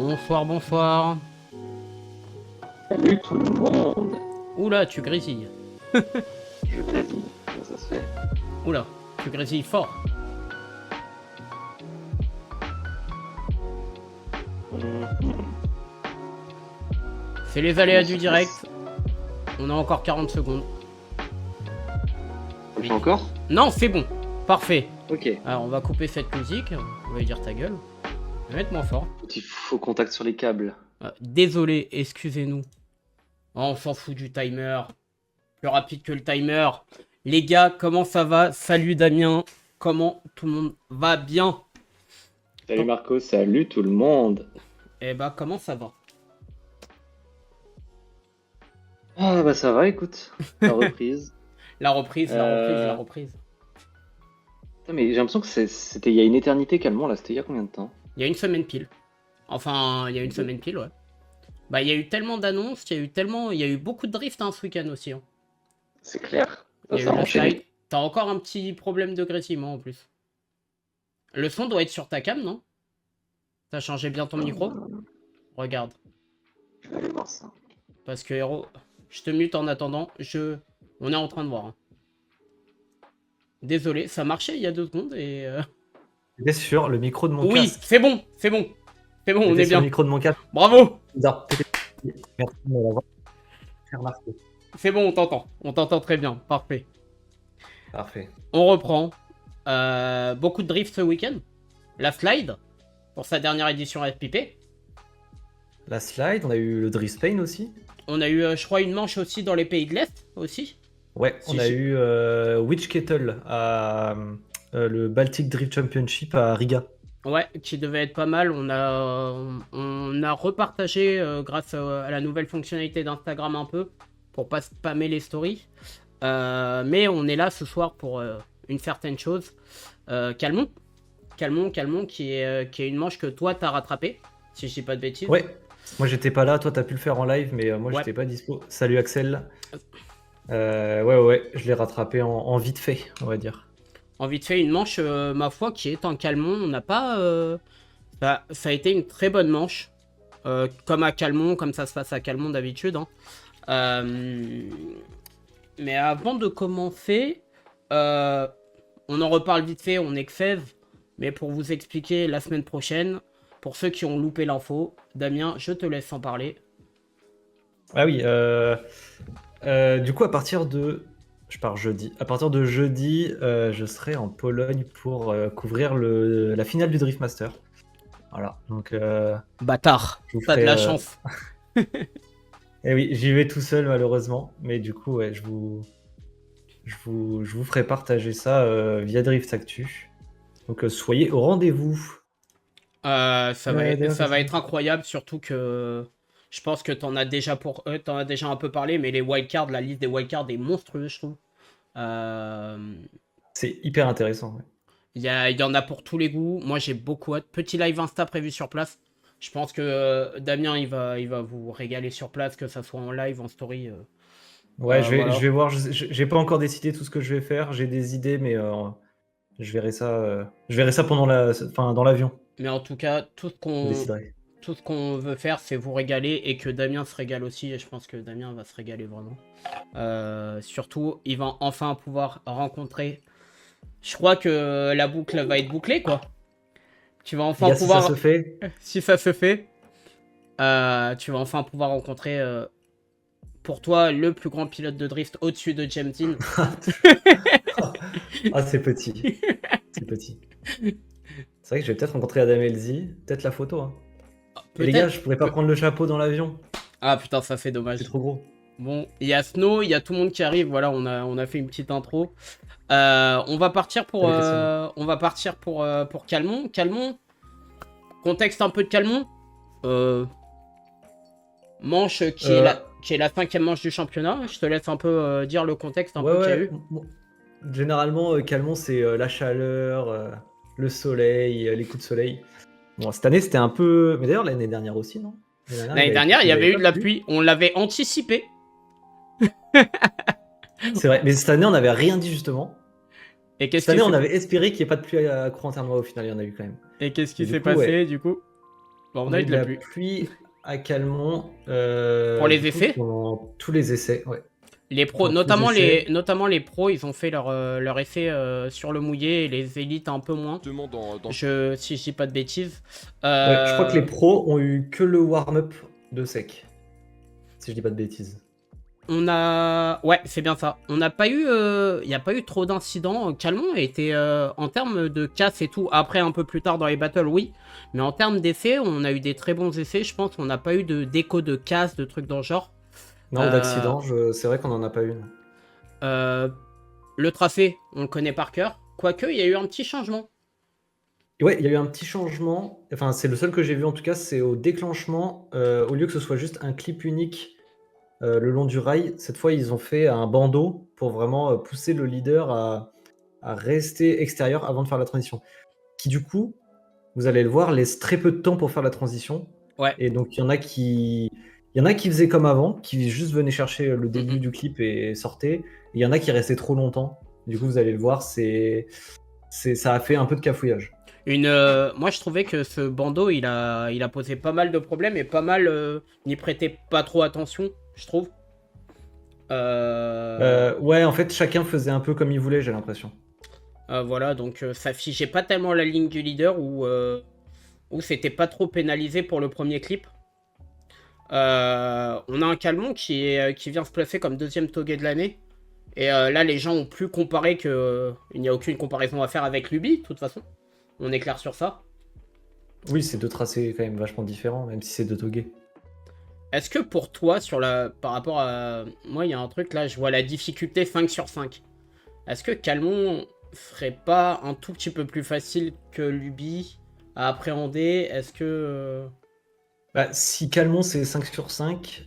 Bonsoir, bonsoir. Salut tout le monde. Oula, tu grésilles. Je grésille, comment ça se fait? Oula, tu grésilles fort. C'est les aléas du direct. On a encore 40 secondes. On le fait encore? Non, c'est bon. Parfait. Ok. Alors, on va couper cette musique. On va lui dire ta gueule. Mettre-moi fort. Petit faux contact sur les câbles. Désolé, excusez-nous. Oh, on s'en fout du timer. Plus rapide que le timer. Les gars, comment ça va? Salut Damien. Comment tout le monde va bien? Salut Marco, salut tout le monde. Eh bah, comment ça va? Ah bah ça va, écoute. La reprise. La reprise. Putain, mais j'ai l'impression que c'était il y a une éternité, Calmont, là. C'était il y a combien de temps? Il y a une semaine pile. Enfin, il y a une semaine pile, ouais. Bah, il y a eu tellement d'annonces, il y a eu beaucoup de drift ce week-end aussi. Hein. C'est clair. Il y a Ça eu a la enchaîné. slide. T'as encore un petit problème de grésillement en plus. Le son doit être sur ta cam, non? T'as changé bien ton micro? Regarde. Je vais aller voir ça. Parce que, héros, je te mute en attendant. On est en train de voir. Hein. Désolé, ça marchait il y a 2 secondes et... J'étais sur le micro de mon Oui, casque. c'est bon. C'est bon, on J'étais est sur bien. le micro de mon casque. Bravo. Merci de m'avoir fait remarquer. C'est bon, on t'entend. On t'entend très bien. Parfait. Parfait. On reprend. Beaucoup de drift ce week-end. La slide, pour sa dernière édition FPP. La slide, on a eu le Drift Spain aussi. On a eu, je crois, une manche aussi dans les pays de l'Est, aussi. Ouais, Si, on a si. eu Witch Kettle à le Baltic Drift Championship à Riga. Ouais, qui devait être pas mal. On a repartagé grâce à la nouvelle fonctionnalité d'Instagram un peu, pour pas spammer les stories. Mais on est là ce soir pour une certaine chose. Calmont, qui est une manche que toi t'as rattrapée, si je dis pas de bêtises. Ouais, moi j'étais pas là, toi t'as pu le faire en live, mais moi Ouais. j'étais pas dispo. Salut Axel. Ouais, je l'ai rattrapé en vite fait, on va dire. En vite fait, une manche, ma foi, qui est en Calmont. On n'a pas... ça a été une très bonne manche. Comme à Calmont, comme ça se passe à Calmont d'habitude. Hein. Mais avant de commencer, on en reparle vite fait, on est que 16. Mais pour vous expliquer la semaine prochaine, pour ceux qui ont loupé l'info, Damien, je te laisse en parler. Ah oui, du coup à partir de... Je pars jeudi. À partir de jeudi, je serai en Pologne pour couvrir la finale du Drift Master. Voilà, donc... Bâtard, je vous t'as de ferai, la chance. Et oui, j'y vais tout seul malheureusement, mais du coup, ouais, je vous ferai partager ça via Drift Actu. Donc soyez au rendez-vous. Ça va D'ailleurs, être incroyable, surtout que je pense que t'en as déjà un peu parlé, mais les wildcards, la liste des wildcards est monstrueuse, je trouve. c'est hyper intéressant. Ouais. Il y en a pour tous les goûts. Moi, j'ai beaucoup hâte. Petit live Insta prévu sur place. Je pense que Damien, il va vous régaler sur place, que ça soit en live, en story. Ouais, Voilà. je vais voir. J'ai pas encore décidé tout ce que je vais faire. J'ai des idées, mais je verrai ça pendant dans l'avion. Mais en tout cas, Je déciderai. tout ce qu'on veut faire, c'est vous régaler et que Damien se régale aussi. Et je pense que Damien va se régaler vraiment. Surtout, il va enfin pouvoir rencontrer. Je crois que la boucle va être bouclée, quoi. Tu vas enfin pouvoir. Si ça se fait. Si ça se fait, tu vas enfin pouvoir rencontrer, pour toi, le plus grand pilote de drift au-dessus de James Dean. Ah, c'est petit. C'est petit. C'est vrai que je vais peut-être rencontrer Adam Elzy. Peut-être la photo. Hein. Et les gars, je pourrais pas prendre le chapeau dans l'avion. Ah putain, ça fait dommage. C'est trop gros. Bon, il y a Snow, il y a tout le monde qui arrive. Voilà, on a fait une petite intro. On va partir pour Calmont. Calmont, contexte un peu de Calmont. Manche qui est la 5e manche du championnat. Je te laisse un peu dire le contexte un peu qu'il y a eu. Généralement, Calmont, c'est la chaleur, le soleil, les coups de soleil. Bon, cette année, c'était un peu... Mais d'ailleurs, l'année dernière aussi, non? L'année dernière, il y avait eu de la pluie. On l'avait anticipé. C'est vrai, mais cette année, on n'avait rien dit, justement. Et qu'est-ce Cette année, on avait espéré qu'il n'y ait pas de pluie à Corentin-Noix, au final, il y en a eu quand même. Et qu'est-ce qui s'est passé, du coup? Bon, on On a a eu eu de de la la pluie. pluie à Calmont. Pour les Du coup, essais, pendant tous les essais, ouais. les pros, Pendant tous les essais. notamment les pros, ils ont fait leur essai sur le mouillé et les élites un peu moins. Justement, Si je dis pas de bêtises. Ouais, je crois que les Euh, pros ont eu que le warm-up de sec. Si je dis pas de bêtises. Ouais, c'est bien ça. On n'a pas eu, il n'y a pas eu trop d'incidents. Calmont a été, en termes de casse et tout, après un peu plus tard dans les battles, oui. Mais en termes d'essais, on a eu des très bons essais. Je pense qu'on n'a pas eu de déco de casse, de trucs dans le genre. Non, ou Euh, d'accident, c'est vrai qu'on en a pas eu. Non. euh, le tracé, on le connaît par cœur. Quoique, il y a eu un petit changement. Ouais, il y a eu un petit changement. Enfin, c'est le seul que j'ai vu en tout cas, c'est au déclenchement. Au lieu que ce soit juste un clip unique le long du rail, cette fois ils ont fait un bandeau pour vraiment pousser le leader à rester extérieur avant de faire la transition. Qui du coup, vous allez le voir, laisse très peu de temps pour faire la transition. Ouais. Et donc il y en a qui faisaient comme avant, qui juste venaient chercher le début Mhm. du clip et sortaient. Et il y en a qui restaient trop longtemps. Du coup, vous allez le voir, ça a fait un peu de cafouillage. Moi, je trouvais que ce bandeau, il a posé pas mal de problèmes et pas mal n'y prêtait pas trop attention, je trouve. Ouais, en fait, chacun faisait un peu comme il voulait, j'ai l'impression. Voilà, donc ça figeait pas tellement la ligne du leader où c'était pas trop pénalisé pour le premier clip. On a un Calmont qui vient se placer comme deuxième togué de l'année. Et là, les gens ont plus comparé que. Il n'y a aucune comparaison à faire avec Luby, de toute façon. On est clair sur ça. Oui, c'est deux tracés quand même vachement différents, même si c'est deux togués. Est-ce que pour toi, par rapport à. Moi, il y a un truc là, je vois la difficulté 5 sur 5. Est-ce que Calmont serait pas un tout petit peu plus facile que Luby à appréhender? Est-ce que. Bah, si Calmont c'est 5 sur 5,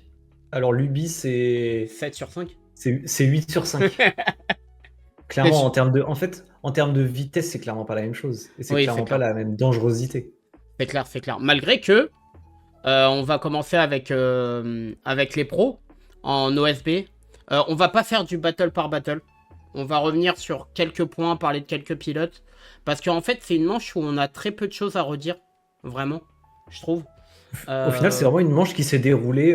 alors Luby 7 sur 5? c'est 8 sur 5. Clairement, en fait, en termes de vitesse, c'est clairement pas la même chose. Et c'est Oui, c'est clairement pas clair. la même dangerosité. C'est clair, c'est clair. Malgré que. On va commencer avec les pros en OSB. On va pas faire du battle par battle. On va revenir sur quelques points, parler de quelques pilotes. Parce qu'en fait, c'est une manche où on a très peu de choses à redire. Vraiment, je trouve. Au final, c'est vraiment une manche qui s'est déroulée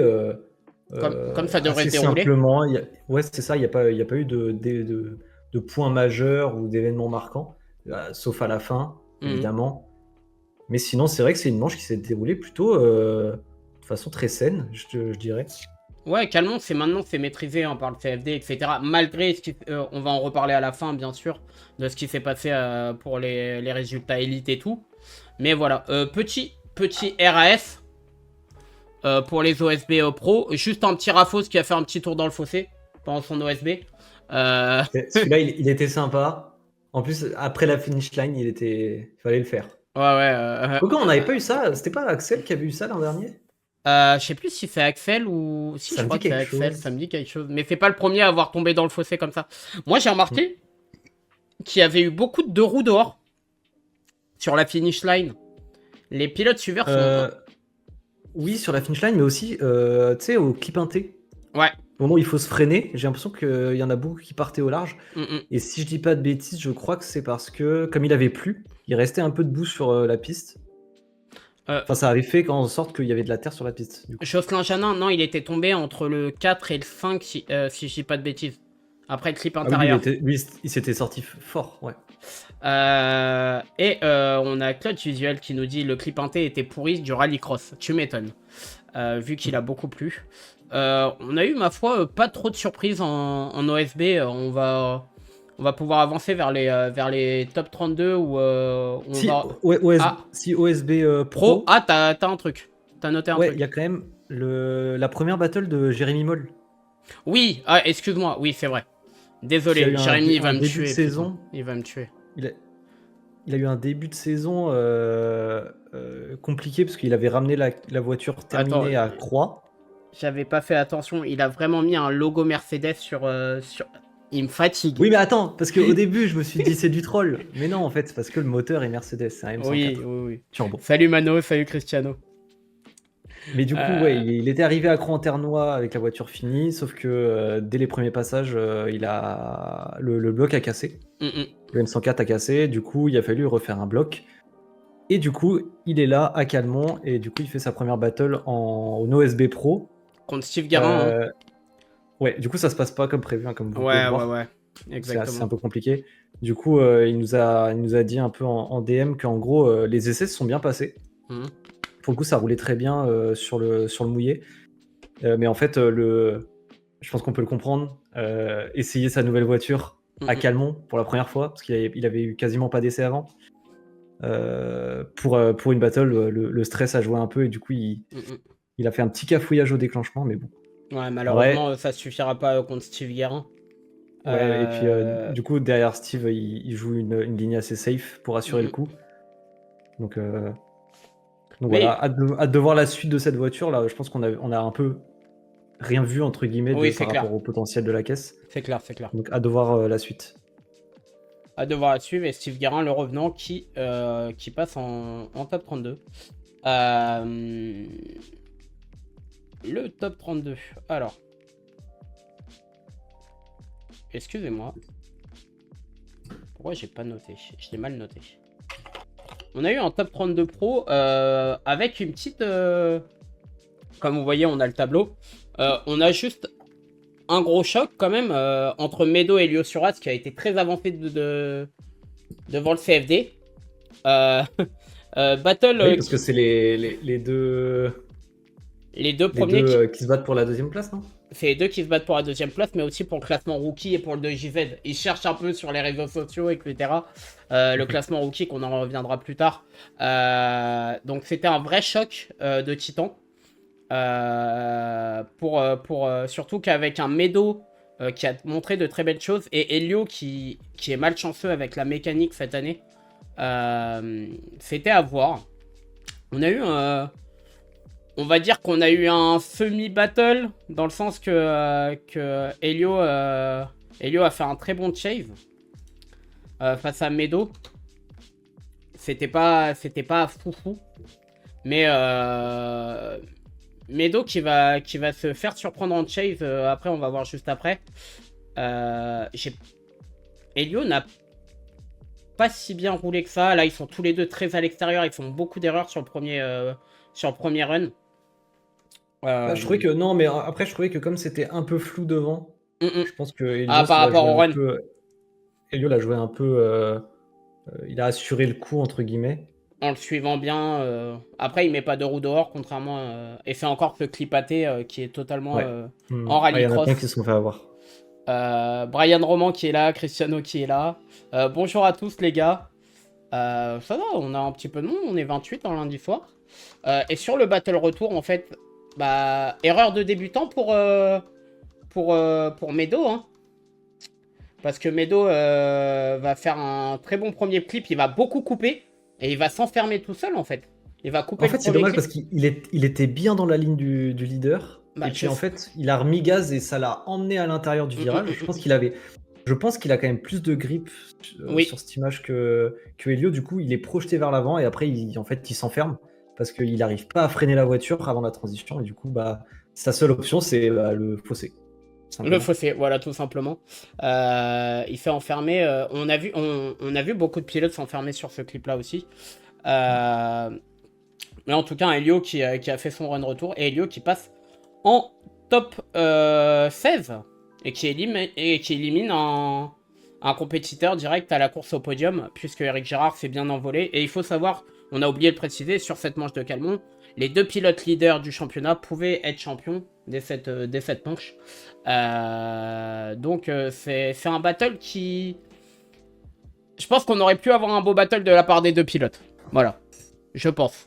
Comme ça devrait assez se dérouler. simplement. Ouais, c'est ça, il n'y a pas eu de points majeurs ou d'événements marquants, sauf à la fin, Mhm. évidemment. Mais sinon, c'est vrai que c'est une manche qui s'est déroulée plutôt de façon très saine, je dirais. Ouais, Calmont, c'est maîtrisé hein, par le CFD, etc. Malgré ce qui, on va en reparler à la fin, bien sûr, de ce qui s'est passé pour les résultats élites et tout. Mais voilà, petit RAS pour les OSB Pro. Juste un petit Rafos qui a fait un petit tour dans le fossé pendant son OSB. Celui-là, il était sympa. En plus, après la finish line, il fallait le faire. Ouais. Pourquoi on n'avait pas eu ça? C'était pas Axel qui avait eu ça l'an dernier? Je sais plus si c'est Axel ou. Si, Ça je me crois dit que c'est quelque Axel, chose. ça me dit quelque chose. Mais c'est pas le premier à avoir tombé dans le fossé comme ça. Moi, j'ai remarqué qu'il y avait eu beaucoup de deux roues dehors sur la finish line. Les pilotes suiveurs sont. Oui, sur la finish line, mais aussi, tu sais, au clip inté. Ouais. Au moment où il faut se freiner, j'ai l'impression qu'il y en a beaucoup qui partaient au large. Mm. Et si je dis pas de bêtises, je crois que c'est parce que, comme il avait plu, il restait un peu de boue sur la piste. Enfin, ça avait fait en sorte qu'il y avait de la terre sur la piste. Du coup. Jocelyn Janin, non, il était tombé entre le 4 et le 5, si je dis pas de bêtises. Après le clip intérieur. Lui, il s'était sorti fort, ouais. On a Claude Visuel qui nous dit le clip inté était pourri du rallycross. Tu m'étonnes. Vu qu'il a beaucoup plu. On a eu, ma foi, pas trop de surprises en OSB. On va pouvoir avancer vers les top 32 où on Si, va... si OSB Pro. Ah, t'as un truc. T'as noté un ouais, truc. il y a quand même la première battle de Jérémy Moll. Oui, excuse-moi. Oui, c'est vrai. Désolé, Jérémy, il va me tuer. Saison, il va me tuer. Il a eu un début de saison compliqué parce qu'il avait ramené la voiture terminée à Croix. J'avais pas fait attention. Il a vraiment mis un logo Mercedes sur... Il me fatigue. Oui, mais attends, parce qu'au début, je me suis dit c'est du troll. Mais non, en fait, c'est parce que le moteur est Mercedes, c'est un M104. Oui. Turbo. Salut Mano, salut Cristiano. Mais du coup, ouais, il était arrivé à Croix-en-Ternois avec la voiture finie, sauf que dès les premiers passages, le bloc a cassé. Le M104 a cassé, du coup, il a fallu refaire un bloc. Et du coup, il est là à Calmont et du coup, il fait sa première battle en OSB Pro. Contre Steve Guérin. Hein. Ouais, du coup, ça se passe pas comme prévu, hein, comme vous pouvez le voir. Ouais. C'est Exactement. un peu compliqué. Du coup, il nous a dit un peu en DM qu'en gros, les essais se sont bien passés. Mhm. Pour le coup, ça roulait très bien sur le mouillé. Mais en fait, je pense qu'on peut le comprendre. Essayer sa nouvelle voiture à Calmont pour la première fois, parce qu'il avait eu quasiment pas d'essai avant. Pour une battle, le stress a joué un peu et du coup, il a fait un petit cafouillage au déclenchement, mais bon. Ouais, malheureusement, ça suffira pas contre Steve Guérin. Ouais, et puis du coup, derrière Steve, il joue une ligne assez safe pour assurer le coup. Donc voilà, hâte de voir la suite de cette voiture. Là, je pense qu'on a un peu rien vu, entre guillemets, par rapport au potentiel de la caisse. C'est clair. Donc hâte de voir la suite. À devoir la suivre, et Steve Guérin, le revenant, qui passe en top 32. Le top 32. Alors. Excusez-moi. Pourquoi j'ai pas noté? Je l'ai mal noté. On a eu un top 32 pro avec une petite... Comme vous voyez, on a le tableau. On a juste un gros choc quand même entre Medo et Elio Suras qui a été très avancé devant le CFD. Battle... Oui, parce que c'est les deux... Les deux premiers qui se battent pour la deuxième place, non? C'est les deux qui se battent pour la deuxième place, mais aussi pour le classement rookie et pour le 2JZ. Ils cherchent un peu sur les réseaux sociaux, etc. Le classement rookie, qu'on en reviendra plus tard. Donc c'était un vrai choc de titan. Surtout qu'avec un Medo qui a montré de très belles choses, et Elio qui est malchanceux avec la mécanique cette année. C'était à voir. On a eu on va dire qu'on a eu un semi-battle, dans le sens que Elio a fait un très bon chase face à Medo. C'était pas foufou. Mais Medo qui va se faire surprendre en chase, après on va voir juste après. Elio n'a pas si bien roulé que ça. Là ils sont tous les deux très à l'extérieur, ils font beaucoup d'erreurs sur le premier run. Je trouvais que non, mais après je trouvais que comme c'était un peu flou devant, je pense que Elio, par rapport au run, Elio l'a joué un peu, il a assuré le coup entre guillemets. En le suivant bien. Après, il met pas de roue dehors, contrairement. Et fait encore ce clipaté qui est totalement en rallycross. Il y en a plein qui se sont fait avoir. Brian Roman qui est là, Cristiano qui est là. Bonjour à tous les gars. Ça va, on a un petit peu de monde, on est 28 en lundi soir. Et sur le battle retour, en fait, erreur de débutant pour Medo. Hein. Parce que Medo va faire un très bon premier clip, il va beaucoup couper. Et il va s'enfermer tout seul, en fait. Il va couper. En fait, c'est dommage parce qu'il était bien dans la ligne du leader. Et puis, en fait, il a remis gaz et ça l'a emmené à l'intérieur du virage. Je pense qu'il a quand même plus de grip sur cette image que Elio. Du coup, il est projeté vers l'avant et après, il s'enferme parce qu'il n'arrive pas à freiner la voiture avant la transition. Et du coup, sa seule option, c'est le fossé. Le fossé, voilà, tout simplement. Il fait enfermer. On a vu beaucoup de pilotes s'enfermer sur ce clip-là aussi. Mais en tout cas, Elio qui a fait son run retour. Et Elio qui passe en top 16. Et qui élimine un compétiteur direct à la course au podium. Puisque Eric Gérard s'est bien envolé. Et il faut savoir, on a oublié de préciser, sur cette manche de Calmont, les deux pilotes leaders du championnat pouvaient être champions dès cette manche. Donc c'est un battle qui... Je pense qu'on aurait pu avoir un beau battle de la part des deux pilotes. Voilà, je pense.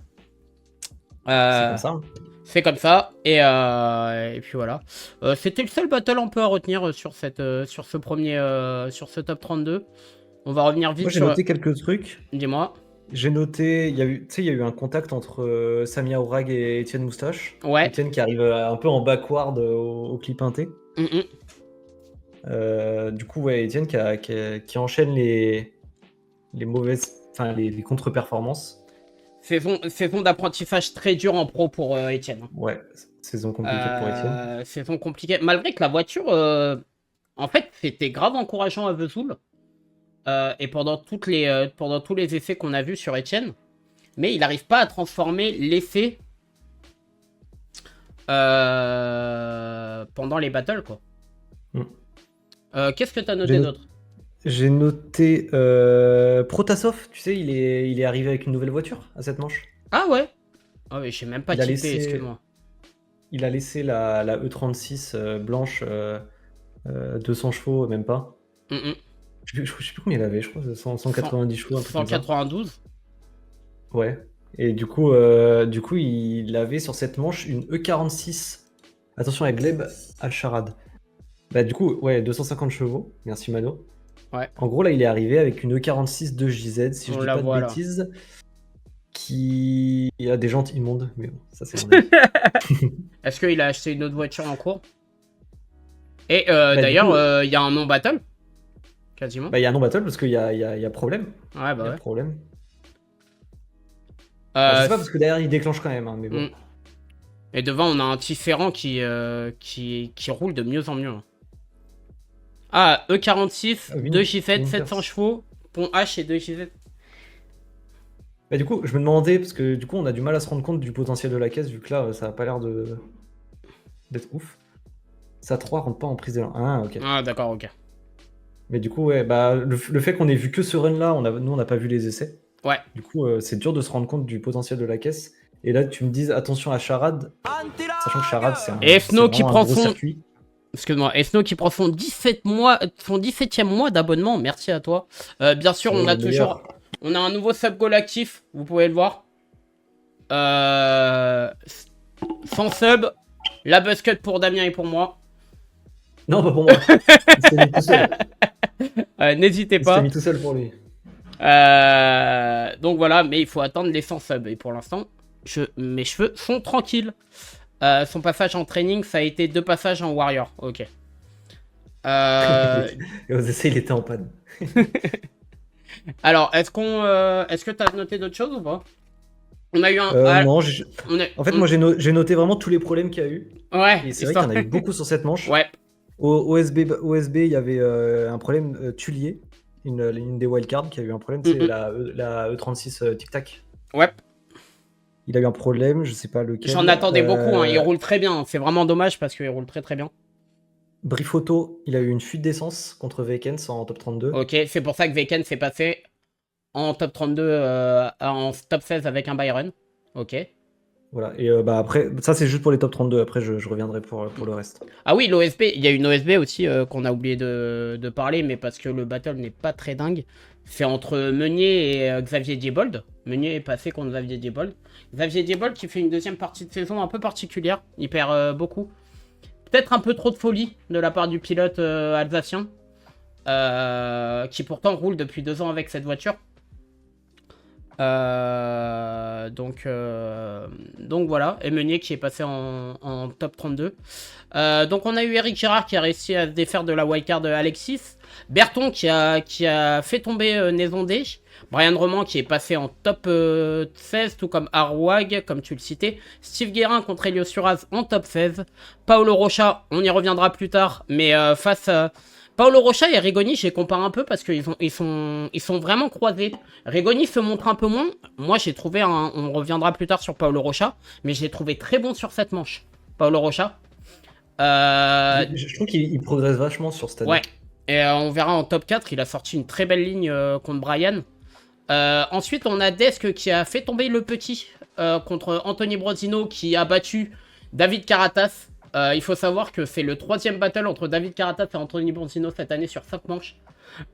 C'est comme ça. C'est comme ça. Et puis voilà. C'était le seul battle un peu à retenir sur ce top 32. On va revenir vite. Moi j'ai noté quelques trucs. Dis-moi. J'ai noté, il y a eu un contact entre Samia Ourag et Étienne Moustache. Ouais. Étienne qui arrive un peu en backward au clip inté. Du coup, ouais, Étienne qui enchaîne les mauvaises, enfin les contre-performances. Saison d'apprentissage très dur en pro pour Étienne. Ouais, saison compliquée pour Étienne. Saison compliquée, malgré que la voiture, en fait, c'était grave encourageant à Vesoul. Et pendant tous les essais qu'on a vus sur Etienne, mais il n'arrive pas à transformer l'effet pendant les battles, quoi. Qu'est-ce que tu as noté d'autre? J'ai noté Protasov, tu sais, il est arrivé avec une nouvelle voiture à cette manche. Ah ouais? Ah oui, j'ai même pas tilté, excuse-moi. Il a laissé la E36 blanche 200 chevaux, même pas. Je sais plus combien il avait, je crois 190 chevaux. 192. Ouais. Et du coup, il avait sur cette manche une E46. Attention à Gleb Al-Sharad. Bah du coup, ouais, 250 chevaux. Merci Mano. Ouais. En gros, là, il est arrivé avec une E46 de JZ, si je dis pas de Là. bêtises. Qui a des jantes immondes, mais bon, ça c'est mon avis. Est-ce qu'il a acheté une autre voiture en cours? Et d'ailleurs, il y a un non-battle? Quasiment. Bah, il y a un non-battle parce qu'il y a problème. Ouais, bah ouais. Problème. Je sais pas parce que derrière il déclenche quand même, hein, mais bon. Et devant, on a un Tifferant qui roule de mieux en mieux. Ah, E46, 2 JZ, 700 chevaux, pont H et 2 JZ. Bah, du coup, je me demandais, parce que du coup, on a du mal à se rendre compte du potentiel de la caisse, vu que là, ça a pas l'air d'être ouf. Ça 3 rentre pas en prise de 1. Ah, ok. Ah, d'accord, ok. Mais du coup, ouais, bah, le fait qu'on ait vu que ce run-là, nous, on n'a pas vu les essais. Ouais. Du coup, c'est dur de se rendre compte du potentiel de la caisse. Et là, tu me dis attention à Sharad, sachant que Sharad, c'est un, gros circuit. Excuse-moi, Esno qui prend son 17e mois d'abonnement, merci à toi. Bien sûr, on a toujours... On a un nouveau sub goal actif, vous pouvez le voir. Sans sub, la buzzcut pour Damien et pour moi. Non, pas pour moi. Il s'est mis tout seul. N'hésitez pas. Il s'est mis tout seul pour lui. Donc voilà, mais il faut attendre les 100 subs. Et pour l'instant, mes cheveux sont tranquilles. Son passage en training, ça a été 2 passages en warrior. Ok. Et aux essais, il était en panne. Alors, est-ce que tu as noté d'autres choses ou pas? On a eu un... non, en fait, moi, j'ai noté vraiment tous les problèmes qu'il y a eu. Ouais. Et c'est vrai qu'il y en a eu beaucoup sur cette manche. Ouais. Au OSB, il y avait un problème Tullier, une des wildcards qui a eu un problème, c'est la E36 Tic Tac. Ouais. Il a eu un problème, je sais pas lequel. J'en attendais beaucoup, hein. Il roule très bien. C'est vraiment dommage parce qu'il roule très très bien. Brifoto, il a eu une fuite d'essence contre Vekens en top 32. Ok, c'est pour ça que Vekens s'est passé en top 32, en top 16 avec un Byron. Ok. Voilà, et après, ça c'est juste pour les top 32, après je reviendrai pour le reste. Ah oui, l'OSB, il y a une OSB aussi qu'on a oublié de parler, mais parce que le battle n'est pas très dingue. C'est entre Meunier et Xavier Diebold. Meunier est passé contre Xavier Diebold. Xavier Diebold qui fait une deuxième partie de saison un peu particulière. Il perd beaucoup. Peut-être un peu trop de folie de la part du pilote alsacien. Qui pourtant roule depuis 2 ans avec cette voiture. Donc voilà. Et Meunier qui est passé en top 32. Donc on a eu Eric Girard qui a réussi à se défaire de la wildcard de Alexis. Berton qui a fait tomber Nézondé. Brian Roman qui est passé en top 16, tout comme Arwag, comme tu le citais. Steve Guérin contre Elio Suraz en top 16. Paolo Rocha, on y reviendra plus tard, mais face à... Paolo Rocha et Rigoni, je les compare un peu parce qu'ils sont vraiment croisés. Rigoni se montre un peu moins. Moi, j'ai trouvé, on reviendra plus tard sur Paolo Rocha, mais je l'ai trouvé très bon sur cette manche. Paolo Rocha. Je trouve qu'il progresse vachement sur cette année. Ouais, et on verra en top 4, il a sorti une très belle ligne contre Brian. Ensuite, on a Desk qui a fait tomber le petit contre Anthony Brosino qui a battu David Caratas. Il faut savoir que c'est le 3e battle entre David Caratas et Anthony Brosino cette année sur 5 manches.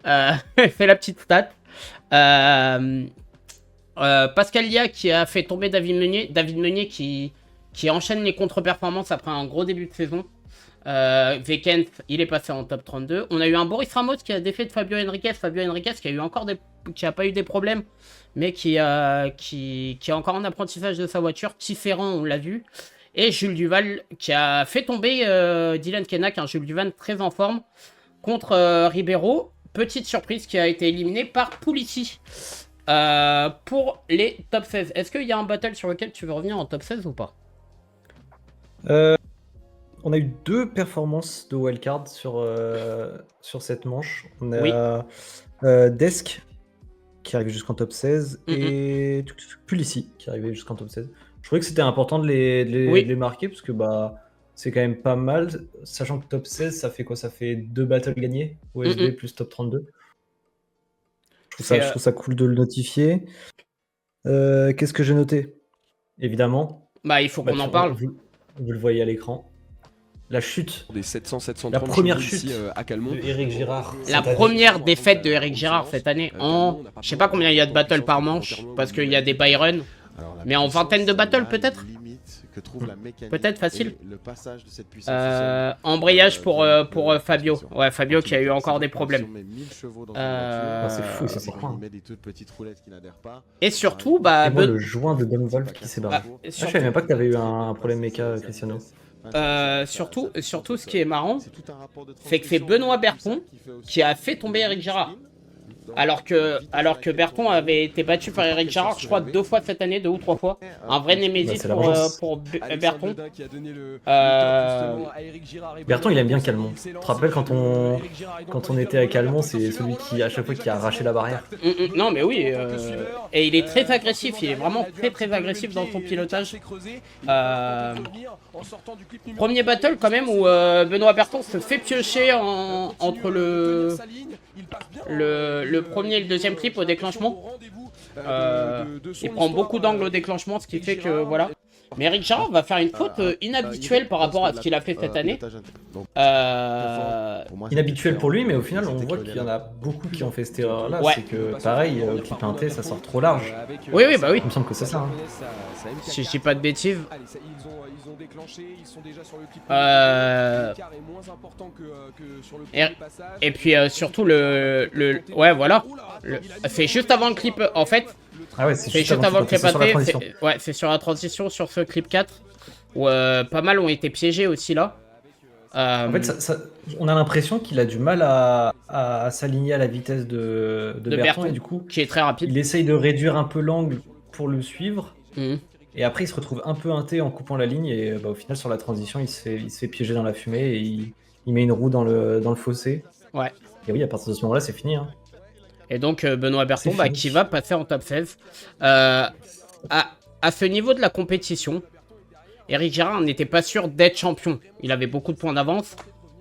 C'est la petite stat. Pascal Lia qui a fait tomber David Meunier qui enchaîne les contre-performances après un gros début de saison. Vekens, il est passé en top 32. On a eu un Boris Ramos qui a défait de Fabio Henriquez. Fabio Henriquez qui a eu encore qui a pas eu des problèmes, mais qui est encore en apprentissage de sa voiture. Tifferant, on l'a vu. Et Jules Duval qui a fait tomber Dylan Kenak, un Jules Duval très en forme, contre Ribeiro. Petite surprise qui a été éliminée par Pulisi. Pour les top 16. Est-ce qu'il y a un battle sur lequel tu veux revenir en top 16 ou pas? On a eu 2 performances de wildcard sur cette manche. On a Desk qui arrivait jusqu'en top 16 Mhm. et Pulisic qui arrivait jusqu'en top 16. Je trouvais que c'était important de Oui. les marquer parce que bah, c'est quand même pas mal, sachant que top 16, ça fait quoi? Ça fait 2 battles gagnés, OSB Mhm. plus top 32. C'est, Je trouve ça cool de le notifier. Qu'est-ce que j'ai noté? Évidemment, bah, il faut bah, qu'on en parle. vous le voyez à l'écran. La chute, Des 700-730 la première chevaux ici, chute à Calmont. de Eric Girard. La cette année. première défaite de Eric Girard cette année en... Je sais pas combien il y a de battles par manche, parce qu'il y a des Byron. Mais en vingtaine de battles, peut-être. Peut-être facile. Embrayage pour Fabio. Ouais, Fabio qui a eu encore des problèmes. C'est fou, ça c'est quoi, Et surtout, bah... Et moi, le joint de Dumvolf qui s'est barré. Ah, Je savais même pas que t'avais eu un problème méca, Cristiano. surtout, ce qui est marrant, c'est que c'est Benoît Berton qui a fait tomber Eric Girard. Alors que Berton avait été battu par Eric Girard, je crois, 2 fois cette année, 2 ou 3 fois. Un vrai némésis pour Berton. Berton, il aime bien Calmont. Tu te rappelles quand on était à Calmont, c'est celui qui, à chaque fois, qui a arraché la barrière. Non, mais oui. Et il est très agressif, il est vraiment très agressif dans son pilotage. Premier battle, quand même, où Benoît Berton se fait piocher entre le premier et le deuxième clip au déclenchement. Il prend beaucoup d'angles au déclenchement, ce qui fait que voilà. Mais Eric Girard va faire une faute inhabituelle par rapport à ce qu'il a fait cette année. Inhabituel pour lui, mais au final, on voit qu'il y en a beaucoup qui ont fait cette erreur-là. Ouais. C'est que, pareil, au clip inté, ça sort trop large. Oui, bah oui. Il me semble que c'est ça. Hein. Si je dis pas de bêtises. Et puis surtout ouais, voilà. C'est juste avant le clip, en fait. Ah ouais, c'est juste avant le clip sur la AT. transition. Ouais, c'est sur la transition, sur ce clip 4. Où pas mal ont été piégés aussi là. En fait, on a l'impression qu'il a du mal à s'aligner à la vitesse de Berton, et du coup, qui est très rapide. Il essaye de réduire un peu l'angle pour le suivre. Mhm. Et après, il se retrouve un peu inté en coupant la ligne. Et bah, au final, sur la transition, il se fait piéger dans la fumée et il met une roue dans le fossé. Ouais. Et oui, à partir de ce moment-là, c'est fini. Hein. Et donc, Benoît Berton, qui va passer en top 16. À ce niveau de la compétition, Eric Girard n'était pas sûr d'être champion. Il avait beaucoup de points d'avance.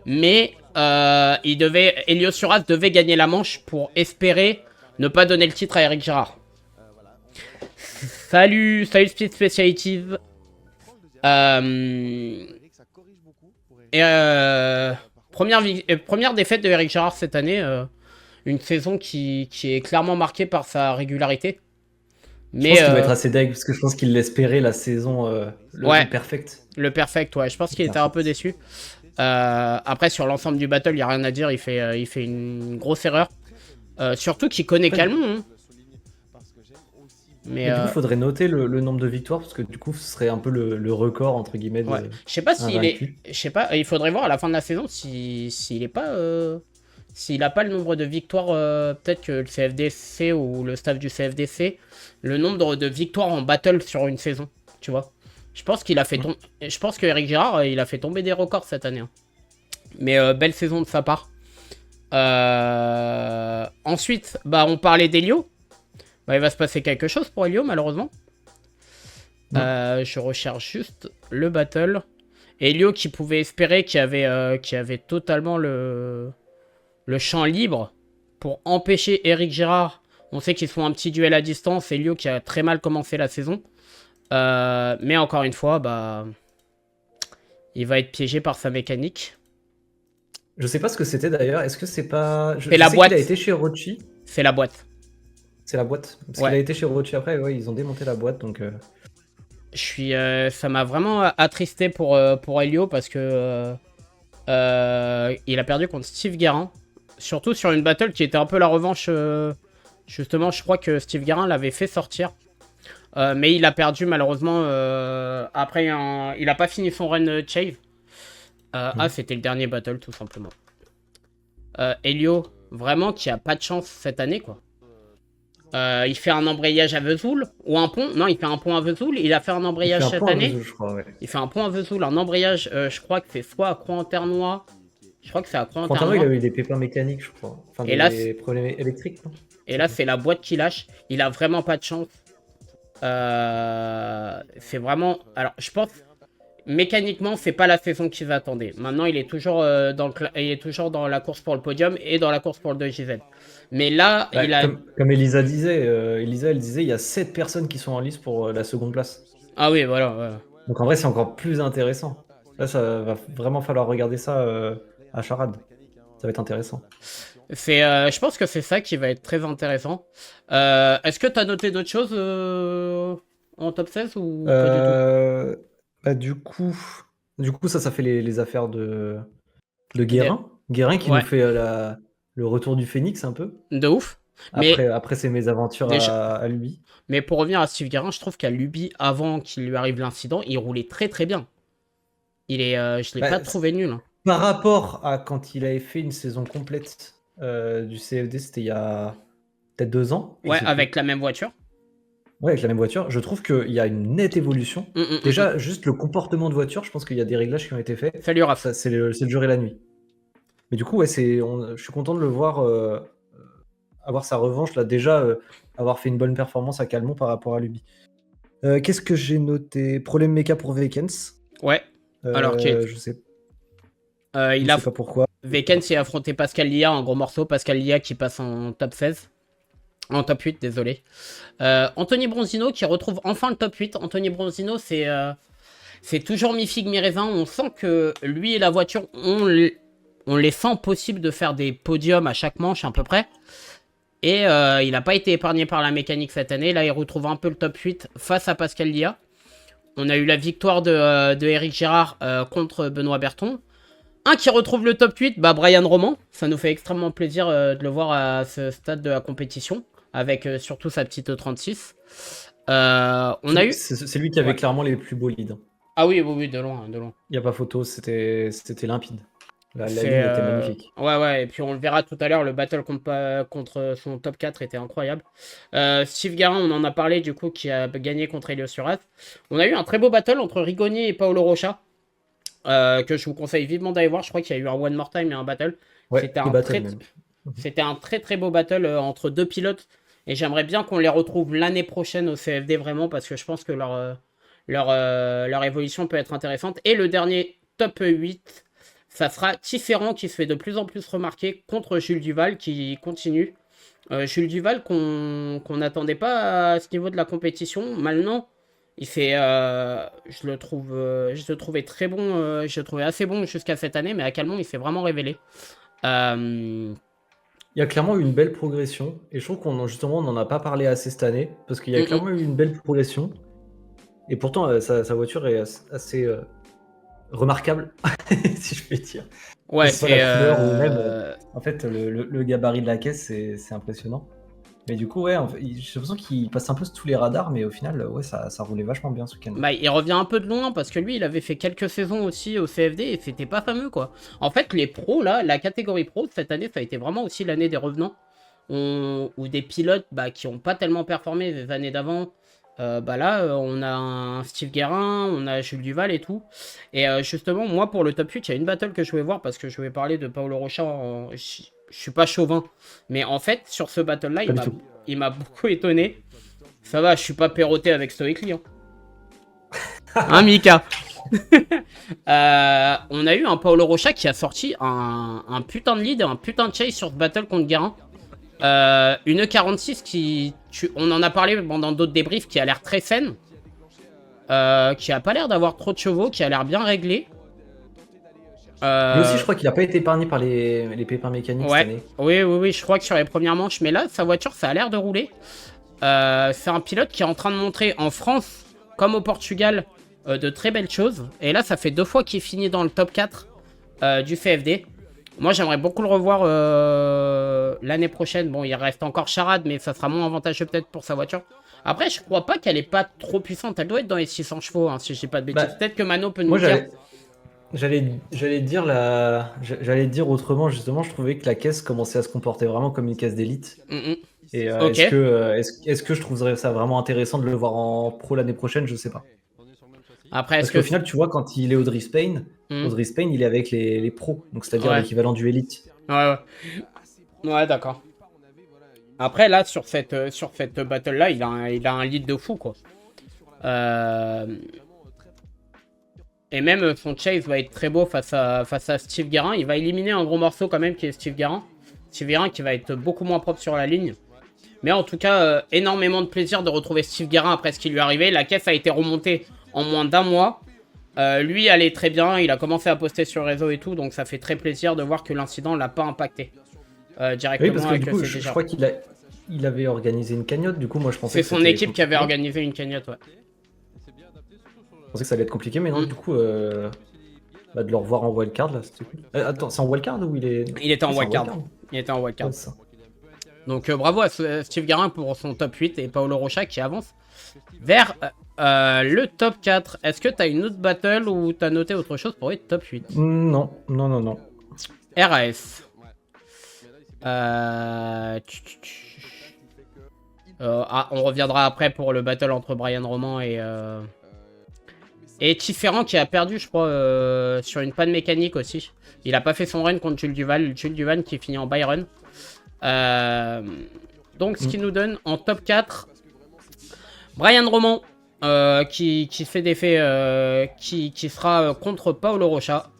Mais Elio Suras devait gagner la manche pour espérer ne pas donner le titre à Eric Girard. Salut Speed Specialities. Première défaite de Eric Girard cette année. Une saison qui est clairement marquée par sa régularité. Mais, je pense qu'il va être assez deg parce que je pense qu'il l'espérait la saison le perfect. Le perfect, ouais. Je pense qu'il était un peu déçu. Après, sur l'ensemble du battle, il n'y a rien à dire. Il fait une grosse erreur. Surtout qu'il connaît Calmont. Hein. Mais du coup, il faudrait noter le nombre de victoires parce que du coup, ce serait un peu le record entre guillemets. Ouais. Je sais pas s'il est. Je sais pas. Il faudrait voir à la fin de la saison s'il est pas. S'il n'a pas le nombre de victoires, peut-être que le CFDC ou le staff du CFDC, le nombre de victoires en battle sur une saison, tu vois. Je pense qu'il a fait Je pense que Eric Girard, il a fait tomber des records cette année. Hein. Mais belle saison de sa part. Ensuite, on parlait d'Elio. Il va se passer quelque chose pour Elio, malheureusement. Je recherche juste le battle. Elio qui pouvait espérer qu'il y avait totalement le champ libre pour empêcher Eric Girard. On sait qu'ils font un petit duel à distance. Elio qui a très mal commencé la saison. Mais encore une fois, il va être piégé par sa mécanique. Je sais pas ce que c'était d'ailleurs. Est-ce que c'est pas... C'est la boîte. Il a été chez Orochi. C'est la boîte. C'est la boîte. Parce qu'il a été chez Orochi après. Ouais, ils ont démonté la boîte. Donc. Ça m'a vraiment attristé pour Elio parce que il a perdu contre Steve Guérin. Surtout sur une battle qui était un peu la revanche. Justement, je crois que Steve Guérin l'avait fait sortir. Mais il a perdu malheureusement. Après, il a pas fini son run Chave. C'était le dernier battle tout simplement. Elio, vraiment qui a pas de chance cette année quoi. Il fait un embrayage à Vesoul ou un pont. Non, il fait un pont à Vesoul. Il a fait un embrayage cette année. Vesoul, je crois, ouais. Il fait un pont à Vesoul, un embrayage. Je crois que c'est soit à Croix-en-Ternois, Je crois que c'est à Fantano, il a Corentin. eu des pépins mécaniques, je crois. Enfin, Et là, des problèmes électriques, non? et là, c'est la boîte qui lâche. Il a vraiment pas de chance. C'est vraiment. Alors, je pense. Mécaniquement, c'est pas la saison qu'ils attendaient. Maintenant, il est toujours il est toujours dans la course pour le podium et dans la course pour le 2JZ. Mais là, Ouais, il a. comme Elisa disait, elle disait, il y a 7 personnes qui sont en lice pour la seconde place. Ah oui, voilà. Ouais. Donc en vrai, c'est encore plus intéressant. Là, ça va vraiment falloir regarder ça à Charade. Ça va être intéressant. Je pense que c'est ça qui va être très intéressant. Est-ce que tu as noté d'autres choses en top 16 ou pas du tout? Euh, Bah, du coup, ça fait les affaires de Des- Guérin. Guérin qui nous Ouais, fait le retour du Phénix un peu. de ouf. Mais, Après ses mésaventures déjà, à lui. mais pour revenir à Steve Guerin, je trouve qu'à Luby, avant qu'il lui arrive l'incident, il roulait très très bien. Je l'ai Bah, pas trouvé nul, hein. par rapport à quand il avait fait une saison complète du CFD, c'était il y a peut-être 2 ans, je Ouais, sais plus. avec la même voiture. Ouais, avec la même voiture. Je trouve qu'il y a une nette évolution. Mm. Déjà, juste le comportement de voiture, je pense qu'il y a des réglages qui ont été faits. Salut Raph. Ça, c'est le jour et la nuit. Mais du coup, ouais, je suis content de le voir avoir sa revanche là. Déjà, avoir fait une bonne performance à Calmont par rapport à Luby. Qu'est-ce que j'ai noté? Problème méca pour Vekens. Ouais. Alors, Je sais il a pas pourquoi. Vekens il a affronté Pascal Lia en gros morceau. Pascal Lia qui passe en top 16. En top 8, désolé. Anthony Bronzino qui retrouve enfin le top 8. Anthony Bronzino, c'est toujours mi-figue, mi-raisin. On sent que lui et la voiture, on les sent possible de faire des podiums à chaque manche à peu près. Et il n'a pas été épargné par la mécanique cette année. Là, il retrouve un peu le top 8 face à Pascal Lia. On a eu la victoire de Eric Gérard contre Benoît Berton. Un qui retrouve le top 8, bah Brian Roman. Ça nous fait extrêmement plaisir de le voir à ce stade de la compétition. Avec surtout sa petite 36. On a eu... C'est lui qui avait Ouais. clairement les plus beaux leads. Ah oui, oui, oui, de loin, de loin. Il n'y a pas photo, c'était limpide. La C'est, ligne était magnifique. Ouais, et puis on le verra tout à l'heure, le battle contre son top 4 était incroyable. Steve Guerin, on en a parlé du coup, qui a gagné contre Helios Surat. On a eu un très beau battle entre Rigoni et Paolo Rocha, que je vous conseille vivement d'aller voir. Je crois qu'il y a eu un One More Time et un battle. Ouais, C'était et un battle très, même. c'était un très très beau battle entre deux pilotes. Et j'aimerais bien qu'on les retrouve l'année prochaine au CFD vraiment, parce que je pense que leur évolution peut être intéressante. Et le dernier top 8, ça sera Tisserand qui se fait de plus en plus remarquer contre Jules Duval qui continue. Jules Duval qu'on n'attendait pas à ce niveau de la compétition. Maintenant, je le trouvais très bon, je le trouvais assez bon jusqu'à cette année, mais à Calmont, il s'est vraiment révélé. Euh, Il y a clairement eu une belle progression. Et je trouve justement, on n'en a pas parlé assez cette année. Parce qu'il y a mm, mm. clairement eu une belle progression. Et pourtant, sa voiture est assez remarquable, si je peux dire. Ouais, Que ce soit la couleur ou même, en fait, le gabarit de la caisse, c'est impressionnant. Mais du coup, ouais, j'ai l'impression qu'il passe un peu sous tous les radars, mais au final, ouais, ça roulait vachement bien ce week-end. bah, il revient un peu de loin parce que lui, il avait fait quelques saisons aussi au CFD et c'était pas fameux quoi. En fait, les pros là, la catégorie pro cette année, ça a été vraiment aussi l'année des revenants ou des pilotes bah, qui ont pas tellement performé les années d'avant. Bah là, on a un Steve Guerin, on a Jules Duval et tout. Et justement, moi pour le top 8, il y a une battle que je voulais voir parce que je voulais parler de Paolo Rocha. Je suis pas chauvin, mais en fait, sur ce battle là, Pas du tout. il m'a beaucoup étonné. Ça va, je suis pas perroté avec Stoically. Hein, Mika. On a eu un Paolo Rocha qui a sorti un putain de lead et un putain de chase sur ce battle contre Guerin. Une 46 on en a parlé pendant d'autres débriefs, qui a l'air très saine. Qui a pas l'air d'avoir trop de chevaux, qui a l'air bien réglé. Lui aussi, je crois qu'il n'a pas été épargné par les pépins mécaniques cette année. Oui, je crois que sur les premières manches. Mais là, sa voiture, ça a l'air de rouler. C'est un pilote qui est en train de montrer en France, comme au Portugal, de très belles choses. Et là, ça fait 2 fois qu'il finit dans le top 4 du CFD. Moi, j'aimerais beaucoup le revoir l'année prochaine. Bon, il reste encore Charade, mais ça sera moins avantageux peut-être pour sa voiture. Après, je crois pas qu'elle est pas trop puissante. Elle doit être dans les 600 chevaux, hein, si je dis pas de bêtises. Bah, Peut-être que Mano peut nous Moi, dire. j'allais dire autrement, justement, je trouvais que la caisse commençait à se comporter vraiment comme une caisse d'élite. Et Ok. est-ce que je trouverais ça vraiment intéressant de le voir en pro l'année prochaine? Je sais pas. Après, Parce est-ce qu'au que... final, tu vois, quand il est Audrey Spain, Hmm. Audrey Spain, il est avec les pros, donc c'est-à-dire Ouais, l'équivalent du Elite. ouais, ouais, d'accord. Après, là, sur cette battle-là, il a un lead de fou, quoi. Euh, Et même son chase va être très beau face à Steve Guérin. Il va éliminer un gros morceau quand même qui est Steve Guérin. Steve Guérin qui va être beaucoup moins propre sur la ligne. Mais en tout cas, énormément de plaisir de retrouver Steve Guérin après ce qui lui est arrivé. La caisse a été remontée en moins d'un mois. Lui allait très bien, il a commencé à poster sur le réseau et tout. Donc ça fait très plaisir de voir que l'incident l'a pas impacté Oui, parce directement que et du que coup, c'est je déjà... crois il avait organisé une cagnotte. Du coup, moi, je pensais C'est que son c'était équipe qui avait compliqué. organisé une cagnotte, ouais. Je pensais que ça allait être compliqué, mais non, du coup, de le revoir en wildcard, là, c'était cool. Attends, c'est en wildcard ou il est. Il était en Oui, c'est wildcard. Il était en wildcard. Ouais, c'est ça. Donc bravo à Steve Guérin pour son top 8 et Paolo Rocha qui avance vers le top 4. Est-ce que tu as une autre battle ou tu as noté autre chose pour être top 8? Non, non, non, non. RAS. On reviendra après pour le battle entre Brian Roman et Tifferant qui a perdu, je crois, sur une panne mécanique aussi. Il a pas fait son run contre Jules Duval. Jules Duval qui finit en Byron. Donc ce qui nous donne en top 4 Brian Roman qui fait des faits qui sera contre Paolo Rocha,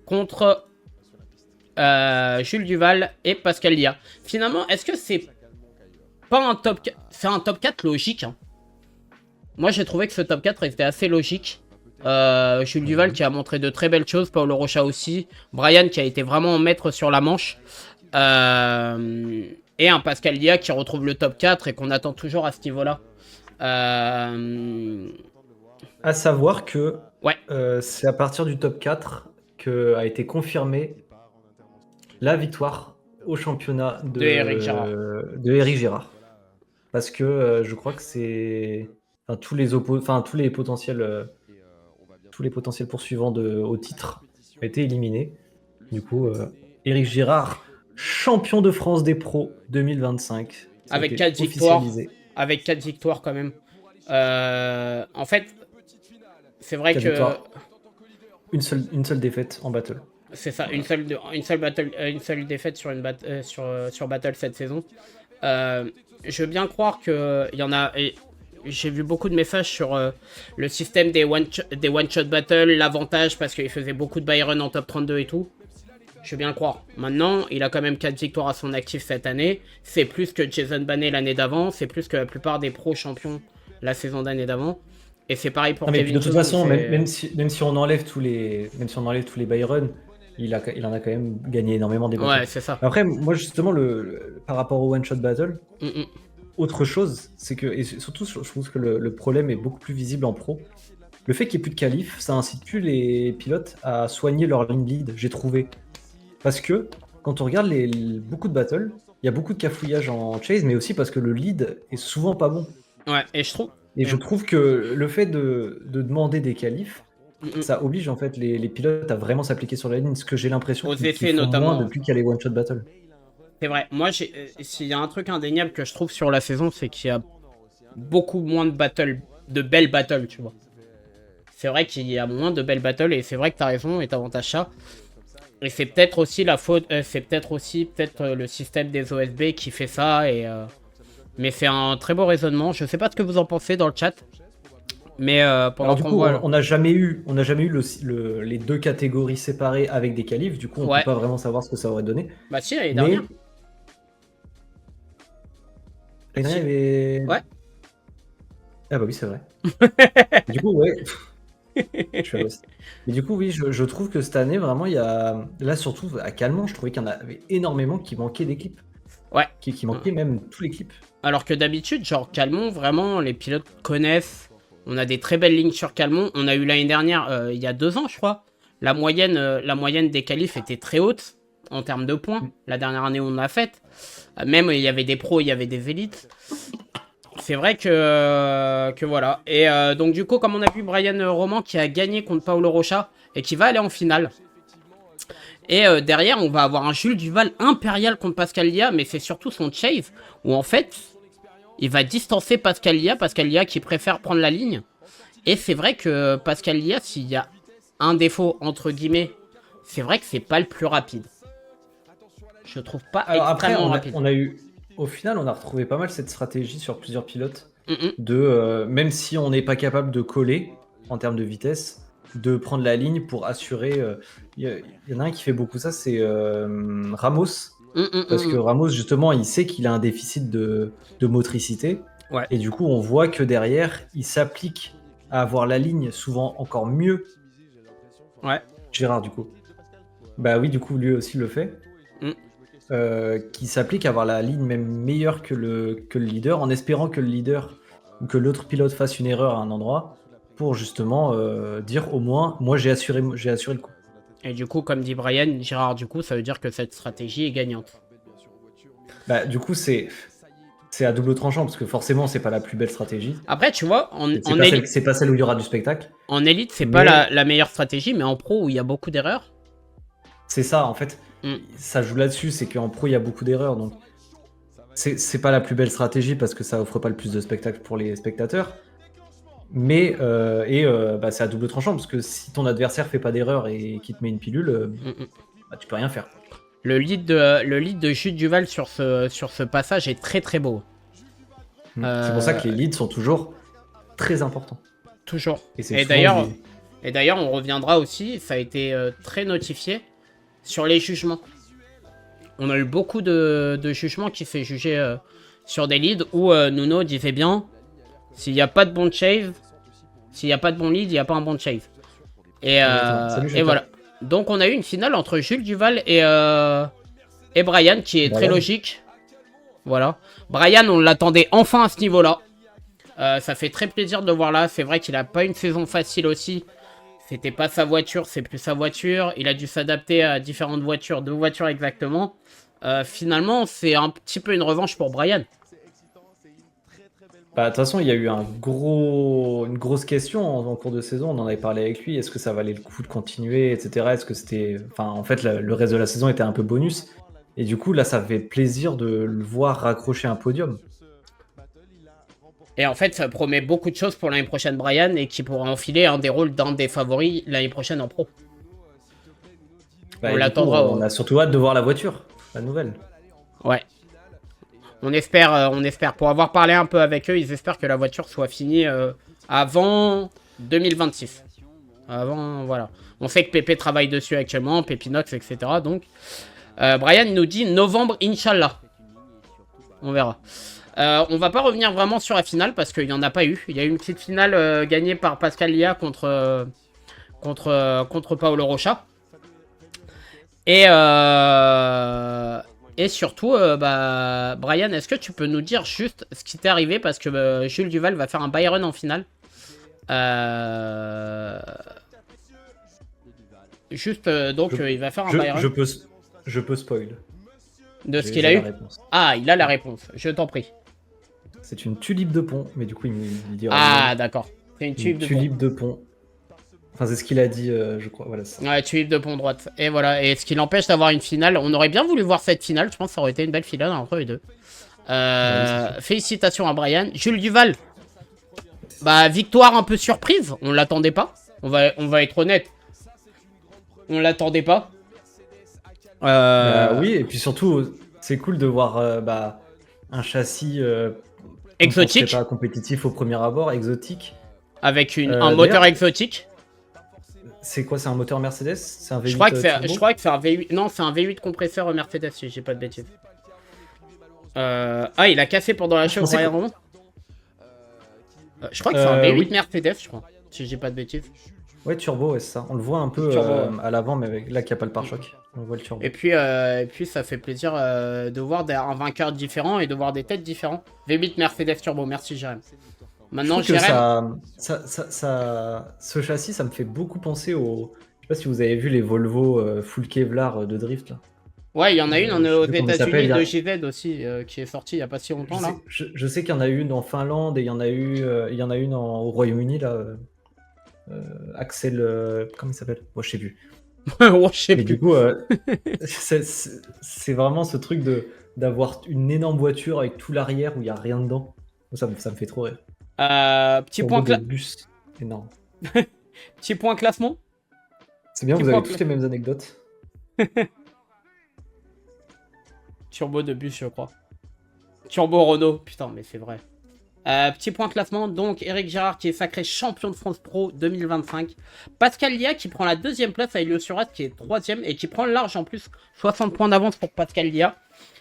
contre Jules Duval et Pascal Lia. Finalement, est-ce que c'est pas un top 4? C'est un top 4 logique, hein. Moi j'ai trouvé que ce top 4 était assez logique. Jules Duval qui a montré de très belles choses, Paolo Rocha aussi, Brian qui a été vraiment maître sur la manche, et un Pascal Lia qui retrouve le top 4 et qu'on attend toujours à ce niveau-là. À savoir que Ouais. c'est à partir du top 4 que a été confirmée la victoire au championnat De Eric Girard. de Eric Girard. Parce que je crois que c'est tous les potentiels poursuivants au titre ont été éliminés. Du coup, Eric Girard, champion de France des pros 2025. Avec 4 victoires. Avec 4 victoires quand même. En fait, c'est vrai que... Une seule défaite en battle. C'est ça, une seule défaite sur battle cette saison. Je veux bien croire qu'il y en a... J'ai vu beaucoup de messages sur le système des one-shot battle, l'avantage parce qu'il faisait beaucoup de Byron en top 32 et tout. Je veux bien le croire. Maintenant, il a quand même 4 victoires à son actif cette année. C'est plus que Jason Baney l'année d'avant. C'est plus que la plupart des pros champions la saison d'année d'avant. Et c'est pareil pour Kevin. De toute façon, même si on enlève tous les Byron, il en a quand même gagné énormément des battles. Ouais, c'est ça. Après, moi justement, par rapport au one-shot battle, autre chose, c'est que, et surtout, je trouve que le problème est beaucoup plus visible en pro. Le fait qu'il n'y ait plus de qualif, ça incite plus les pilotes à soigner leur ligne lead, j'ai trouvé. Parce que, quand on regarde beaucoup de battles, il y a beaucoup de cafouillage en chase, mais aussi parce que le lead est souvent pas bon. Ouais, et je trouve que le fait de demander des qualifs, ça oblige en fait les pilotes à vraiment s'appliquer sur la ligne, ce que j'ai l'impression qu'ils font notamment, moins depuis qu'il y a les one-shot battle. C'est vrai, moi s'il y a un truc indéniable que je trouve sur la saison, c'est qu'il y a beaucoup moins de belles battles, tu vois. C'est vrai qu'il y a moins de belles battles et c'est vrai que t'as raison et t'avantages ça. Et c'est peut-être aussi la faute, c'est peut-être le système des OSB qui fait ça mais c'est un très beau raisonnement. Je sais pas ce que vous en pensez dans le chat. Mais pendant qu'on voit... on n'a jamais eu les deux catégories séparées avec des qualifs. Du coup, on peut pas vraiment savoir ce que ça aurait donné. Bah si, l'année dernière. L'année dernière, Ouais. Ah bah oui, c'est vrai. Du coup, ouais. Mais du coup, oui, je trouve que cette année, vraiment, il y a... Là, surtout, à Calmont, je trouvais qu'il y en avait énormément qui manquaient des clips. Ouais. Qui manquaient même tous les clips. Alors que d'habitude, genre Calmont, vraiment, les pilotes connaissent. On a des très belles lignes sur Calmont. On a eu l'année dernière, il y a 2 ans, je crois. La moyenne des qualifs était très haute en termes de points. La dernière année, on l'a faite. Même, il y avait des pros, il y avait des élites. C'est vrai que voilà. Et donc, du coup, comme on a vu, Brian Roman qui a gagné contre Paolo Rocha et qui va aller en finale. Et derrière, on va avoir un Jules Duval impérial contre Pascal Lia, mais c'est surtout son chase où en fait, il va distancer Pascal Lia qui préfère prendre la ligne. Et c'est vrai que Pascal Lia, s'il y a un défaut, entre guillemets, c'est vrai que c'est pas le plus rapide. Je trouve pas Alors après, extrêmement rapide. on a eu, au final, on a retrouvé pas mal cette stratégie sur plusieurs pilotes, Mm-mm. de même si on n'est pas capable de coller en termes de vitesse, de prendre la ligne pour assurer. Il y en a un qui fait beaucoup ça, c'est Ramos, parce que Ramos justement, il sait qu'il a un déficit de motricité, Ouais. et du coup, on voit que derrière, il s'applique à avoir la ligne souvent encore mieux. Ouais. Gérard, du coup. Bah oui, du coup, lui aussi le fait. Qui s'applique à avoir la ligne même meilleure que le leader, en espérant que le leader ou que l'autre pilote fasse une erreur à un endroit, pour justement dire au moins, moi j'ai assuré le coup. Et du coup, comme dit Brian, Gérard, du coup, ça veut dire que cette stratégie est gagnante. Bah, du coup, c'est à double tranchant, parce que forcément, c'est pas la plus belle stratégie. Après, tu vois, C'est pas celle où il y aura du spectacle. En élite, c'est mais... pas la meilleure stratégie, mais en pro, où il y a beaucoup d'erreurs. C'est ça, en fait. Ça joue là-dessus, c'est qu'en pro, il y a beaucoup d'erreurs, donc c'est pas la plus belle stratégie, parce que ça offre pas le plus de spectacle pour les spectateurs. Mais bah, c'est à double tranchant, parce que si ton adversaire fait pas d'erreur et qu'il te met une pilule, bah, tu peux rien faire. Le lead de Jules Duval sur ce passage est très très beau. C'est pour ça que les leads sont toujours très importants. Toujours. Et d'ailleurs, on reviendra aussi, ça a été très notifié, sur les jugements. On a eu beaucoup de jugements qui fait juger sur des leads où Nuno disait bien, s'il n'y a pas de bon chase, s'il n'y a pas de bon lead, il n'y a pas un bon chase. Et voilà. Donc on a eu une finale entre Jules Duval et Brian qui est très logique. Voilà. Brian, on l'attendait enfin à ce niveau-là. Ça fait très plaisir de voir là. C'est vrai qu'il a pas une saison facile aussi. C'était pas sa voiture, c'est plus sa voiture. Il a dû s'adapter à différentes voitures, 2 voitures exactement. Finalement, c'est un petit peu une revanche pour Brian. Bah, de toute façon, il y a eu une grosse question en cours de saison. On en avait parlé avec lui. Est-ce que ça valait le coup de continuer, etc. Est-ce que c'était, enfin, en fait, le reste de la saison était un peu bonus. Et du coup, là, ça fait plaisir de le voir raccrocher un podium. Et en fait, ça promet beaucoup de choses pour l'année prochaine, Brian, et qui pourra enfiler un des rôles d'un des favoris l'année prochaine en pro. Bah, on l'attendra. On a surtout hâte de voir la voiture, la nouvelle. Ouais. On espère. Pour avoir parlé un peu avec eux, ils espèrent que la voiture soit finie avant 2026. Avant, voilà. On sait que Pépé travaille dessus actuellement, Pépinox, etc. Donc, Brian nous dit novembre, Inch'Allah. On verra. On va pas revenir vraiment sur la finale parce qu'il n'y en a pas eu. Il y a eu une petite finale gagnée par Pascal Lia contre Paolo Rocha. Et surtout, Brian, est-ce que tu peux nous dire juste ce qui t'est arrivé parce que Jules Duval va faire un Byron en finale. Il va faire un Byron. Je peux spoil. De ce qu'il a eu. Ah, il a la réponse. Je t'en prie. C'est une tulipe de pont, mais du coup, il dira. Ah, d'accord. C'est une tulipe de pont. Enfin, c'est ce qu'il a dit, je crois. Voilà, ça. Ouais, tulipe de pont droite. Et voilà. Et ce qui l'empêche d'avoir une finale. On aurait bien voulu voir cette finale. Je pense que ça aurait été une belle finale entre les deux. Félicitations à Brian. Jules Duval. Bah, victoire un peu surprise. On l'attendait pas. On va être honnête. On l'attendait pas. Oui, et puis surtout, c'est cool de voir un châssis exotique, pas compétitif au premier abord, exotique, avec un moteur exotique. C'est quoi? C'est un moteur Mercedes? C'est un V8 je crois que c'est un V8. Non, c'est un V8 compresseur Mercedes, si j'ai pas de bêtises. Ah, il a cassé pendant la chauffe. Je crois que c'est un V8 Mercedes, je crois, si j'ai pas de bêtises. Ouais, turbo, ouais, c'est ça. On le voit un peu à l'avant, mais là, qu'il n'y a pas le pare-choc. On voit le turbo. Et puis, ça fait plaisir de voir un vainqueur différent et de voir des têtes différentes. V8 Mercedes Turbo, merci Jérém. Maintenant, Jérém... ce châssis, ça me fait beaucoup penser au... Je sais pas si vous avez vu les Volvo full Kevlar de drift, là. Ouais, il y en a une aux États-Unis de JZ aussi, qui est sortie il n'y a pas si longtemps, là. Je sais qu'il y en a une en Finlande et il y en a une au Royaume-Uni, là. Axel, comment il s'appelle? Moi, je sais plus. Mais du coup, c'est vraiment ce truc d'avoir une énorme voiture avec tout l'arrière où il n'y a rien dedans. Ça me fait trop rire. Petit point énorme. Petit point classement. C'est bien, Petit vous avez point tous les mêmes anecdotes. Turbo de bus, je crois. Turbo Renault, putain, mais c'est vrai. Petit point classement, donc Eric Gérard qui est sacré champion de France Pro 2025. Pascal Lia qui prend la 2e place à Elio Suras qui est 3e et qui prend le large en plus. 60 points d'avance pour Pascal Lia.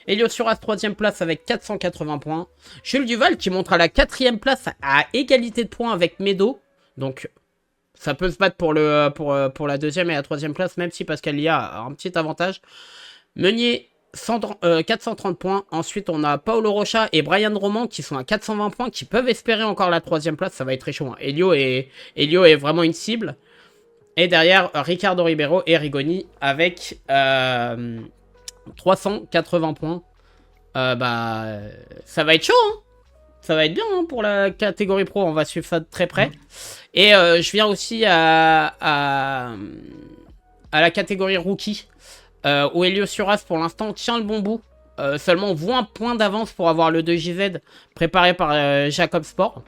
Elio Suras 3e place avec 480 points. Jules Duval qui monte à la 4e place à égalité de points avec Medo. Donc ça peut se battre pour la 2e et la 3e place, même si Pascal Lia a un petit avantage. Meunier 430 points. Ensuite, on a Paolo Rocha et Brian Roman qui sont à 420 points, qui peuvent espérer encore la 3e place. Ça va être très chaud. Hein. Elio est vraiment une cible. Et derrière, Ricardo Ribeiro et Rigoni avec 380 points. Ça va être chaud. Hein. Ça va être bien hein, pour la catégorie pro. On va suivre ça de très près. Et je viens aussi à la catégorie rookie. Où Elio Suras pour l'instant tient le bon bout. Seulement on voit un point d'avance pour avoir le 2JZ préparé par Jacob Sport.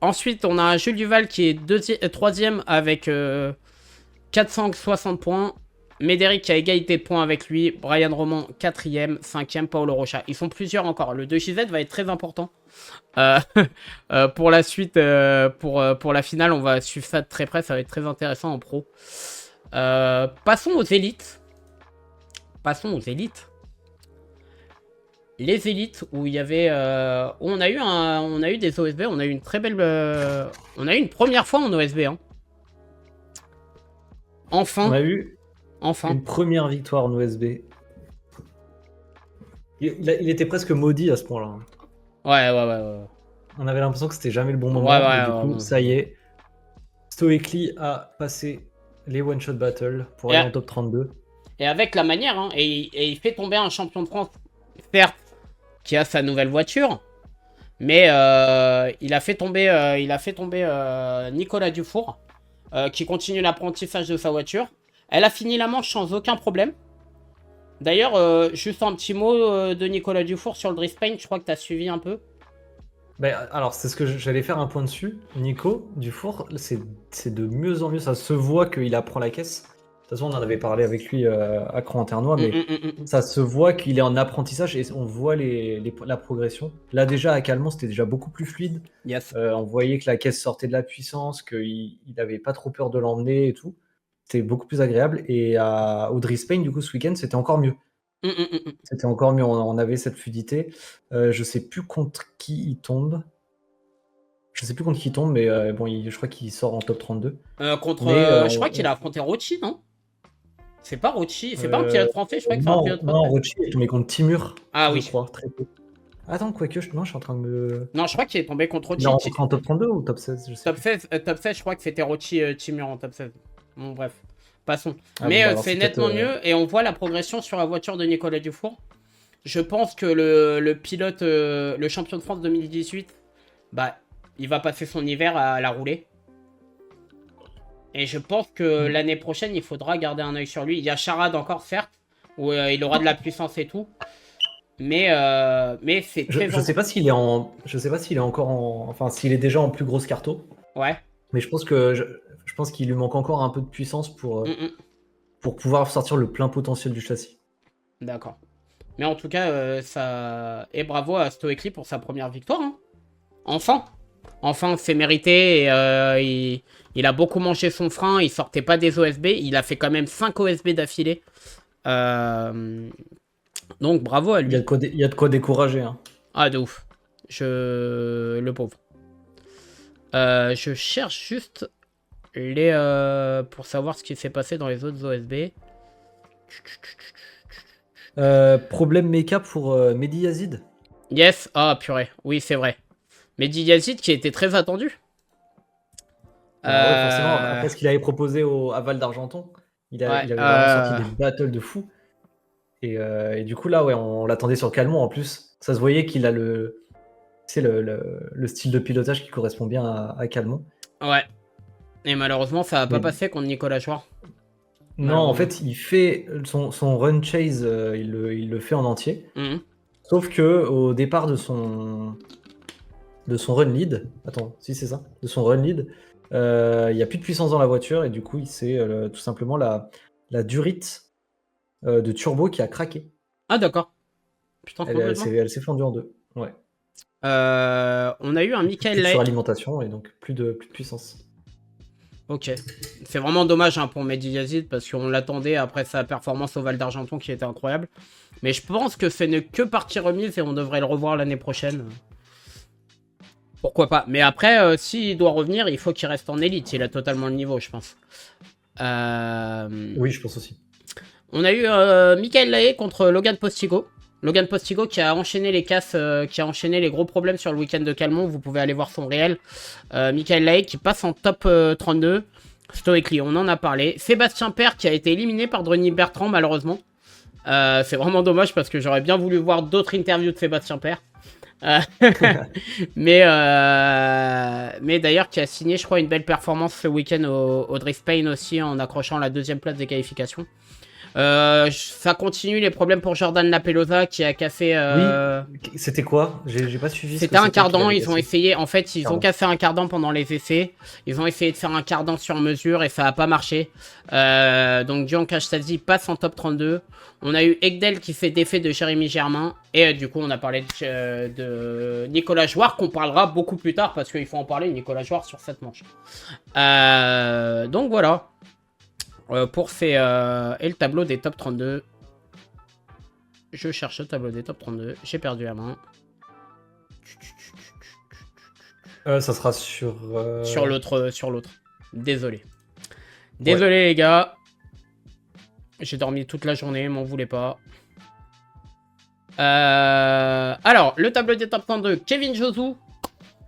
Ensuite on a Jules Duval qui est 3e avec 460 points. Médéric qui a égalité de points avec lui. Brian Roman 4e, 5e, Paolo Rocha. Ils sont plusieurs encore. Le 2JZ va être très important. Pour la suite, pour la finale, on va suivre ça de très près. Ça va être très intéressant en pro. Passons aux élites. Les élites où il y avait, où on a eu des OSB, on a eu une très belle, on a eu une première fois en OSB. Hein. Enfin. On a eu une première victoire en OSB. Il était presque maudit à ce point-là. Ouais. On avait l'impression que c'était jamais le bon moment. Mais du coup, ça y est. Stoically a passé les one-shot battle pour aller en top 32. Et avec la manière, hein, et il fait tomber un champion de France, certes, qui a sa nouvelle voiture, mais il a fait tomber Nicolas Dufour, qui continue l'apprentissage de sa voiture. Elle a fini la manche sans aucun problème. D'ailleurs, juste un petit mot de Nicolas Dufour sur le Drift Paint, je crois que tu as suivi un peu. Alors, c'est ce que j'allais faire un point dessus. Nico Dufour, c'est de mieux en mieux. Ça se voit qu'il apprend la caisse. De toute façon, on en avait parlé avec lui à Cran-Internois, mais ça se voit qu'il est en apprentissage et on voit la progression. Là, déjà, à Calmont, c'était déjà beaucoup plus fluide. Yes. On voyait que la caisse sortait de la puissance, qu'il n'avait pas trop peur de l'emmener et tout. C'était beaucoup plus agréable. Et au Drift Paint, du coup, ce week-end, c'était encore mieux. C'était encore mieux, on avait cette fluidité. Je sais plus contre qui il tombe. Mais bon, je crois qu'il sort en top 32. Je crois qu'il a affronté Rocci, non? C'est pas Rocci, c'est pas un pilote français, je crois que c'est un pilote français. Non, Rocci est tombé contre Timur. Ah oui. Je crois, très peu. Attends, quoique, non, je suis en train de me... Non, je crois qu'il est tombé contre Rocci. Il est rentré en top 32 ou top 16 je sais top 16, je crois que c'était Rocci Timur en top 16. Bon, bref. Passons. Mais c'est nettement mieux et on voit la progression sur la voiture de Nicolas Dufour. Je pense que le pilote, le champion de France 2018, il va passer son hiver à la rouler. Et je pense que l'année prochaine, il faudra garder un œil sur lui. Il y a Charade encore, certes, où il aura de la puissance et tout. Mais c'est très... Je sais pas s'il est encore en... Enfin, s'il est déjà en plus grosse carto. Ouais. Mais je pense qu'il lui manque encore un peu de puissance pour pouvoir sortir le plein potentiel du châssis. D'accord. Mais en tout cas, et bravo à Stoically pour sa première victoire. Hein. Enfin, c'est mérité. Et, il a beaucoup mangé son frein. Il sortait pas des OSB. Il a fait quand même 5 OSB d'affilée. Donc bravo à lui. Il y a de quoi décourager. Hein. Ah, de ouf. Le pauvre. Je cherche juste pour savoir ce qui s'est passé dans les autres OSB. Problème méca pour Mehdi Yazid. Yes, ah purée, oui c'est vrai. Mehdi Yazid qui était très attendu. Ouais, forcément, après ce qu'il avait proposé à Val d'Argenton, il avait vraiment sorti des battles de fou. Et du coup là, ouais, on l'attendait sur Calmont en plus. Ça se voyait qu'il a le style de pilotage qui correspond bien à Calmont. Ouais. Et malheureusement, ça va pas passer contre Nicolas Jouard. Non, en fait, il fait son run chase, il le fait en entier. Sauf que au départ de son de son run lead. Attends, si c'est ça, de son run lead. Il n'y a plus de puissance dans la voiture et du coup, c'est tout simplement la durite de turbo qui a craqué. Ah, d'accord. Putain, complètement. Elle s'est fendue en deux. Ouais. On a eu un Plus Michael de Lae. suralimentation et donc plus de puissance. Ok. C'est vraiment dommage pour Mehdi Yazid parce qu'on l'attendait après sa performance au Val d'Argenton qui était incroyable. Mais je pense que ce n'est que partie remise et on devrait le revoir l'année prochaine. Pourquoi pas. Mais après, s'il doit revenir, il faut qu'il reste en élite. Il a totalement le niveau, je pense. Oui, je pense aussi. On a eu Michael Lae contre Logan Postigo. Logan Postigo qui a enchaîné les casses, qui a enchaîné les gros problèmes sur le week-end de Calmont. Vous pouvez aller voir son réel. Michael Lae qui passe en top 32. Stoically, on en a parlé. Sébastien Père qui a été éliminé par Denis Bertrand, malheureusement. C'est vraiment dommage parce que j'aurais bien voulu voir d'autres interviews de Sébastien Père. mais d'ailleurs qui a signé, je crois, une belle performance ce week-end au Drift Pain aussi en accrochant la 2e place des qualifications. Ça continue les problèmes pour Jordan Lapelosa qui a cassé. Oui, c'était quoi? J'ai pas suivi. C'était un cardan. Ils ont essayé. En fait, ils ont cassé un cardan pendant les essais. Ils ont essayé de faire un cardan sur mesure et ça a pas marché. Donc Dion Kashtazi passe en top 32. On a eu Egdel qui s'est défait de Jérémy Germain. Et du coup, on a parlé de Nicolas Jouard qu'on parlera beaucoup plus tard parce qu'il faut en parler, Nicolas Jouard, sur cette manche. Donc voilà. Pour ces... et le tableau des top 32. Je cherche le tableau des top 32. J'ai perdu la main. Ça sera sur... Sur l'autre. Désolé. Désolé les gars. J'ai dormi toute la journée, m'en voulez pas. Alors, le tableau des top 32. Kevin Josou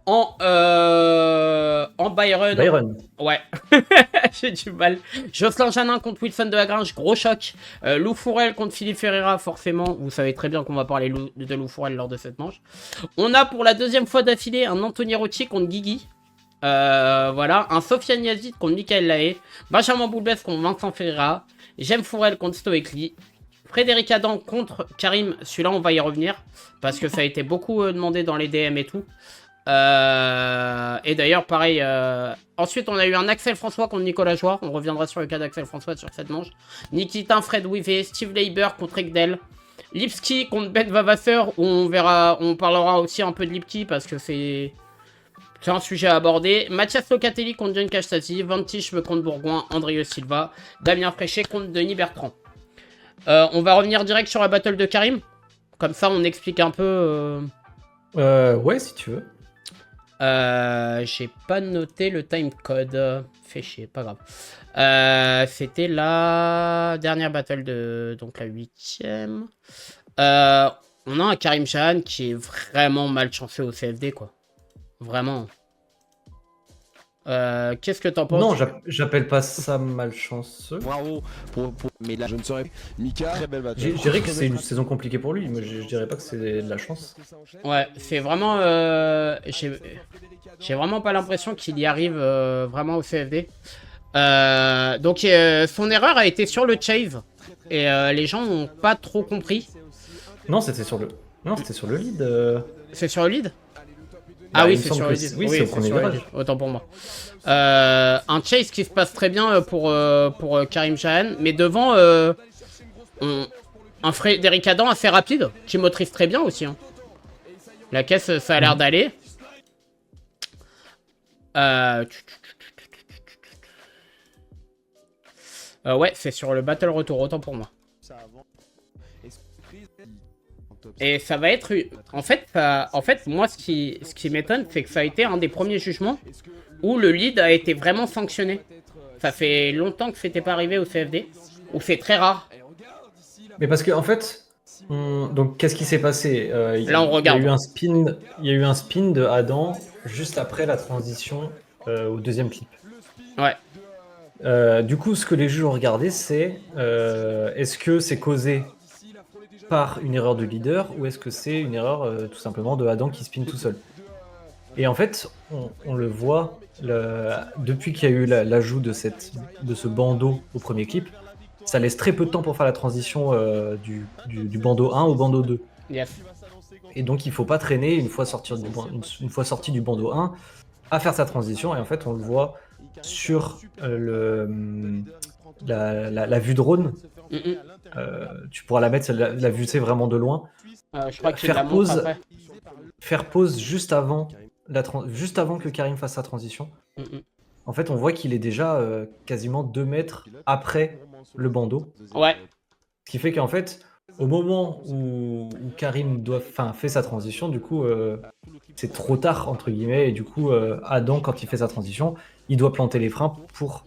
en Byron. Ouais. J'ai du mal. Jocelyn Janin contre Wilson de Lagrange, gros choc. Lou Fourel contre Philippe Ferreira, forcément. Vous savez très bien qu'on va parler de Lou Fourel lors de cette manche. On a pour la 2e fois d'affilée un Anthony Rocci contre Guigui. Voilà. Un Sofiane Yazid contre Michael Lae. Benjamin Boulbès contre Vincent Ferreira. Jem Fourel contre Stoically. Frédéric Adam contre Karim. Celui-là, on va y revenir. Parce que ça a été beaucoup demandé dans les DM et tout. Et d'ailleurs, pareil. Ensuite, on a eu un Axel François contre Nicolas Jouard. On reviendra sur le cas d'Axel François sur cette manche. Nikitin, Fred Wivé, Steve Leiber contre Egdel. Lipski contre Ben Vavasseur. Où on parlera aussi un peu de Lipki parce que c'est un sujet à aborder. Mathias Locatelli contre John Kastasi. Vantiche contre Bourgoin. Andrieux Silva. Damien Fréchet contre Denis Bertrand. On va revenir direct sur la battle de Karim. Comme ça, on explique un peu. Ouais, si tu veux. J'ai pas noté le timecode. Fait chier, pas grave. C'était la dernière battle de. Donc la 8ème. On a un Karim Shahan qui est vraiment malchanceux au CFD, quoi. Vraiment. Qu'est-ce que t'en penses? Non, j'appelle pas ça malchanceux. Bravo mais là je ne saurais. Mika, très belle bataille. Je dirais que c'est une saison compliquée pour lui, mais je dirais pas que c'est de la chance. Ouais, c'est vraiment. J'ai vraiment pas l'impression qu'il y arrive vraiment au CFD. Donc son erreur a été sur le chase et les gens n'ont pas trop compris. Non, c'était sur le. Non, c'était sur le lead. C'est sur le lead? Bah, ah oui, il me c'est semble sur que le lead. oui, c'est au premier sur le virage. lead. Autant pour moi. Un chase qui se passe très bien pour Karim Shahan, mais devant un Frédéric Adam assez rapide qui motorise très bien aussi. Hein. La caisse, ça a l'air d'aller. Ouais, c'est sur le battle retour, autant pour moi. Et ça va être... En fait, moi, ce qui m'étonne, c'est que ça a été un des premiers jugements où le lead a été vraiment sanctionné. Ça fait longtemps que c'était pas arrivé au CFD, où c'est très rare. Mais parce que, en fait... Donc, qu'est-ce qui s'est passé? Là, on regarde. Il y a eu un spin de Adam juste après la transition au deuxième clip. Ouais. Du coup, ce que les juges ont regardé, c'est est-ce que c'est causé par une erreur de leader ou est-ce que c'est une erreur tout simplement de Adam qui spin tout seul? Et en fait, on le voit depuis qu'il y a eu l'ajout de ce bandeau au premier clip, ça laisse très peu de temps pour faire la transition du bandeau 1 au bandeau 2. Yes. Et donc, il faut pas traîner une fois une fois sorti du bandeau 1 à faire sa transition. Et en fait, on le voit sur la vue drone. Tu pourras la mettre, la vue, c'est vraiment de loin. Je crois qu'il la montre après. Faire pause juste avant que Karim fasse sa transition. En fait, on voit qu'il est déjà quasiment 2 mètres après le bandeau. Ouais. Ce qui fait qu'en fait, au moment où Karim fait sa transition, du coup, c'est trop tard, entre guillemets. Et du coup, Adam, quand il fait sa transition, il doit planter les freins pour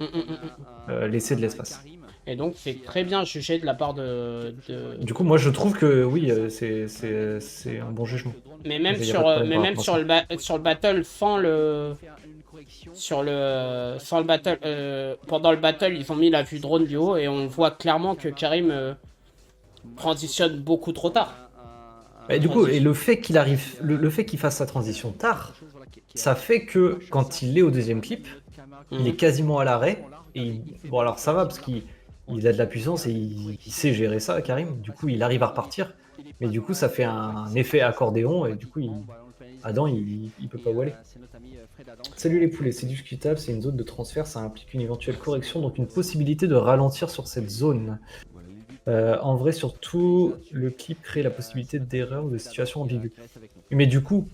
laisser de l'espace. Et donc, c'est très bien jugé de la part de... Du coup, moi, je trouve que oui, c'est un bon jugement. Mais même sur le battle, sans le battle, pendant le battle, ils ont mis la vue drone du haut et on voit clairement que Karim transitionne beaucoup trop tard. Et du coup, et le fait qu'il arrive, le fait qu'il fasse sa transition tard, ça fait que quand il est au deuxième clip, il est quasiment à l'arrêt. Et bon, alors ça va parce qu'il a de la puissance et il sait gérer ça, Karim. Du coup, il arrive à repartir. Mais du coup, ça fait un effet accordéon et du coup, Adam, il peut pas où aller. Salut les poulets, c'est discutable, c'est une zone de transfert, ça implique une éventuelle correction, donc une possibilité de ralentir sur cette zone. En vrai, surtout, le clip crée la possibilité d'erreur ou de situation ambiguë. Mais du coup,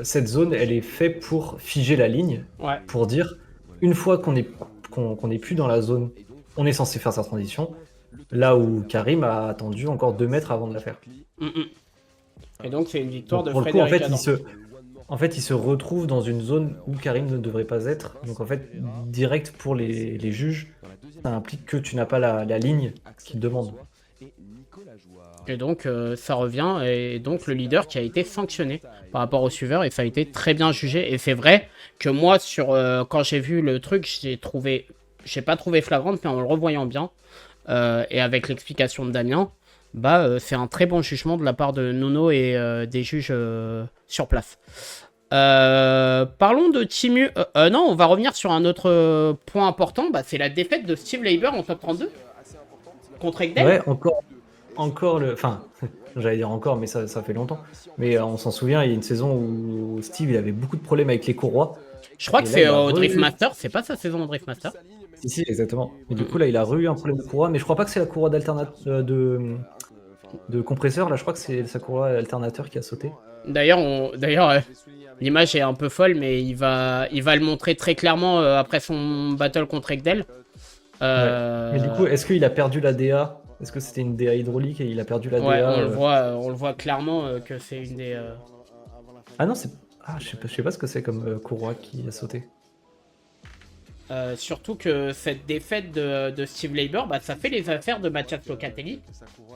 cette zone, elle est faite pour figer la ligne, pour dire, une fois qu'on est plus dans la zone, on est censé faire sa transition, là où Karim a attendu encore 2 mètres avant de la faire. Et donc, c'est une victoire de Frédéric Adam. En fait, il se retrouve dans une zone où Karim ne devrait pas être. Donc en fait, direct pour les juges, ça implique que tu n'as pas la ligne qu'ils demandent. Et donc ça revient, et donc le leader qui a été sanctionné par rapport au suiveur, et ça a été très bien jugé. Et c'est vrai que moi, quand j'ai vu le truc, j'ai pas trouvé flagrante, mais en le revoyant bien, et avec l'explication de Damien, c'est un très bon jugement de la part de Nono et des juges sur place. Parlons de Timu. Non, on va revenir sur un autre point important. C'est la défaite de Steve Leiber en top 32 contre Ekdel. Ouais, encore le. Enfin, j'allais dire encore, mais ça fait longtemps. Mais on s'en souvient, il y a une saison où Steve il avait beaucoup de problèmes avec les courroies. Je crois que c'est au Drift Master, c'est pas sa saison au Drift Master. Si, exactement. Et du coup, là, il a eu un problème de courroie, mais je crois pas que c'est la courroie de compresseur. Là, je crois que c'est sa courroie alternateur qui a sauté. D'ailleurs, l'image est un peu folle, mais il va le montrer très clairement après son battle contre Ekdel. Mais du coup, est-ce qu'il a perdu la DA? Est-ce que c'était une DA hydraulique et il a perdu la DA? On le voit clairement que c'est une des... Ah non, c'est... Ah, je sais pas ce que c'est comme courroie qui a sauté. Surtout que cette défaite de Steve Leiber, ça fait les affaires de Mathias Locatelli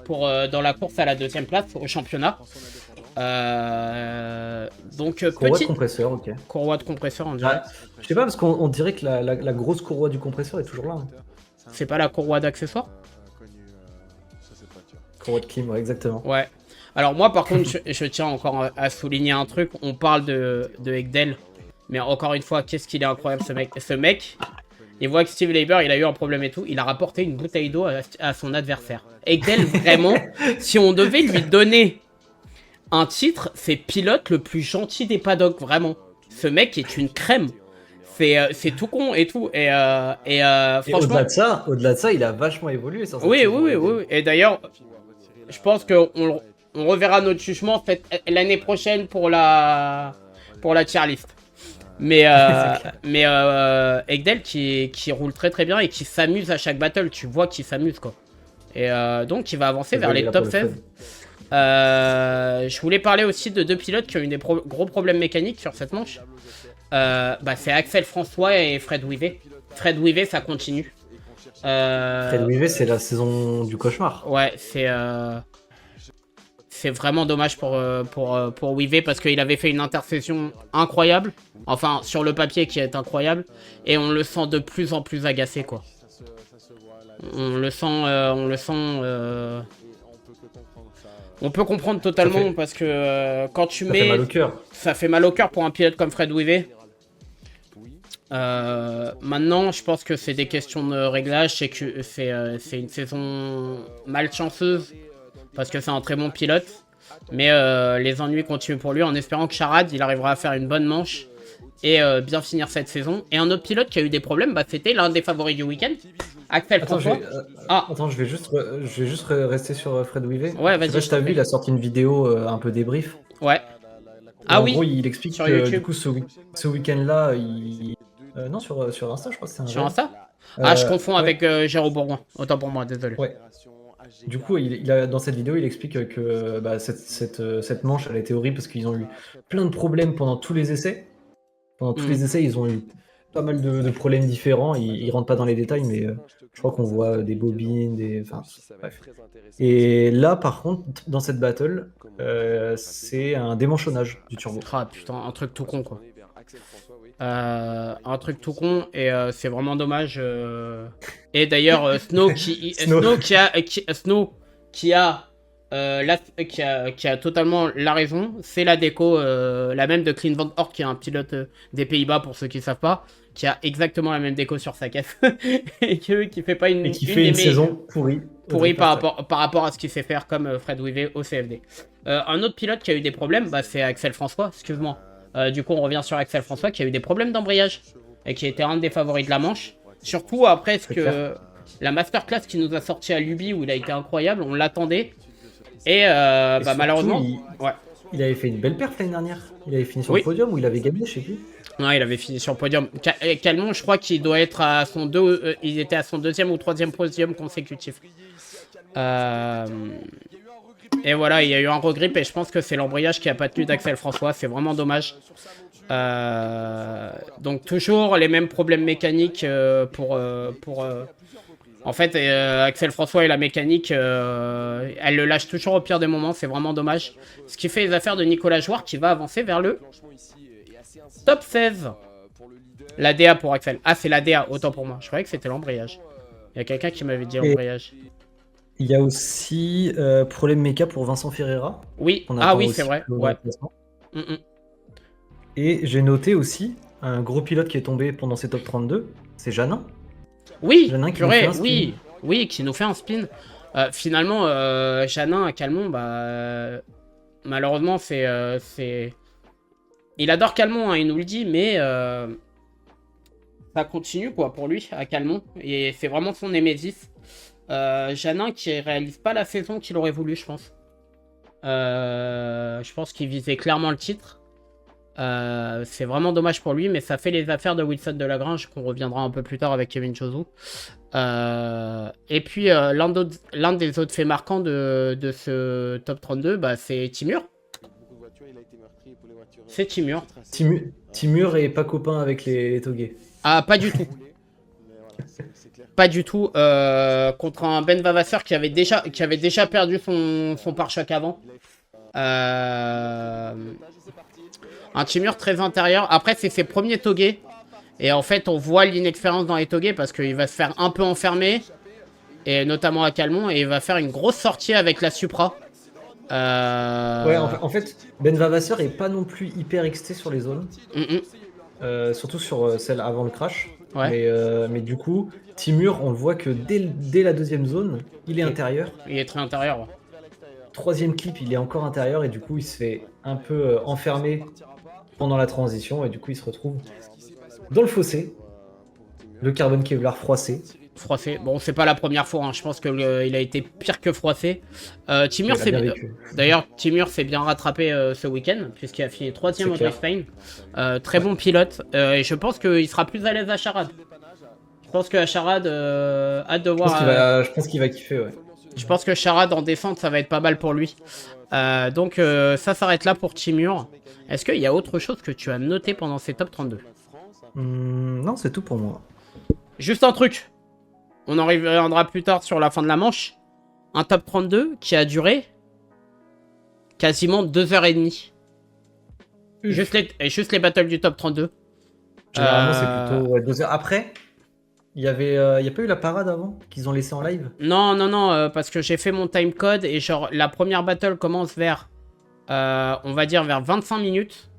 dans la course à la 2e place au championnat. Donc courroie de compresseur, ok. Courroie de compresseur, on dirait. Je sais pas, parce qu'on dirait que la grosse courroie du compresseur est toujours là. Hein. C'est pas la courroie d'accessoires? Courroie de clim, ouais, exactement. Ouais. Alors moi, par contre, je tiens encore à souligner un truc. On parle de Ekdel, mais encore une fois, qu'est-ce qu'il est incroyable ce mec. Il voit que Steve Leiber, il a eu un problème et tout. Il a rapporté une bouteille d'eau à son adversaire. Ekdel, vraiment, si on devait lui donner un titre, c'est pilote le plus gentil des paddocks, vraiment. Ce mec est une crème. C'est tout con et tout. Et franchement... Au-delà de ça, il a vachement évolué. Sur cette oui. Et d'ailleurs, je pense qu'on reverra notre jugement l'année prochaine pour la tier list. Mais Ekdel qui roule très très bien et qui s'amuse à chaque battle. Tu vois qu'il s'amuse, quoi. Et donc, il va avancer vers les top 16. Je voulais parler aussi de 2 pilotes qui ont eu des gros problèmes mécaniques sur cette manche. C'est Axel François et Fred Wivet. Fred Wivet, ça continue. Fred Wivet, c'est la saison du cauchemar. Ouais, c'est vraiment dommage pour Wivet parce qu'il avait fait une intersaison incroyable. Enfin, sur le papier qui est incroyable. Et on le sent de plus en plus agacé, quoi. On le sent. On peut comprendre totalement parce que quand tu mets... Ça fait mal au cœur. Ça fait mal au cœur pour un pilote comme Fred Wivet. Maintenant, je pense que c'est des questions de réglage. C'est que c'est une saison malchanceuse parce que c'est un très bon pilote. Mais les ennuis continuent pour lui en espérant que Charade, il arrivera à faire une bonne manche et bien finir cette saison. Et un autre pilote qui a eu des problèmes, bah, c'était l'un des favoris du week-end, Axel Attends, François. Ah, attends, je vais juste rester sur Fred Weaver. Ouais, Je vas-y, sais pas je si t'as t'en vu, prie. il a sorti une vidéo un peu débrief. ouais. Et Ah en oui, gros, il explique sur que YouTube. du coup, ce week-end-là, non, sur Insta, je crois que c'est un Sur réel. Insta. Ah, je confonds ouais, avec Jérôme Bourgoin. Autant pour moi, désolé. ouais. Du coup, dans cette vidéo, il explique que bah, cette manche, elle a été horrible parce qu'ils ont eu plein de problèmes pendant tous les essais. Pendant tous les essais, ils ont eu pas mal de problèmes différents. Ils rentrent pas dans les détails, mais je crois qu'on voit des bobines, enfin, bref. Et là, par contre, dans cette battle, c'est un démanchonnage du turbo. Ah putain, un truc tout con quoi. Un truc tout con et c'est vraiment dommage. Et d'ailleurs, Snow qui a totalement la raison. C'est la déco, la même de Clint Van Horn, qui est un pilote des Pays-Bas pour ceux qui savent pas, qui a exactement la même déco sur sa caisse et qui fait pas une, Et qui fait une saison pourrie par rapport à ce qu'il sait faire comme Fred Weaver au CFD. Un autre pilote qui a eu des problèmes, bah, c'est Axel François, excuse-moi. Du coup, on revient sur Axel François qui a eu des problèmes d'embrayage et qui était un des favoris de la manche. Surtout après la masterclass qui nous a sorti à Luby où il a été incroyable, on l'attendait. Et, bah, surtout, malheureusement, il avait fait une belle perf l'année dernière. Il avait fini sur le podium ou il avait gagné, je sais plus. Non, il avait fini sur le podium. Calmon, je crois qu'il doit être à son il était à son deuxième ou troisième podium consécutif. Et voilà, il y a eu un regrip et je pense que c'est l'embrayage qui a pas tenu d'Axel François. C'est vraiment dommage. Donc toujours les mêmes problèmes mécaniques en fait, Axel François et la mécanique, elle le lâche toujours au pire des moments. C'est vraiment dommage. Ce qui fait les affaires de Nicolas Jouard qui va avancer vers le top 16. La DA pour Axel. Ah, c'est la DA, autant pour moi. Je croyais que c'était l'embrayage. Il y a quelqu'un qui m'avait dit l'embrayage. Il y a aussi problème méca pour Vincent Ferreira. Oui, ah oui, c'est vrai. Ouais. Et j'ai noté aussi un gros pilote qui est tombé pendant ces top 32. C'est Janin. Oui, Janin qui purée, oui, qui nous fait un spin. Finalement, Janin à Calmon, bah, malheureusement, il adore Calmon, hein, il nous le dit, mais ça continue quoi pour lui à Calmon. Et c'est vraiment son némésis. Janin qui réalise pas la saison qu'il aurait voulu, je pense. Je pense qu'il visait clairement le titre. C'est vraiment dommage pour lui, mais ça fait les affaires de Wilson de Lagrange qu'on reviendra un peu plus tard avec Kevin Chouzou. Et puis l'un des autres faits marquants de ce top 32, bah, c'est Timur. C'est Timur. Timur est pas copain avec les Togués. Ah, pas du tout. Pas du tout. Contre un Ben Vavasseur qui avait déjà perdu son pare-choc avant. Un Timur très intérieur. Après, c'est ses premiers Togués. Et en fait, on voit l'inexpérience dans les Togués parce qu'il va se faire un peu enfermer. Et notamment à Calmon. Et il va faire une grosse sortie avec la Supra. Ouais, en fait, Ben Vavasseur est pas non plus hyper excité sur les zones. Surtout sur celle avant le crash. Ouais. Mais du coup, Timur, on le voit que dès la deuxième zone, il est intérieur. Il est très intérieur. Ouais. Troisième clip, il est encore intérieur et du coup, il se fait un peu enfermer pendant la transition et du coup, il se retrouve dans le fossé. Le carbone Kevlar froissé. Froissé. Bon, c'est pas la première fois. Hein. Je pense qu'il a été pire que froissé. Timur, c'est bien. D'ailleurs, Timur s'est bien rattrapé ce week-end puisqu'il a fini 3ème au Spain. Très bon pilote. Et je pense qu'il sera plus à l'aise à Charade. Je pense que Charade, hâte de voir. Je pense qu'il va kiffer, ouais. Je pense que Charade en descente, ça va être pas mal pour lui. Donc ça s'arrête là pour Timur. Est-ce qu'il y a autre chose que tu as noté pendant ces top 32 ? Non, c'est tout pour moi. Juste un truc. On en reviendra plus tard sur la fin de la manche. Un top 32 qui a duré quasiment 2h30. Juste les battles du top 32. Généralement, c'est plutôt 2 heures. Après, il y a pas eu la parade avant qu'ils ont laissé en live? Non, parce que j'ai fait mon timecode et genre la première battle commence vers, on va dire vers 25 minutes.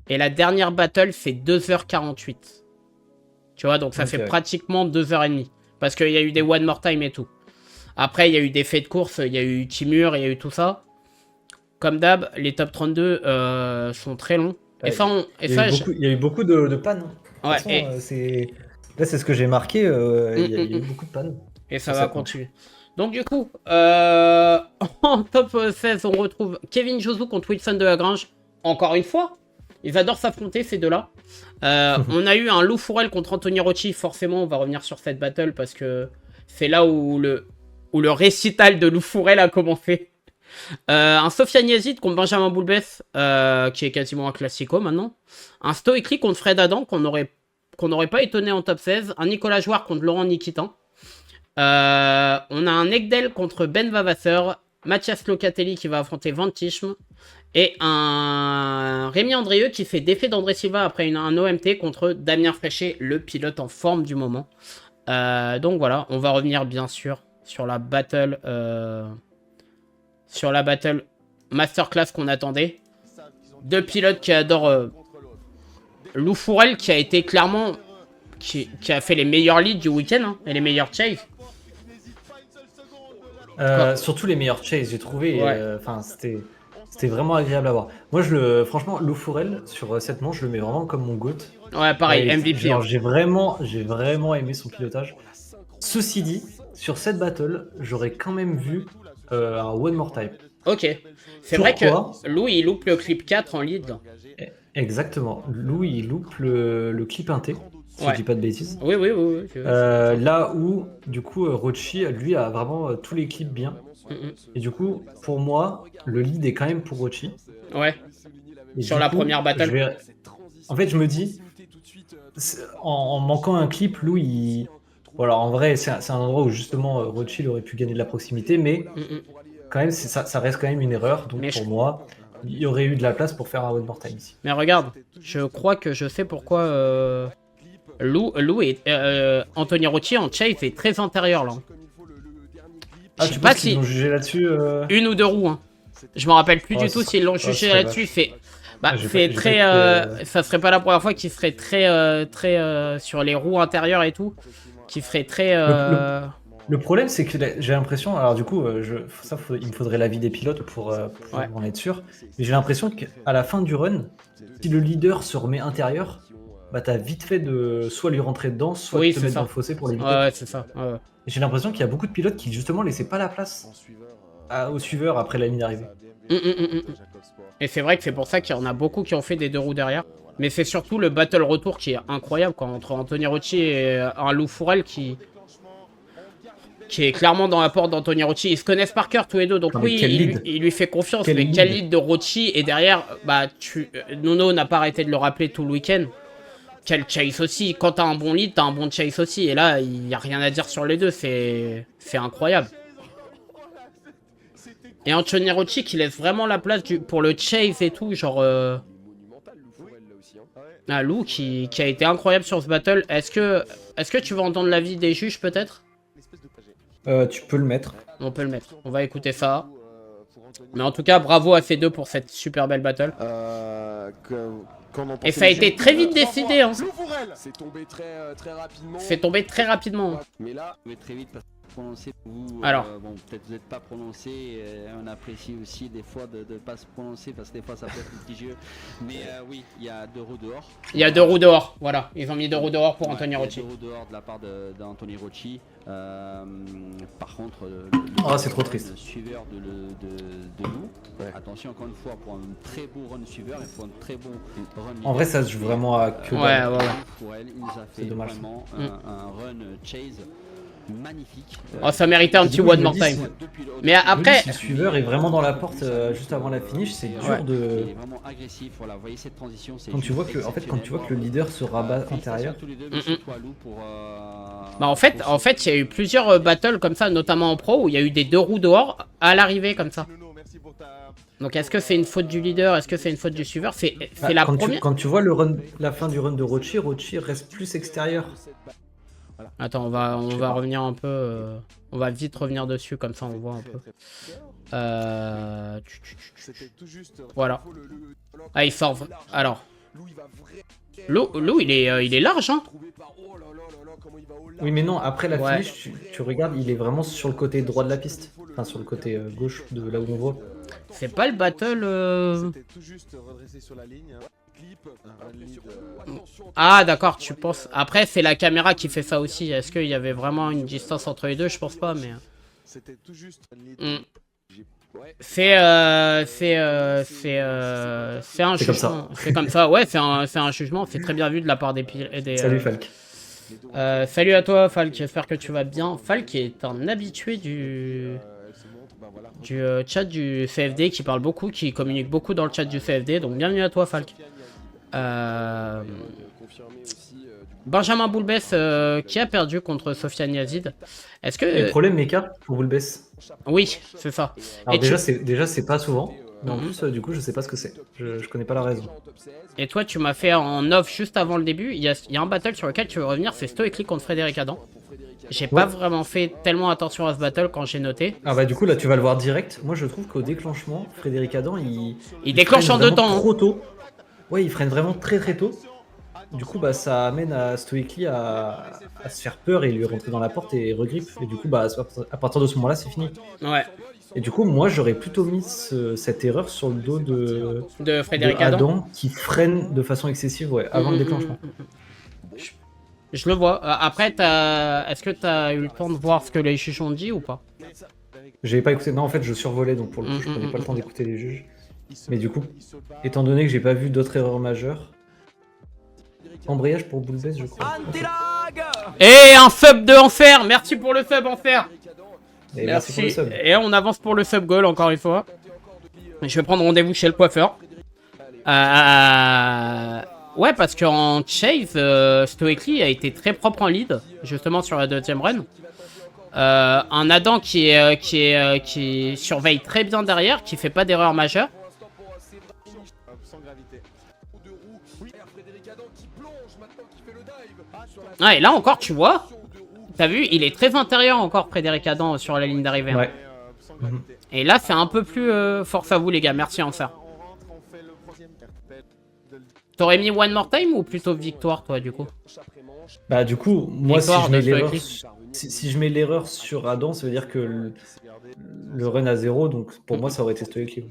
Et la dernière battle fait 2h48. Tu vois, donc ça fait pratiquement 2h30. Parce qu'il y a eu des one more time et tout. Après, il y a eu des faits de course, il y a eu Timur, il y a eu tout ça. Comme d'hab, les top 32 sont très longs. Et Ouais, ça, il y a eu beaucoup de pannes. De toute Ouais, façon, et... là, c'est ce que j'ai marqué. Il y a eu beaucoup de pannes. Et ça sur va cette manche. continuer. Donc du coup, en top 16, on retrouve Kevin Josou contre Wilson de Lagrange. Encore une fois, ils adorent s'affronter ces deux-là. On a eu un Lou Fourel contre Anthony Rocci. Forcément, on va revenir sur cette battle parce que c'est là où le récital de Lou Fourel a commencé. Un Sofiane Yazid contre Benjamin Boulbès, qui est quasiment un classico maintenant. Un Stoicli contre Fred Adam, qu'on n'aurait pas étonné en top 16. Un Nicolas Jouard contre Laurent Nikitin. On a un Egdel contre Ben Vavasseur. Mathias Locatelli qui va affronter Van Tischm. Et un Rémi Andrieux qui fait défait d'André Silva après un OMT contre Damien Fréchet, le pilote en forme du moment. Donc voilà, on va revenir bien sûr sur la battle... sur la battle masterclass qu'on attendait. Deux pilotes qui adorent Lou Fourel qui a été clairement... Qui a fait les meilleurs leads du week-end hein, et les meilleurs chases. Surtout les meilleurs chases, j'ai trouvé. Ouais. Enfin, c'était vraiment agréable à voir. Moi, franchement, Lou Fourel, sur cette manche, je le mets vraiment comme mon GOAT. Ouais, pareil, Ouais, MVP. genre, Hein. j'ai vraiment aimé son pilotage. Ceci dit, sur cette battle, j'aurais quand même vu un One More Time. Ok. C'est vrai que Lou, il loupe le clip 4 en lead. Là. Exactement. Lou, il loupe le clip inté, si je dis pas de bêtises. Oui. Là où, du coup, Rochi, lui, a vraiment tous les clips bien. Et du coup, pour moi, le lead est quand même pour Rochi. Ouais. Et sur la première battle. En fait, je me dis, en manquant un clip, Lou, il... Bon, alors en vrai, c'est un endroit où justement Rothschild aurait pu gagner de la proximité, mais quand même, ça reste quand même une erreur. Donc pour moi, il y aurait eu de la place pour faire un One More Time ici. Mais regarde, je crois que je sais pourquoi Lou et Anthony Rocci en chase est très antérieur là. Ah, je sais pas si ils l'ont jugé là-dessus. Une ou deux roues. Hein. Je me rappelle plus du tout s'ils l'ont jugé là-dessus. C'est très. Ça serait pas la première fois qu'il serait très sur les roues intérieures et tout. Qui ferait très. Le problème, c'est que j'ai l'impression. Alors, du coup, il me faudrait l'avis des pilotes pour en être sûr. Mais j'ai l'impression qu'à la fin du run, si le leader se remet intérieur, bah, t'as vite fait de soit lui rentrer dedans, soit te mettre dans le fossé pour l'éviter. Ouais, c'est ça. Ouais. J'ai l'impression qu'il y a beaucoup de pilotes qui, justement, laissaient pas la place aux suiveurs après la ligne d'arrivée. Et c'est vrai que c'est pour ça qu'il y en a beaucoup qui ont fait des deux roues derrière. Mais c'est surtout le battle retour qui est incroyable quoi, entre Anthony Rocci et un Lou Fourel qui est clairement dans la porte d'Anthony Rocci. Ils se connaissent par cœur tous les deux, donc oui, il lui fait confiance. Mais quel lead de Rocci. Et derrière, bah, Nono n'a pas arrêté de le rappeler tout le week-end. Quel chase aussi. Quand t'as un bon lead, t'as un bon chase aussi. Et là, il n'y a rien à dire sur les deux. C'est incroyable. Et Anthony Rocci qui laisse vraiment la place pour le chase et tout. Genre... Lou qui a été incroyable sur ce battle. Est-ce que tu veux entendre l'avis des juges peut-être? Tu peux le mettre. On peut le mettre. On va écouter ça. Mais en tout cas, bravo à ces deux pour cette super belle battle. Et ça a été très vite décidé. Hein. C'est tombé très rapidement. C'est tombé très rapidement. Mais là, très vite parce que prononcer vous. Alors. Bon, peut-être vous n'êtes pas prononcé. On apprécie aussi des fois de ne pas se prononcer parce que des fois ça peut être litigieux. Mais oui, il y a 2 roues dehors. Il y a 2 roues dehors. Voilà, ils ont mis 2 roues dehors pour Anthony Rocci. 2 roues dehors de la part d'Anthony Rocci. Par contre, c'est trop triste. Le suiveur de Lou. Attention encore une fois pour un très beau run suiveur et pour un très bon run. En vrai, ça se joue vraiment à que pour elle, il nous a fait vraiment un run chase. Magnifique. Ça méritait un petit one more time. Mais après, si le suiveur est vraiment dans la porte juste avant la finish, c'est dur de. Il est vraiment agressif. Voilà, vous voyez cette transition. Quand tu vois que le leader se rabat intérieur. Bah en fait, il y a eu plusieurs battles comme ça, notamment en pro, où il y a eu des 2 roues dehors à l'arrivée comme ça. Donc est-ce que c'est une faute du leader? Est-ce que c'est une faute du suiveur? C'est la première. Quand tu vois la fin du run de Rocci reste plus extérieur. Attends, on va revenir un peu. On va vite revenir dessus, comme ça on voit un peu. Voilà. Ah, il sort. Alors, Lou, il est large, hein. Oui, mais non, après la Ouais. finish, tu regardes, il est vraiment sur le côté droit de la piste. Enfin, sur le côté gauche de là où on voit. C'est pas le battle. C'était tout juste redressé sur la ligne. Clip, un run lead, Ah, d'accord, tu penses. Après, c'est la caméra qui fait ça aussi. Est-ce qu'il y avait vraiment une distance entre les deux? Je pense pas, mais. C'était tout juste un lead. Hmm. Ouais. C'est un C'est comme jugement. ça. C'est comme ça, ouais, c'est un jugement. C'est très bien vu de la part des Salut Falk. salut à toi, Falk. J'espère que tu vas bien. Falk est un habitué du chat du CFD qui parle beaucoup, qui communique beaucoup dans le chat du CFD. Donc, bienvenue à toi, Falk. Benjamin Boulbès qui a perdu contre Sofiane Yazid. Est-ce que. Et le problème, Meka, pour vous le baisse. Oui, c'est ça. Alors Et déjà, c'est pas souvent. Mais en Mhm. plus, du coup, je sais pas ce que c'est. Je connais pas la raison. Et toi, tu m'as fait en off juste avant le début. Il y a un battle sur lequel tu veux revenir, c'est Stoically contre Frédéric Adam. J'ai pas vraiment fait tellement attention à ce battle quand j'ai noté. Ah bah du coup, là, tu vas le voir direct. Moi, je trouve qu'au déclenchement, Frédéric Adam, Il déclenche freine en deux vraiment temps. Hein. trop tôt. Ouais, il freine vraiment très très tôt. Du coup, bah, ça amène à Stoically à se faire peur et lui rentrer dans la porte et regrippe. Et du coup, bah, à partir de ce moment-là, c'est fini. Ouais, Et du coup, moi, j'aurais plutôt mis cette erreur sur le dos de Frédéric de Adam. Adam qui freine de façon excessive, ouais, avant le déclenchement. Je le vois. Après, est-ce que t'as eu le temps de voir ce que les juges ont dit ou pas? J'avais pas écouté. Non, en fait, je survolais, donc pour le coup, je prenais pas le temps d'écouter les juges. Mais du coup, étant donné que j'ai pas vu d'autres erreurs majeures, embrayage pour Boulbès, je crois. Et un sub de Enfer. Merci pour le sub, Enfer. Et merci pour le sub. Et on avance pour le sub goal encore une fois. Je vais prendre rendez-vous chez le coiffeur. Ouais, parce qu'en chase, Stoically a été très propre en lead, justement sur la deuxième run. Un Adam qui surveille très bien derrière, qui fait pas d'erreur majeure. Ouais, et là encore, tu vois, t'as vu, il est très intérieur encore, Frédéric Adam, sur la ligne d'arrivée. Ouais. Et là, c'est un peu plus force à vous, les gars. Merci, Enfer. T'aurais mis One More Time ou plutôt victoire, toi, du coup? Bah, du coup, moi, si Victoire je mets de l'erreur Stoically. si je mets l'erreur sur Adam, ça veut dire que le run à 0, donc pour moi, ça aurait été Stoically.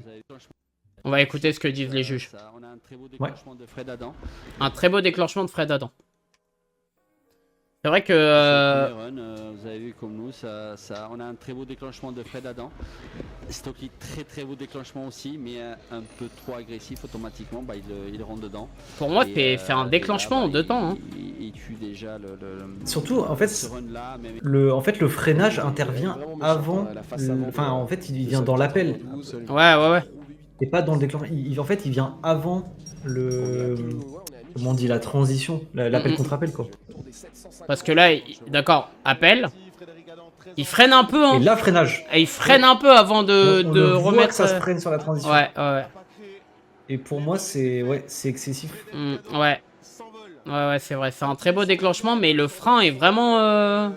On va écouter ce que disent les juges. On a un très beau déclenchement de Fred Adam. Un très beau déclenchement de Fred Adam. C'est vrai que... Sur le premier run, vous avez vu comme nous, on a un très beau déclenchement de Fred Adam. Stoically, très beau déclenchement aussi, mais un peu trop agressif automatiquement, bah, il rentre dedans. Pour moi, Et, c'est un déclenchement et là, en deux temps. Hein. Il tue déjà Surtout, en fait, ce run-là. le freinage intervient avant. Enfin, en fait, il vient dans l'appel. Ouais. Et pas dans le déclenchement. En fait, il vient avant le. Comment on dit, la transition, l'appel contre appel, quoi. Parce que là, d'accord, appel. Il freine un peu, hein. Et là, freinage. Et il freine un peu avant de On le voit remettre... que ça se freine sur la transition. Ouais. Et pour moi, c'est excessif. Ouais, c'est vrai. C'est un très beau déclenchement, mais le frein est vraiment...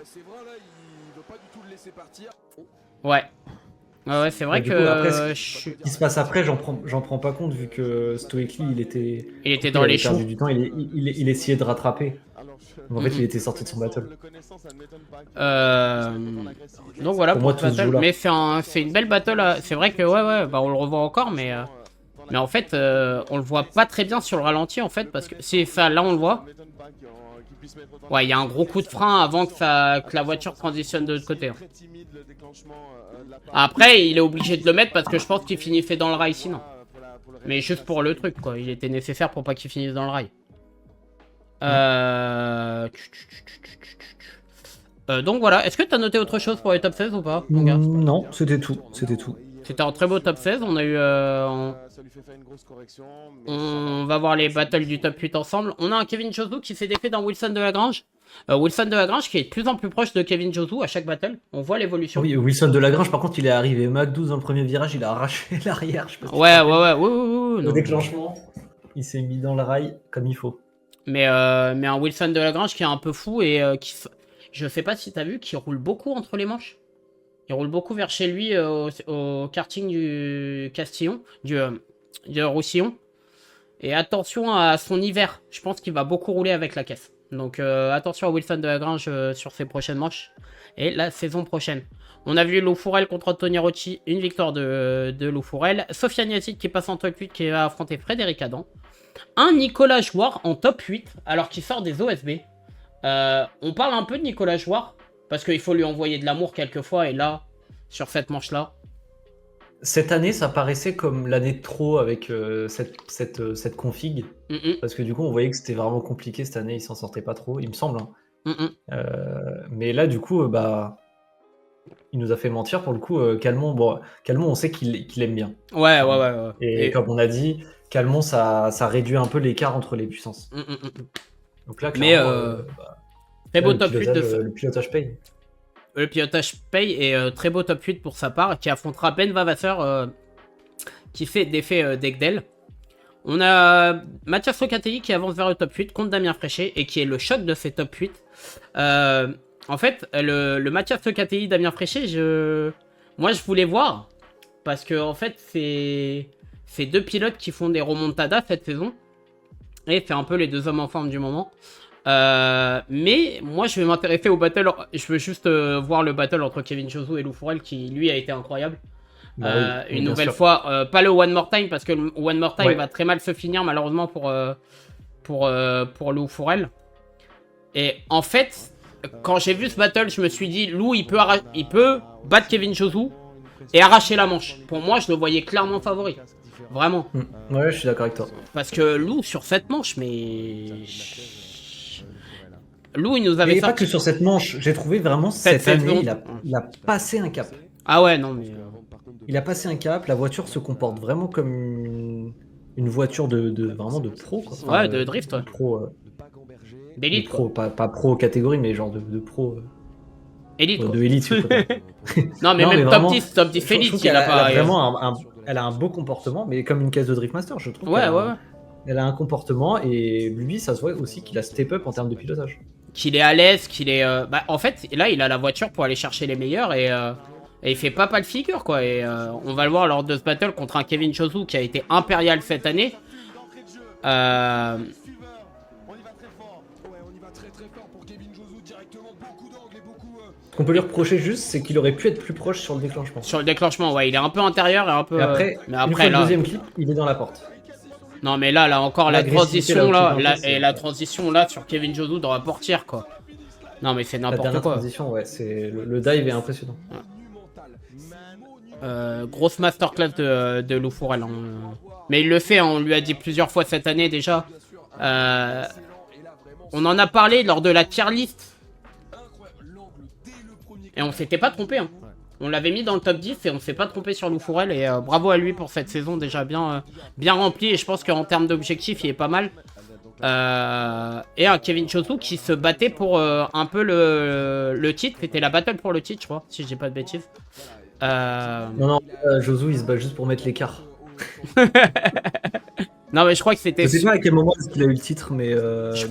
Ouais, c'est vrai Du que... coup, après, ce qui se passe après, j'en prends pas compte, vu que Stoically, il était dans les avait perdu choux. du temps, il essayait de rattraper. Donc, en fait, il était sorti de son battle. Donc voilà Pour pour moi, ce tout se battle. joue là. Mais c'est une belle battle. C'est vrai que bah on le revoit encore, mais en fait on le voit pas très bien sur le ralenti en fait parce que c'est ça. Là on le voit. Ouais, il y a un gros coup de frein avant que la voiture transitionne de l'autre côté. Hein. Après, il est obligé de le mettre parce que je pense qu'il finissait dans le rail sinon. Mais juste pour le truc quoi. Il était nécessaire pour pas qu'il finisse dans le rail. Donc voilà, est-ce que t'as noté autre chose pour les top 16 ou pas, mon gars? Non, c'était tout. C'était un très beau top 16, on a eu... on va voir les battles du top 8 ensemble. On a un Kevin Josu qui s'est défait dans Wilson de Lagrange. Wilson de Lagrange qui est de plus en plus proche de Kevin Josu à chaque battle. On voit l'évolution. Oui, Wilson de Lagrange, par contre, il est arrivé Mac 12 dans le premier virage, il a arraché l'arrière. Ouais. Le déclenchement, il s'est mis dans le rail comme il faut. Mais un Wilson de Lagrange qui est un peu fou et je sais pas si t'as vu, qui roule beaucoup entre les manches. Il roule beaucoup vers chez lui au karting du Castillon, du Roussillon. Et attention à son hiver. Je pense qu'il va beaucoup rouler avec la caisse. Donc attention à Wilson de la Grange sur ses prochaines manches. Et la saison prochaine. On a vu Lou Fourel contre Anthony Rocci. Une victoire de Lou Fourel. Sofiane Yassine qui passe en top 8 qui va affronter Frédéric Adam. Un Nicolas Jouard en top 8 alors qu'il sort des OSB. On parle un peu de Nicolas Jouard. Parce qu'il faut lui envoyer de l'amour quelquefois. Et là, sur cette manche-là. Cette année, ça paraissait comme l'année de trop avec cette config. Parce que du coup, on voyait que c'était vraiment compliqué cette année. Il s'en sortait pas trop, il me semble. Hein. Mais là, du coup, il nous a fait mentir pour le coup. Calmon, on sait qu'il aime bien. Ouais. Et comme on a dit, Calmon, ça réduit un peu l'écart entre les puissances. Donc là, très beau top 8 le pilotage paye. Le pilotage paye et très beau top 8 pour sa part, qui affrontera Ben Vavasseur qui fait d'effet Degdel. On a Mathias Locatelli qui avance vers le top 8 contre Damien Fréchet et qui est le choc de ces top 8. En fait, le Mathias Locatelli, Damien Fréchet, moi je voulais voir parce que en fait c'est deux pilotes qui font des remontadas cette saison et c'est un peu les deux hommes en forme du moment. Mais moi je vais m'intéresser au battle. Je veux juste voir le battle entre Kevin Chosou et Lou Fourel qui lui a été incroyable. Une nouvelle fois, pas le One More Time parce que le One More Time va très mal se finir malheureusement pour Lou Fourel. Et en fait, quand j'ai vu ce battle, je me suis dit Lou il peut battre Kevin Chosou et arracher la manche. Pour moi, je le voyais clairement favori. Vraiment. Ouais, je suis d'accord avec toi. Parce que Lou sur cette manche, mais Lou, il nous avait pas que sur cette manche, j'ai trouvé vraiment cette année, il a passé un cap. Ah ouais, non, mais. Il a passé un cap, la voiture se comporte vraiment comme une voiture vraiment de pro. Quoi. Enfin, ouais, de drift, ouais. Pro. D'élite. Pro, pas pro catégorie, mais genre de pro. Élite. De élite. Non, mais même top 10 élite, elle a un beau comportement, mais comme une caisse de Driftmaster, je trouve. Ouais. Elle a un comportement et lui, ça se voit aussi qu'il a step up en termes de pilotage. Qu'il est à l'aise, qu'il est. En fait, là, il a la voiture pour aller chercher les meilleurs et il fait pas de figure, quoi. Et on va le voir lors de ce battle contre un Kevin Chosou qui a été impérial cette année. Ce qu'on peut lui reprocher juste, c'est qu'il aurait pu être plus proche sur le déclenchement. Sur le déclenchement, ouais, il est un peu intérieur et un peu. Mais après là, le deuxième clip, il est dans la porte. Non, mais là encore la transition la transition là sur Kevin Chosou dans la portière, quoi. Non, mais c'est n'importe quoi. Transition, ouais, le dive est impressionnant. Grosse masterclass de Lou Fourel. Hein. Mais il le fait, on lui a dit plusieurs fois cette année déjà. On en a parlé lors de la tier list. Et on s'était pas trompé. Hein. On l'avait mis dans le top 10 et on s'est pas trompé sur Lou Fourel. Et bravo à lui pour cette saison déjà bien remplie. Et je pense qu'en termes d'objectifs, il est pas mal. Et un Kevin Chosou qui se battait pour un peu le titre. C'était la battle pour le titre, je crois, si je dis pas de bêtises. Non, Chosou il se bat juste pour mettre l'écart. Non, mais je crois que c'était. Je sais pas à quel moment est-ce qu'il a eu le titre, mais. Je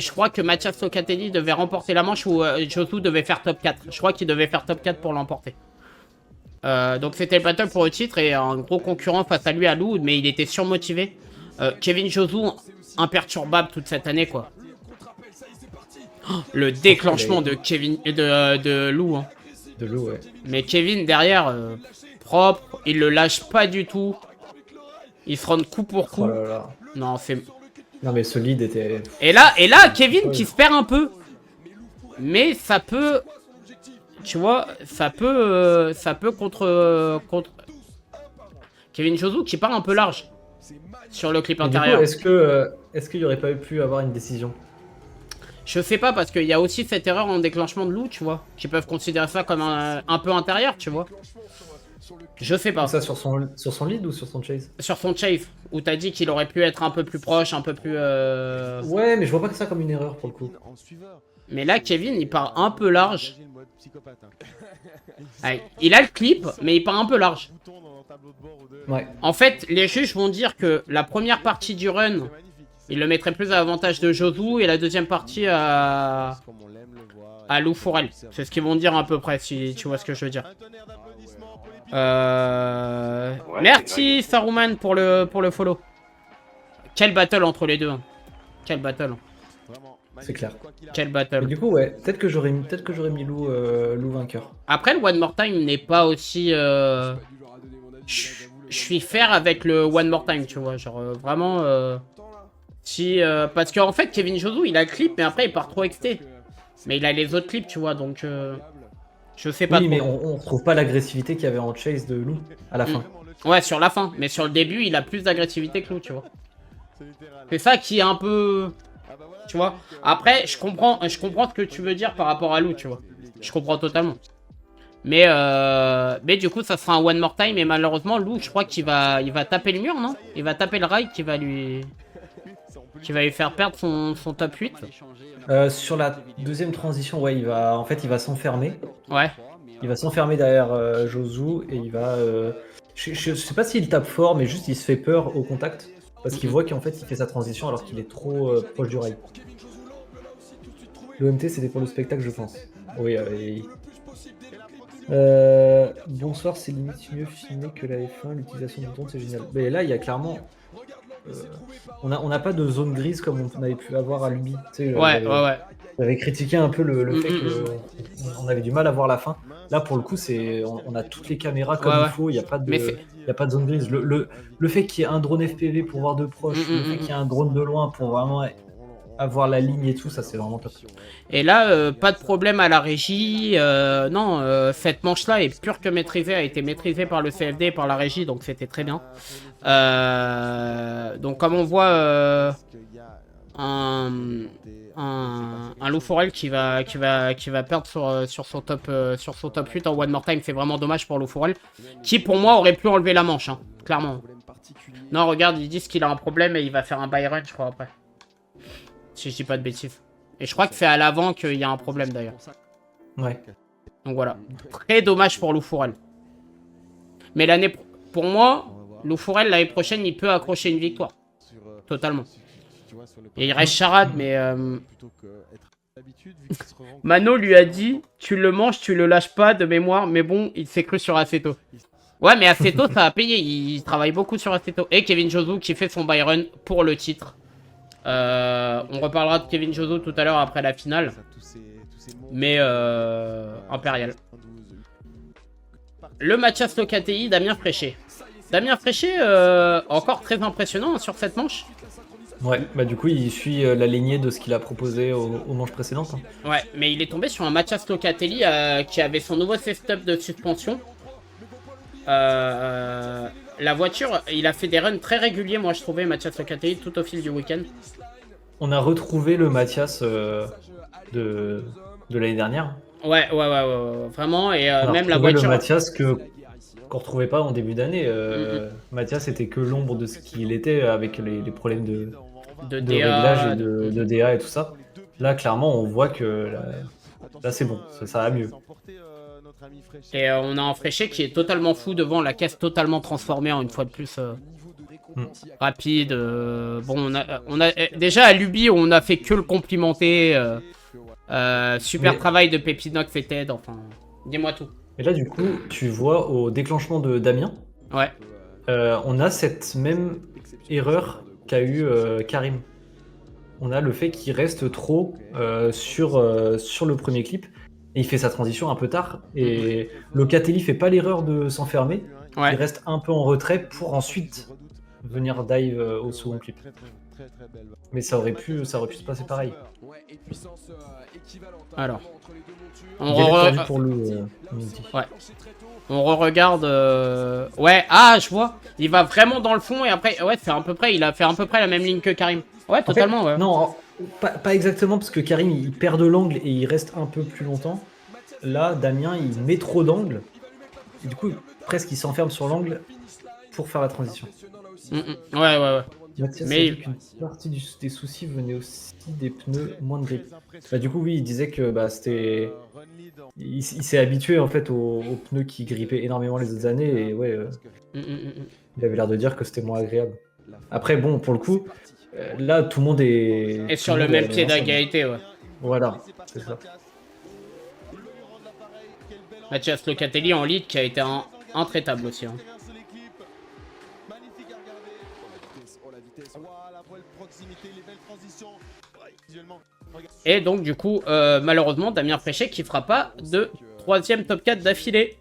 crois que Mathias Locatelli devait remporter la manche ou Chosou devait faire top 4. Je crois qu'il devait faire top 4 pour l'emporter. Donc c'était le battle pour le titre et un gros concurrent face à lui à Lou, mais il était surmotivé. Kevin Chosou, imperturbable toute cette année, quoi. Oh, le déclenchement de Lou. Hein. De Lou, ouais. Mais Kevin derrière, propre, il le lâche pas du tout. Il se rend coup pour coup. Oh là là. Non, c'est. Non, mais ce lead était. Et là, Kevin qui se perd un peu. Mais ça peut. Tu vois, ça peut contre. Kevin Chosou qui part un peu large. Sur le clip intérieur. Du coup, est-ce qu'il n'y aurait pas pu avoir une décision? Je sais pas, parce qu'il y a aussi cette erreur en déclenchement de Lou, tu vois. Qui peuvent considérer ça comme un peu intérieur, tu vois. Je sais pas. Ça sur son lead ou sur son chase? Sur son chase, où t'as dit qu'il aurait pu être un peu plus proche, un peu plus... Ouais, mais je vois pas que ça comme une erreur pour le coup. Mais là, Kevin, il part un peu large. Allez, il a le clip, mais il part un peu large. Ouais. En fait, les juges vont dire que la première partie du run, il le mettrait plus à l'avantage de Chosou et la deuxième partie à Lou Fourel. C'est ce qu'ils vont dire à peu près, si tu vois ce que je veux dire. Merci Saruman pour le follow. Quel battle entre les deux. Hein. Quel battle. C'est clair. Quel Mais battle. du coup, ouais, peut-être que j'aurais mis Lou vainqueur. Après, le One More Time n'est pas aussi... Je suis fair avec le One More Time, tu vois. Genre, vraiment... Si, parce qu'en fait, Kevin Josu, il a clip, mais après, il part trop XT. Mais il a les autres clips, tu vois, donc... je sais pas Oui, trop. mais on retrouve pas l'agressivité qu'il y avait en chase de Lou à la fin. Ouais, sur la fin. Mais sur le début, il a plus d'agressivité que Lou, tu vois. C'est ça qui est un peu... Tu vois. Après, je comprends ce que tu veux dire par rapport à Lou, tu vois. Je comprends totalement. Mais du coup, ça sera un One More Time. Et malheureusement, Lou, je crois qu'il va taper le mur, non? Il va taper le rail qui va lui faire perdre son top 8. Sur la deuxième transition, ouais, il va s'enfermer. Ouais. Il va s'enfermer derrière Josu et il va... je sais pas s'il tape fort, mais juste il se fait peur au contact. Parce qu'il voit qu'en fait il fait sa transition alors qu'il est trop proche du rail. L'OMT c'était pour le spectacle, je pense. Oui, bonsoir, c'est limite mieux filmé que la F1, l'utilisation du drone c'est génial. Mais là il y a clairement... on n'a pas de zone grise comme on avait pu avoir à Luby. Tu sais, Ouais. j'avais critiqué un peu le fait qu'on avait du mal à voir la fin. Là, pour le coup, on a toutes les caméras comme il faut. Il n'y a pas de zone grise. Le fait qu'il y ait un drone FPV pour voir de proche, le fait qu'il y ait un drone de loin pour vraiment avoir la ligne et tout, ça c'est vraiment top. Et là, pas de problème à la régie. Non, cette manche-là est pure que maîtrisée, a été maîtrisée par le CFD et par la régie, donc c'était très bien. Donc comme on voit un Lou Forel qui va perdre sur son top 8 en One More Time, c'est vraiment dommage pour Lou Forel, qui pour moi aurait pu enlever la manche, hein, clairement. Non, regarde, ils disent qu'il a un problème et il va faire un Byron, je crois, après. Si je dis pas de bêtises. Et je crois que c'est à l'avant qu'il y a un problème d'ailleurs. Ouais. Donc voilà. Très dommage pour Lou Forel. Mais pour moi, Lou Forel l'année prochaine, il peut accrocher une victoire. Totalement. Et il reste charade, mais... Mano lui a dit, tu le manges, tu le lâches pas de mémoire, mais bon, il s'est cru sur Aceto. Ouais, mais Aceto, ça a payé. Il travaille beaucoup sur Aceto. Et Kevin Josu qui fait son Byron pour le titre. On reparlera de Kevin Josu tout à l'heure après la finale. Mais Impérial. Le Mathias Locati, Damien Fréchet. Damien Fréchet, encore très impressionnant sur cette manche. Ouais, bah du coup il suit la lignée de ce qu'il a proposé aux manches précédentes. Hein. Ouais, mais il est tombé sur un Mathias Locatelli qui avait son nouveau setup de suspension. La voiture, il a fait des runs très réguliers, moi je trouvais, Mathias Locatelli, tout au fil du week-end. On a retrouvé le Mathias de l'année dernière. Ouais, vraiment, et même la le voiture... Mathias qu'on retrouvait pas en début d'année. Mathias était que l'ombre de ce qu'il était avec les problèmes de réglage et de DA et tout ça. Là, clairement, on voit que là c'est bon, ça va mieux. Et on a un Fréchet qui est totalement fou devant, la caisse totalement transformée en une fois de plus rapide. Bon, on a déjà à Luby, on a fait que le complimenter. Super travail de Pépinox et Ted, enfin, dis-moi tout. Et là, du coup, tu vois au déclenchement de Damien, ouais. On a cette même erreur qu'a eu Karim. On a le fait qu'il reste trop sur le premier clip. Et il fait sa transition un peu tard. Et Locatelli fait pas l'erreur de s'enfermer. Ouais. Il reste un peu en retrait pour ensuite venir dive au second clip. Mais ça aurait pu se passer pareil. Alors. Pour le, ouais. On re-regarde. Ouais, ah, je vois. Il va vraiment dans le fond et après, ouais, c'est à peu près. Il a fait à peu près la même ligne que Karim. Ouais, totalement. En fait, ouais. Non, pas exactement parce que Karim il perd de l'angle et il reste un peu plus longtemps. Là, Damien il met trop d'angle. Et du coup, presque il s'enferme sur l'angle pour faire la transition. Ouais. Mathias a dit qu'une partie des soucis venait aussi des pneus moins de grip. Bah, du coup, oui, il disait que c'était. Il s'est habitué en fait aux pneus qui grippaient énormément les autres années et ouais, il avait l'air de dire que c'était moins agréable. Après, bon, pour le coup, là tout le monde est. Et sur le même pied d'égalité, ouais. Voilà, c'est ça. Mathias Locatelli en lead qui a été intraitable aussi. Hein. Et donc du coup, malheureusement, Damien Fréchet qui fera pas de 3ème top 4 d'affilée.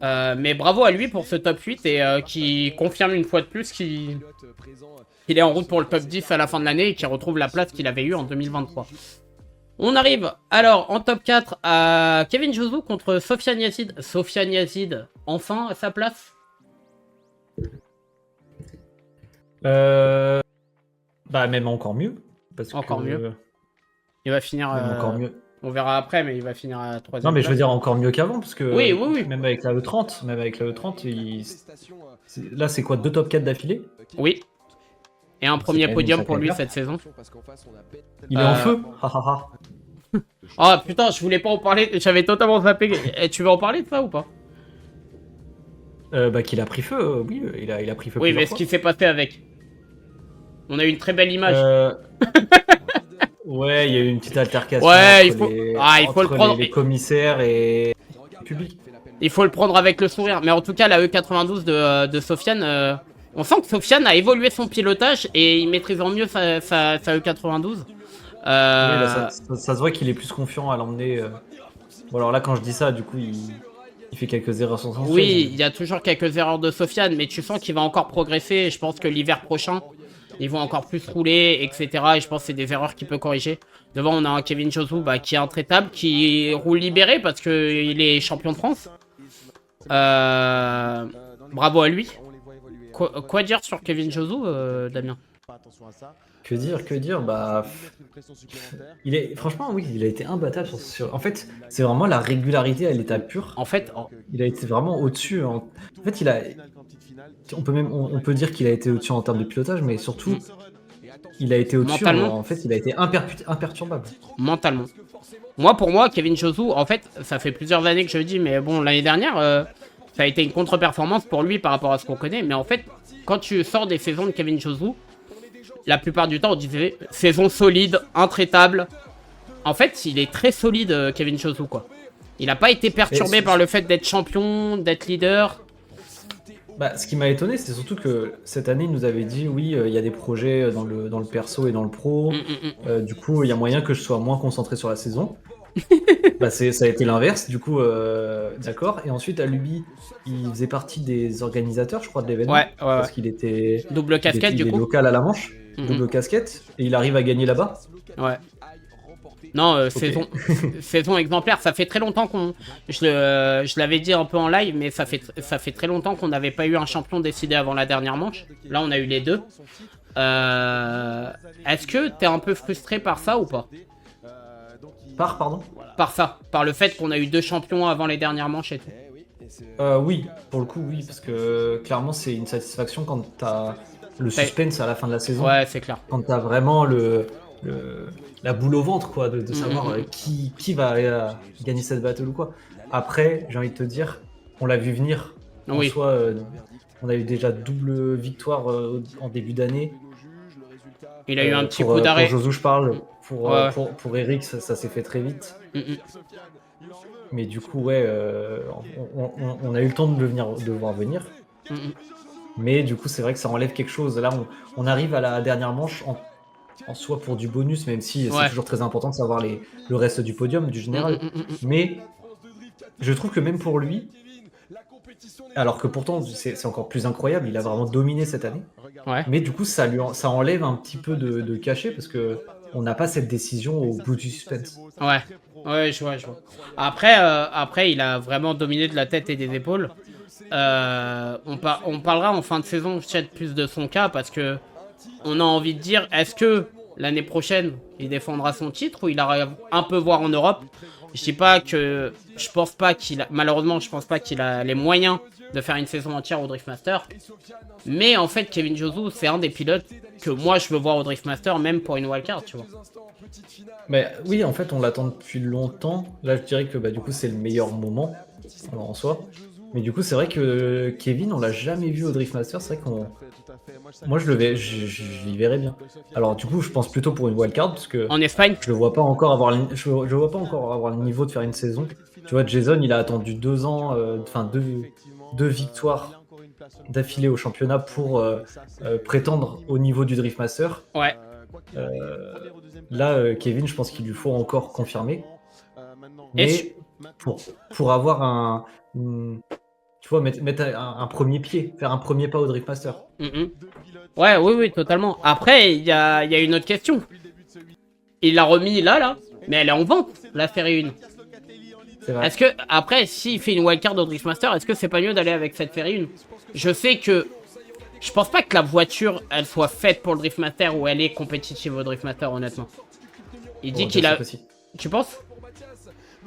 Mais bravo à lui pour ce top 8 et qui confirme une fois de plus qu'il est en route pour le top 10 à la fin de l'année et qui retrouve la place qu'il avait eue en 2023. On arrive alors en top 4 à Kevin Josou contre Sofiane Yazid. Sofiane Yazid, enfin à sa place. Bah même encore mieux. Parce Encore que... mieux. Il va finir... Même encore mieux. On verra après, mais il va finir à 3ème. Non mais je veux dire encore mieux qu'avant parce que Oui. même avec la E30, là c'est quoi 2 top 4 d'affilée? Oui. Et un premier quand même podium une pour lui sacrée cette saison. Il est en feu. Ha, ha, ha. Oh putain, je voulais pas en parler, j'avais totalement zappé. Et tu veux en parler de ça ou pas? Bah qu'il a pris feu, oui, il a pris feu. Oui, mais plusieurs ce fois. qui s'est passé avec. On a eu une très belle image. Ouais, il y a eu une petite altercation Ouais, entre il faut le prendre. les commissaires et le public. Il faut le prendre avec le sourire. Mais en tout cas, la E92 de Sofiane, on sent que Sofiane a évolué son pilotage et il maîtrise en mieux sa E92. Oui, là, ça se voit qu'il est plus confiant à l'emmener. Bon, alors là, quand je dis ça, du coup, il fait quelques erreurs sur son Oui, il y a toujours quelques erreurs de Sofiane, mais tu sens qu'il va encore progresser. Et je pense que l'hiver prochain, ils vont encore plus rouler, etc. Et je pense que c'est des erreurs qu'il peut corriger. Devant, on a un Kevin Josou qui est intraitable, qui roule libéré parce qu'il est champion de France. Bravo à lui. Quoi dire sur Kevin Josou, Damien? Que dire, bah... Franchement, oui, il a été imbattable En fait, c'est vraiment la régularité à l'état pur. En fait, Il a été vraiment au-dessus. En fait, on peut dire qu'il a été au-dessus en termes de pilotage, mais surtout, il a été au-dessus. Mentalement. En fait, il a été imperturbable. Mentalement. Pour moi, Kevin Josou, en fait, ça fait plusieurs années que je le dis, mais bon, l'année dernière, ça a été une contre-performance pour lui par rapport à ce qu'on connaît. Mais en fait, quand tu sors des saisons de Kevin Josou, la plupart du temps, on disait saison solide, intraitable. En fait, il est très solide, Kevin Josou, quoi. Il n'a pas été perturbé par le fait d'être champion, d'être leader. Bah, ce qui m'a étonné, c'est surtout que cette année, il nous avait dit oui, il y a des projets dans le perso et dans le pro. Du coup, il y a moyen que je sois moins concentré sur la saison. Bah, ça a été l'inverse, du coup, d'accord. Et ensuite, à Luby, il faisait partie des organisateurs, je crois, de l'événement. Ouais. Parce qu'il était. Double casquette, il est local à la Manche, double casquette, et il arrive à gagner là-bas. Ouais. Non, Okay. saison exemplaire. Ça fait très longtemps qu'on... Je l'avais dit un peu en live, mais ça fait très longtemps qu'on n'avait pas eu un champion décidé avant la dernière manche. Là, on a eu les deux. Est-ce que t'es un peu frustré par ça ou pas? Pardon? Par ça. Par le fait qu'on a eu deux champions avant les dernières manches et tout. Oui, pour le coup, oui. Parce que clairement, c'est une satisfaction quand t'as le suspense à la fin de la saison. Ouais, c'est clair. Quand t'as vraiment la boule au ventre, quoi, de savoir qui va gagner cette battle ou quoi. Après, j'ai envie de te dire, on l'a vu venir. Oui. En soi, on a eu déjà double victoire en début d'année. Il a eu un petit coup d'arrêt. Pour Josou, je parle. Pour Eric, ça s'est fait très vite. Mais du coup, ouais, on a eu le temps de le voir venir. Mais du coup, c'est vrai que ça enlève quelque chose. Là, on arrive à la dernière manche en soi pour du bonus, même si c'est toujours très important de savoir le reste du podium, du général. Mais je trouve que même pour lui, alors que pourtant c'est encore plus incroyable, il a vraiment dominé cette année. Ouais. Mais du coup, ça enlève un petit peu de cachet parce que on n'a pas cette décision au bout du suspense. Ouais, je vois. Après, il a vraiment dominé de la tête et des épaules. On parlera en fin de saison peut-être plus de son cas parce que on a envie de dire, est-ce que l'année prochaine il défendra son titre ou il arrive un peu voir en Europe? Je dis pas que malheureusement je pense pas qu'il a les moyens de faire une saison entière au Driftmaster. Mais en fait, Kevin Josou, c'est un des pilotes que moi je veux voir au Driftmaster, même pour une wildcard, tu vois. Mais oui, en fait, on l'attend depuis longtemps. Là, je dirais que du coup, c'est le meilleur moment en soi. Mais du coup, c'est vrai que Kevin, on l'a jamais vu au Driftmaster. C'est vrai qu'on... Moi, je l'y verrais bien. Alors, du coup, je pense plutôt pour une wildcard parce que en Espagne, je le vois pas encore avoir le niveau de faire une saison. Tu vois, Jason, il a attendu 2 ans, deux victoires d'affilée au championnat pour prétendre au niveau du Drift Master. Ouais. Là, Kevin, je pense qu'il lui faut encore confirmer. Et Mais pour avoir tu vois, mettre un premier pied, faire un premier pas au Drift Master. Ouais, oui, totalement. Après, il y a une autre question. Il l'a remis là, mais elle est en vente, la série 1. C'est vrai. Est-ce que, après, s'il fait une wildcard au Drift Master, est-ce que c'est pas mieux d'aller avec cette série 1? Je sais que. Je pense pas que la voiture, elle soit faite pour le Drift Master ou elle est compétitive au Drift Master, honnêtement. Il dit qu'il a. Tu penses?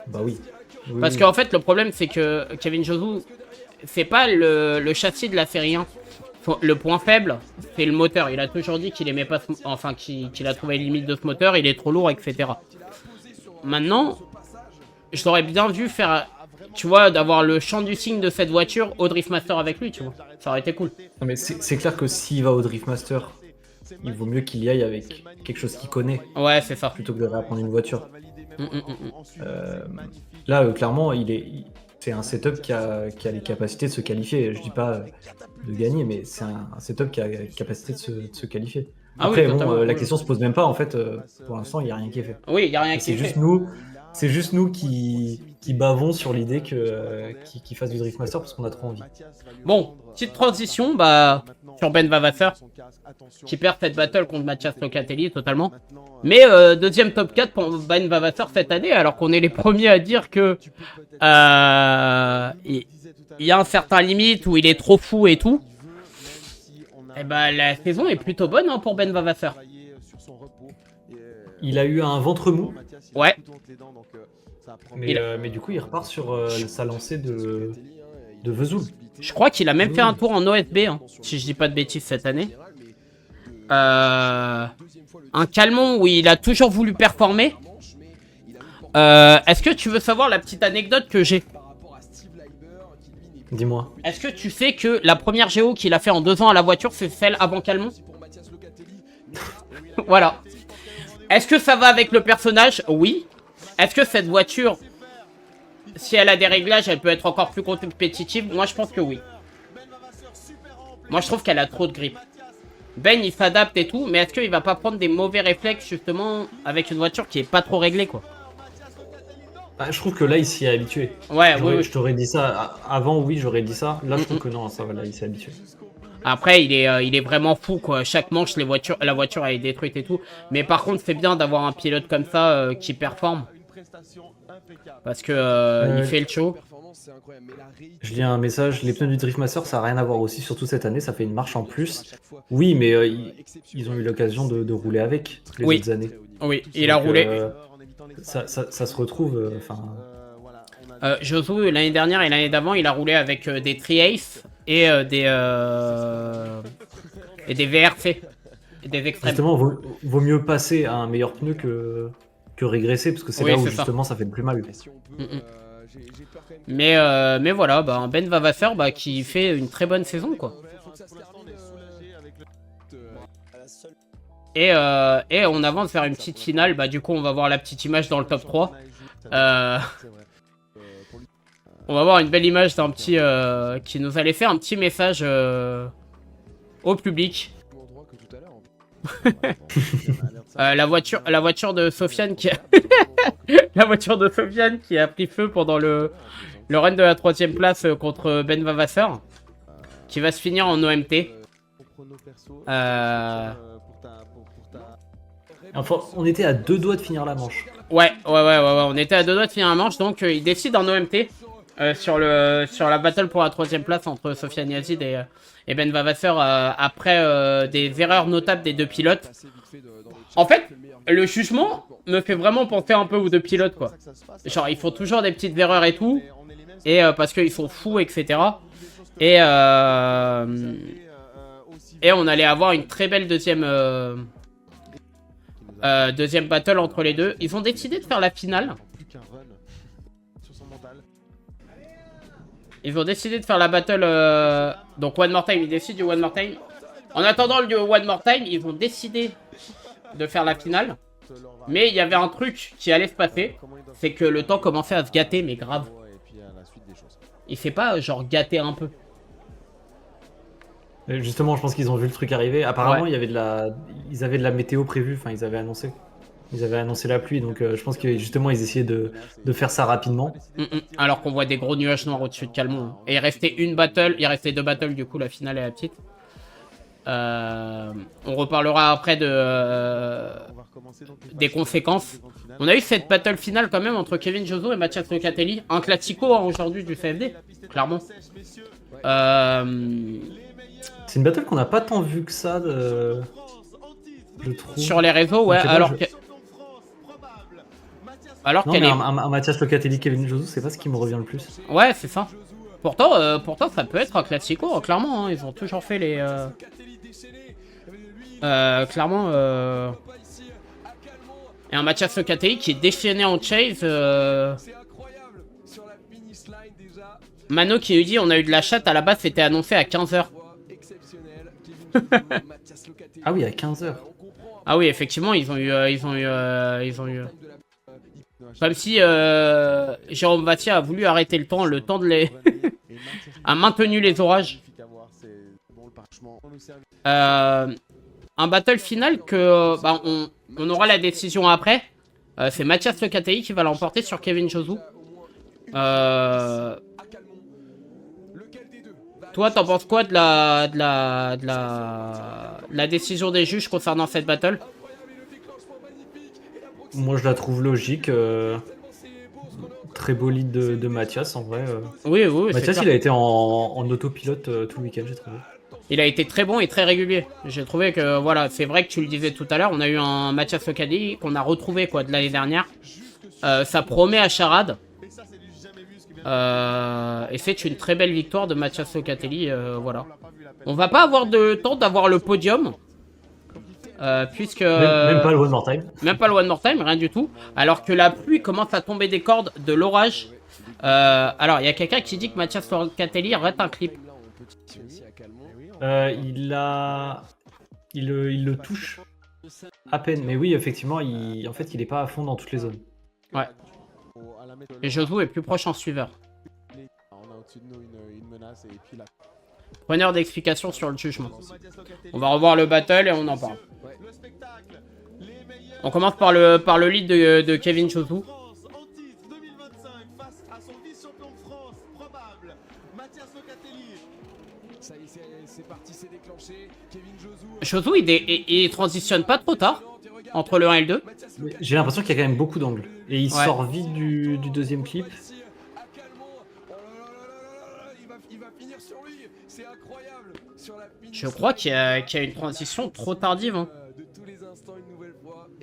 Bah oui. Parce qu'en fait, le problème, c'est que Kevin Josu, c'est pas le châssis de la série 1. Le point faible, c'est le moteur. Il a toujours dit qu'il aimait pas, enfin, qu'il a trouvé les limites de ce moteur, il est trop lourd, etc. Maintenant, je l'aurais bien vu faire, tu vois, d'avoir le champ du signe de cette voiture au Drift Master avec lui, tu vois. Ça aurait été cool. Non, mais c'est clair que s'il va au Drift Master, il vaut mieux qu'il y aille avec quelque chose qu'il connaît. Ouais, c'est ça. Plutôt que de réapprendre une voiture. Là, clairement, c'est un setup qui a les capacités de se qualifier. Je dis pas de gagner, mais c'est un setup qui a la capacité de se qualifier. Après, la question se pose même pas. En fait, pour l'instant, il n'y a rien qui est fait. Oui, il n'y a rien qui est fait. C'est juste nous qui bavons sur l'idée qu'il fasse du Drift Master parce qu'on a trop envie. Bon, petite transition sur Ben Vavasseur qui perd cette battle contre Mathias Locatelli totalement. Mais deuxième top 4 pour Ben Vavasseur cette année, alors qu'on est les premiers à dire que il y a un certain limite où il est trop fou et tout. Et la saison est plutôt bonne pour Ben Vavasseur. Il a eu un ventre mou. Ouais. Mais du coup, il repart sur sa lancée de Vesoul. Je crois qu'il a même fait un tour en OSB, si je dis pas de bêtises cette année. Un Calmon où il a toujours voulu performer. Est-ce que tu veux savoir la petite anecdote que j'ai? Dis-moi. Est-ce que tu sais que la première géo qu'il a fait en 2 ans à la voiture, c'est celle avant Calmon? Voilà. Est-ce que ça va avec le personnage? Oui. Est-ce que cette voiture, si elle a des réglages, elle peut être encore plus compétitive? Moi, je pense que oui. Moi, je trouve qu'elle a trop de grip. Ben, il s'adapte et tout, mais est-ce qu'il va pas prendre des mauvais réflexes, justement, avec une voiture qui est pas trop réglée, quoi? Je trouve que là, il s'y est habitué. Ouais, oui. Je t'aurais dit ça. Avant, oui, j'aurais dit ça. Là, je trouve que non, ça va, là, il s'est habitué. Après, il est vraiment fou, quoi. Chaque manche, la voiture, elle est détruite et tout. Mais par contre, c'est bien d'avoir un pilote comme ça qui performe. Parce que il fait le show. Je lis un message, les pneus du Drift Master, ça n'a rien à voir aussi, surtout cette année, ça fait une marche en plus. Oui, mais ils ont eu l'occasion de rouler avec les autres années. Oui, il a roulé. Ça se retrouve. Josu, l'année dernière et l'année d'avant, il a roulé avec des Tri-Ace et des VRC. Et des extrêmes. Justement, vaut mieux passer à un meilleur pneu que régresser, parce que c'est là où justement ça fait le plus mal. Mais voilà, un Ben Vavasseur qui fait une très bonne saison, quoi. Et on avance vers une petite finale. Du coup, on va voir la petite image dans le top 3. On va voir une belle image d'un petit qui nous allait faire un petit message au public. La voiture de Sofiane qui a la voiture de Sofiane qui a pris feu pendant le run de la 3ème place contre Ben Vavasseur, qui va se finir en OMT. Enfin, on était à 2 doigts de finir la manche. Ouais, on était à 2 doigts de finir la manche, donc il décide en OMT sur la battle pour la 3ème place entre Sofiane Yazid et Ben Vavasseur après des erreurs notables des 2 pilotes. En fait, le jugement me fait vraiment penser un peu aux 2 pilotes, quoi. Genre, ils font toujours des petites erreurs et tout, et parce qu'ils sont fous, etc. Et on allait avoir une très belle deuxième battle entre les deux. Ils ont décidé de faire la finale. Ils ont décidé de faire la battle. Donc One More Time, ils décident du One More Time. En attendant le One More Time, ils ont décidé de faire la finale. Mais il y avait un truc qui allait se passer. C'est que le temps commençait à se gâter, mais grave. Il fait pas genre gâter un peu. Justement, je pense qu'ils ont vu le truc arriver. Apparemment, il y avait ils avaient de la météo prévue, enfin, ils avaient annoncé. Ils avaient annoncé la pluie, donc je pense que justement, ils essayaient de faire ça rapidement. Alors qu'on voit des gros nuages noirs au-dessus de Calmont. Et il restait il restait 2 battles, du coup, la finale et la petite. On reparlera après des conséquences. On a eu cette battle finale quand même entre Kevin Jozo et Mathias Locatelli. Un classico aujourd'hui du CFD, clairement. C'est une battle qu'on n'a pas tant vu que ça, je trouve. Sur les réseaux, ouais, alors non, qu'elle mais est... un Mathias Locatelli, Kevin Jozo, c'est pas ce qui me revient le plus. Ouais, c'est ça. Pourtant, ça peut être un classico, clairement. Hein, ils ont toujours fait les... clairement... Et un Mathias Locatelli qui est déchaîné en chase. Mano qui nous dit on a eu de la chatte, à la base c'était annoncé à 15h. Ah oui, à 15h. Ah oui, effectivement, ils ont eu... Comme si Jérôme Vatia a voulu arrêter le temps de les... a maintenu les orages. Un battle final que on aura la décision après. C'est Mathias Locatelli qui va l'emporter sur Kevin Jozo. Toi, t'en penses quoi de la décision des juges concernant cette battle? Moi, je la trouve logique. Très beau lead de Mathias, en vrai. Oui, Mathias, il a été en autopilote tout le week-end, j'ai trouvé. Il a été très bon et très régulier. J'ai trouvé que, voilà, c'est vrai que tu le disais tout à l'heure, on a eu un Mathias Locatelli qu'on a retrouvé quoi de l'année dernière. Ça promet à charade. Et c'est une très belle victoire de Mathias Locatelli, voilà. On va pas avoir de temps d'avoir le podium. Puisque... Même pas le One More Time. Même pas le One More Time, rien du tout. Alors que la pluie commence à tomber des cordes, de l'orage. Alors, il y a quelqu'un qui dit que Mathias Locatelli arrête un clip. Il le touche à peine. Mais oui, effectivement, en fait, il est pas à fond dans toutes les zones. Ouais. Et Jozo est plus proche en suiveur. Preneur d'explication sur le jugement. On va revoir le battle et on en parle. On commence par le lead de Kevin Jozo. Jozo, il transitionne pas trop tard entre le 1 et le 2. J'ai l'impression qu'il y a quand même beaucoup d'angles. Et il sort vite du deuxième clip. Je crois qu'il y a une transition trop tardive. Hein.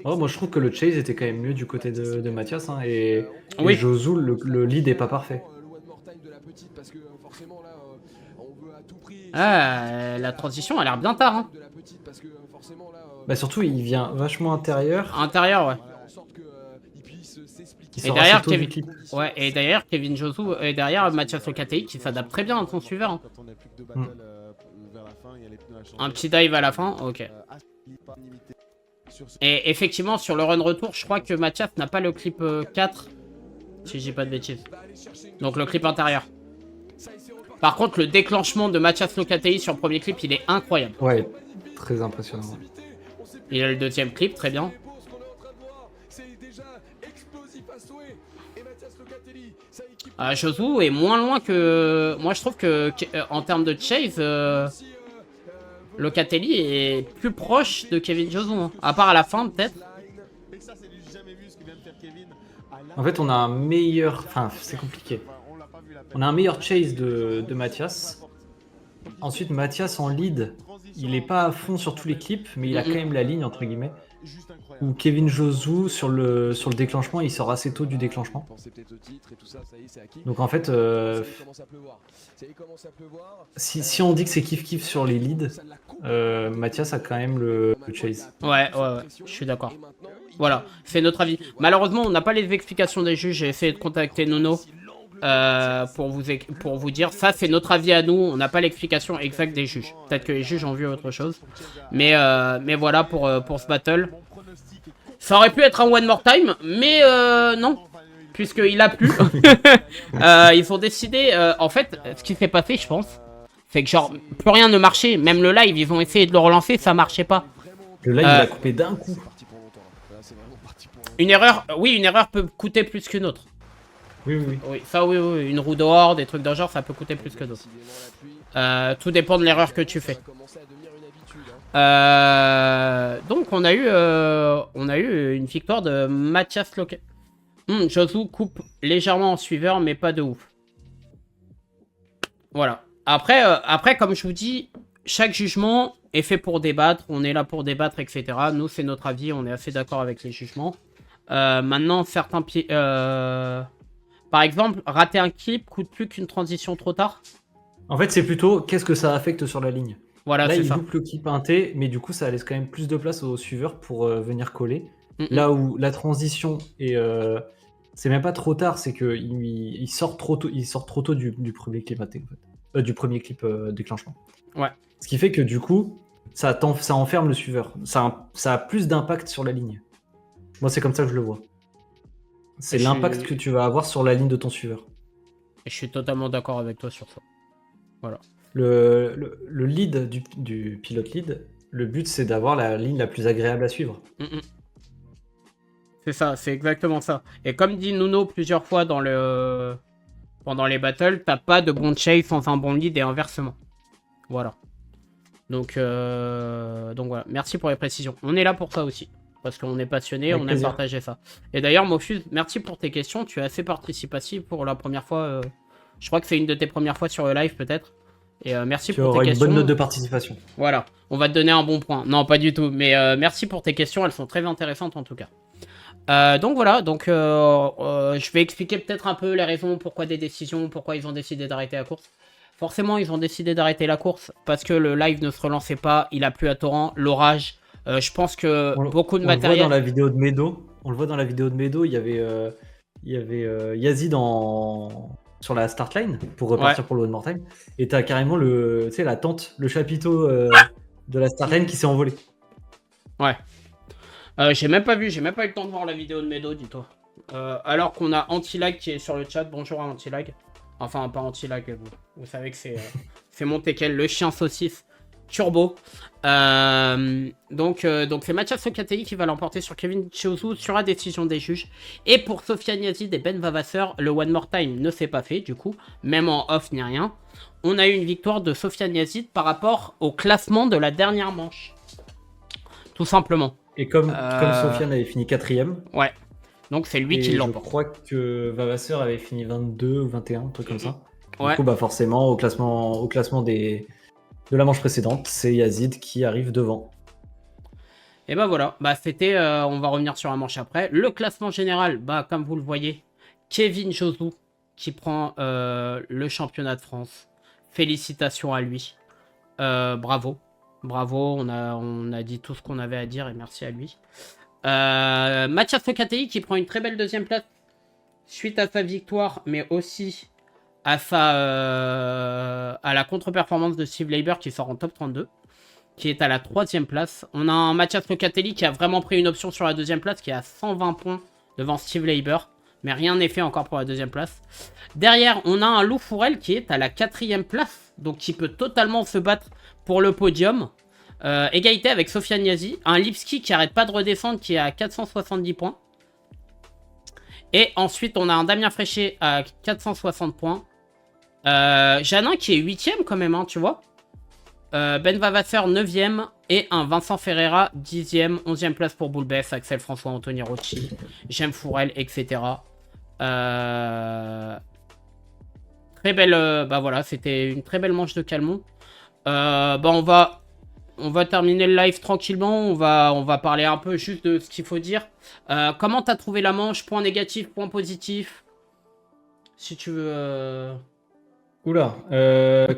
Oh, moi je trouve que le chase était quand même mieux du côté de Mathias. Hein, et Oui. Jozo, le lead est pas parfait. Ah, la transition a l'air bien tard. Hein. Bah surtout, il vient vachement intérieur. Intérieur, ouais. Et derrière, Kevin Jozo et derrière Mathias Locatelli qui s'adapte très bien à son suiveur. Hein. Un petit dive à la fin, ok. Et effectivement, sur le run retour, je crois que Mathias n'a pas le clip 4, si j'ai pas de bêtises. Donc le clip intérieur. Par contre, le déclenchement de Mathias Locatelli sur le premier clip, il est incroyable. Ouais, très impressionnant. Il a le deuxième clip, très bien. Jozo est moins loin que... Moi, je trouve que en termes de chase, Locatelli est plus proche de Kevin Jozo. Hein. À part à la fin, peut-être. En fait, on a un meilleur... Enfin, c'est compliqué. On a un meilleur chase de Mathias. Ensuite, Mathias en lead, il est pas à fond sur tous les clips, mais il a quand même la ligne, entre guillemets. Ou Kevin Jozo, sur le déclenchement, il sort assez tôt du déclenchement. Donc en fait, si on dit que c'est kiff-kiff sur les leads, Mathias a quand même le chase. Ouais, je suis d'accord. Voilà, c'est notre avis. Malheureusement, on n'a pas les explications des juges. J'ai essayé de contacter Nono pour vous dire. Ça, c'est notre avis à nous. On n'a pas l'explication exacte des juges. Peut-être que les juges ont vu autre chose. Mais voilà pour ce battle. Ça aurait pu être un One More Time, mais non. Puisqu'il a plu. Ils ont décidé... en fait, ce qui s'est passé, je pense... C'est que genre, plus rien ne marchait. Même le live, ils ont essayé de le relancer, ça marchait pas. Le live, il a coupé d'un coup. Une erreur, oui, une erreur peut coûter plus qu'une autre. Oui, oui, oui. Oui, ça oui, oui, une roue dehors, des trucs d'un genre, ça peut coûter plus que d'autres. Tout dépend de l'erreur que tu fais. Donc on a eu une victoire de Mathias Loca. Josu coupe légèrement en suiveur, mais pas de ouf. Voilà. Après, comme je vous dis, chaque jugement est fait pour débattre. On est là pour débattre, etc. Nous, c'est notre avis. On est assez d'accord avec les jugements. Maintenant, certains pieds... Par exemple, rater un clip coûte plus qu'une transition trop tard. En fait, c'est plutôt qu'est-ce que ça affecte sur la ligne. Voilà, Là, c'est il ça. loupe le clip inté, mais du coup, ça laisse quand même plus de place au suiveur pour venir coller. Là Là où la transition est... c'est même pas trop tard, c'est qu'il sort trop tôt, du premier clip inté, en fait. Du premier clip déclenchement. Ouais. Ce qui fait que du coup, ça enferme le suiveur. Ça a plus d'impact sur la ligne. Moi, c'est comme ça que je le vois. C'est l'impact que tu vas avoir sur la ligne de ton suiveur. Et je suis totalement d'accord avec toi sur ça. Voilà. Le lead du pilote lead, le but c'est d'avoir la ligne la plus agréable à suivre. C'est ça, c'est exactement ça. Et comme dit Nuno plusieurs fois pendant les battles, t'as pas de bon chase sans un bon lead et inversement. Voilà. Donc voilà, merci pour les précisions. On est là pour ça aussi. Parce qu'on est passionné, on aime partager ça. Et d'ailleurs, Mofus, merci pour tes questions. Tu es assez participatif pour la première fois. Je crois que c'est une de tes premières fois sur le live, peut-être. Et merci pour tes questions. Tu auras une bonne note de participation. Voilà, on va te donner un bon point. Non, pas du tout. Mais merci pour tes questions, elles sont très intéressantes en tout cas. Donc voilà, je vais expliquer peut-être un peu les raisons pourquoi des décisions, pourquoi ils ont décidé d'arrêter la course. Forcément, ils ont décidé d'arrêter la course parce que le live ne se relançait pas, il a plu à torrent, l'orage. Je pense que beaucoup de matériel... On le voit dans la vidéo de Medo. Il y avait Yazid sur la start line pour repartir pour le One More Time. Et t'as carrément la tente, le chapiteau de la start line qui s'est envolé. Ouais. J'ai même pas eu le temps de voir la vidéo de Medo, dis-toi. Alors qu'on a Antilag qui est sur le chat. Bonjour à Antilag. Enfin, pas Antilag, vous savez que c'est mon Tekel, le chien saucisse turbo. Donc c'est Mathias Sokatei qui va l'emporter sur Kevin Chouzou sur la décision des juges. Et pour Sofiane Yazid et Ben Vavasseur, le One More Time ne s'est pas fait du coup, même en off ni rien. On a eu une victoire de Sofiane Yazid par rapport au classement de la dernière manche. Tout simplement. Et comme Sofiane avait fini 4ème. Ouais. Donc c'est lui qui l'emporte. Je crois que Vavasseur avait fini 22 ou 21, un truc comme ça. Ouais. Du coup, forcément, au classement de la manche précédente, c'est Yazid qui arrive devant. Et voilà, c'était, on va revenir sur la manche après. Le classement général, comme vous le voyez, Kevin Josu qui prend le championnat de France. Félicitations à lui. Bravo, on a dit tout ce qu'on avait à dire et merci à lui. Mathias Sokatei qui prend une très belle deuxième place suite à sa victoire, mais aussi à la contre-performance de Steve Leiber qui sort en top 32, qui est à la 3ème place. On a un Mathias Locatelli qui a vraiment pris une option sur la 2ème place, qui est à 120 points devant Steve Leiber, mais rien n'est fait encore pour la 2ème place. Derrière, on a un Lou Fourel qui est à la 4ème place, donc qui peut totalement se battre pour le podium. Égalité avec Sofiane Yazid, un Lipski qui arrête pas de redescendre, qui est à 470 points. Et ensuite, on a un Damien Fréchet à 460 points. Janin qui est 8ème quand même, tu vois. Ben Vavasseur 9ème. Et un Vincent Ferreira 10ème. 11ème place pour Boulbès, Axel François, Anthony Rocci, Jem Fourel, etc. Très belle... voilà, c'était une très belle manche de Calmont. On va terminer le live tranquillement. On va parler un peu juste de ce qu'il faut dire. Comment t'as trouvé la manche? Point négatif, point positif? Si tu veux... Oula,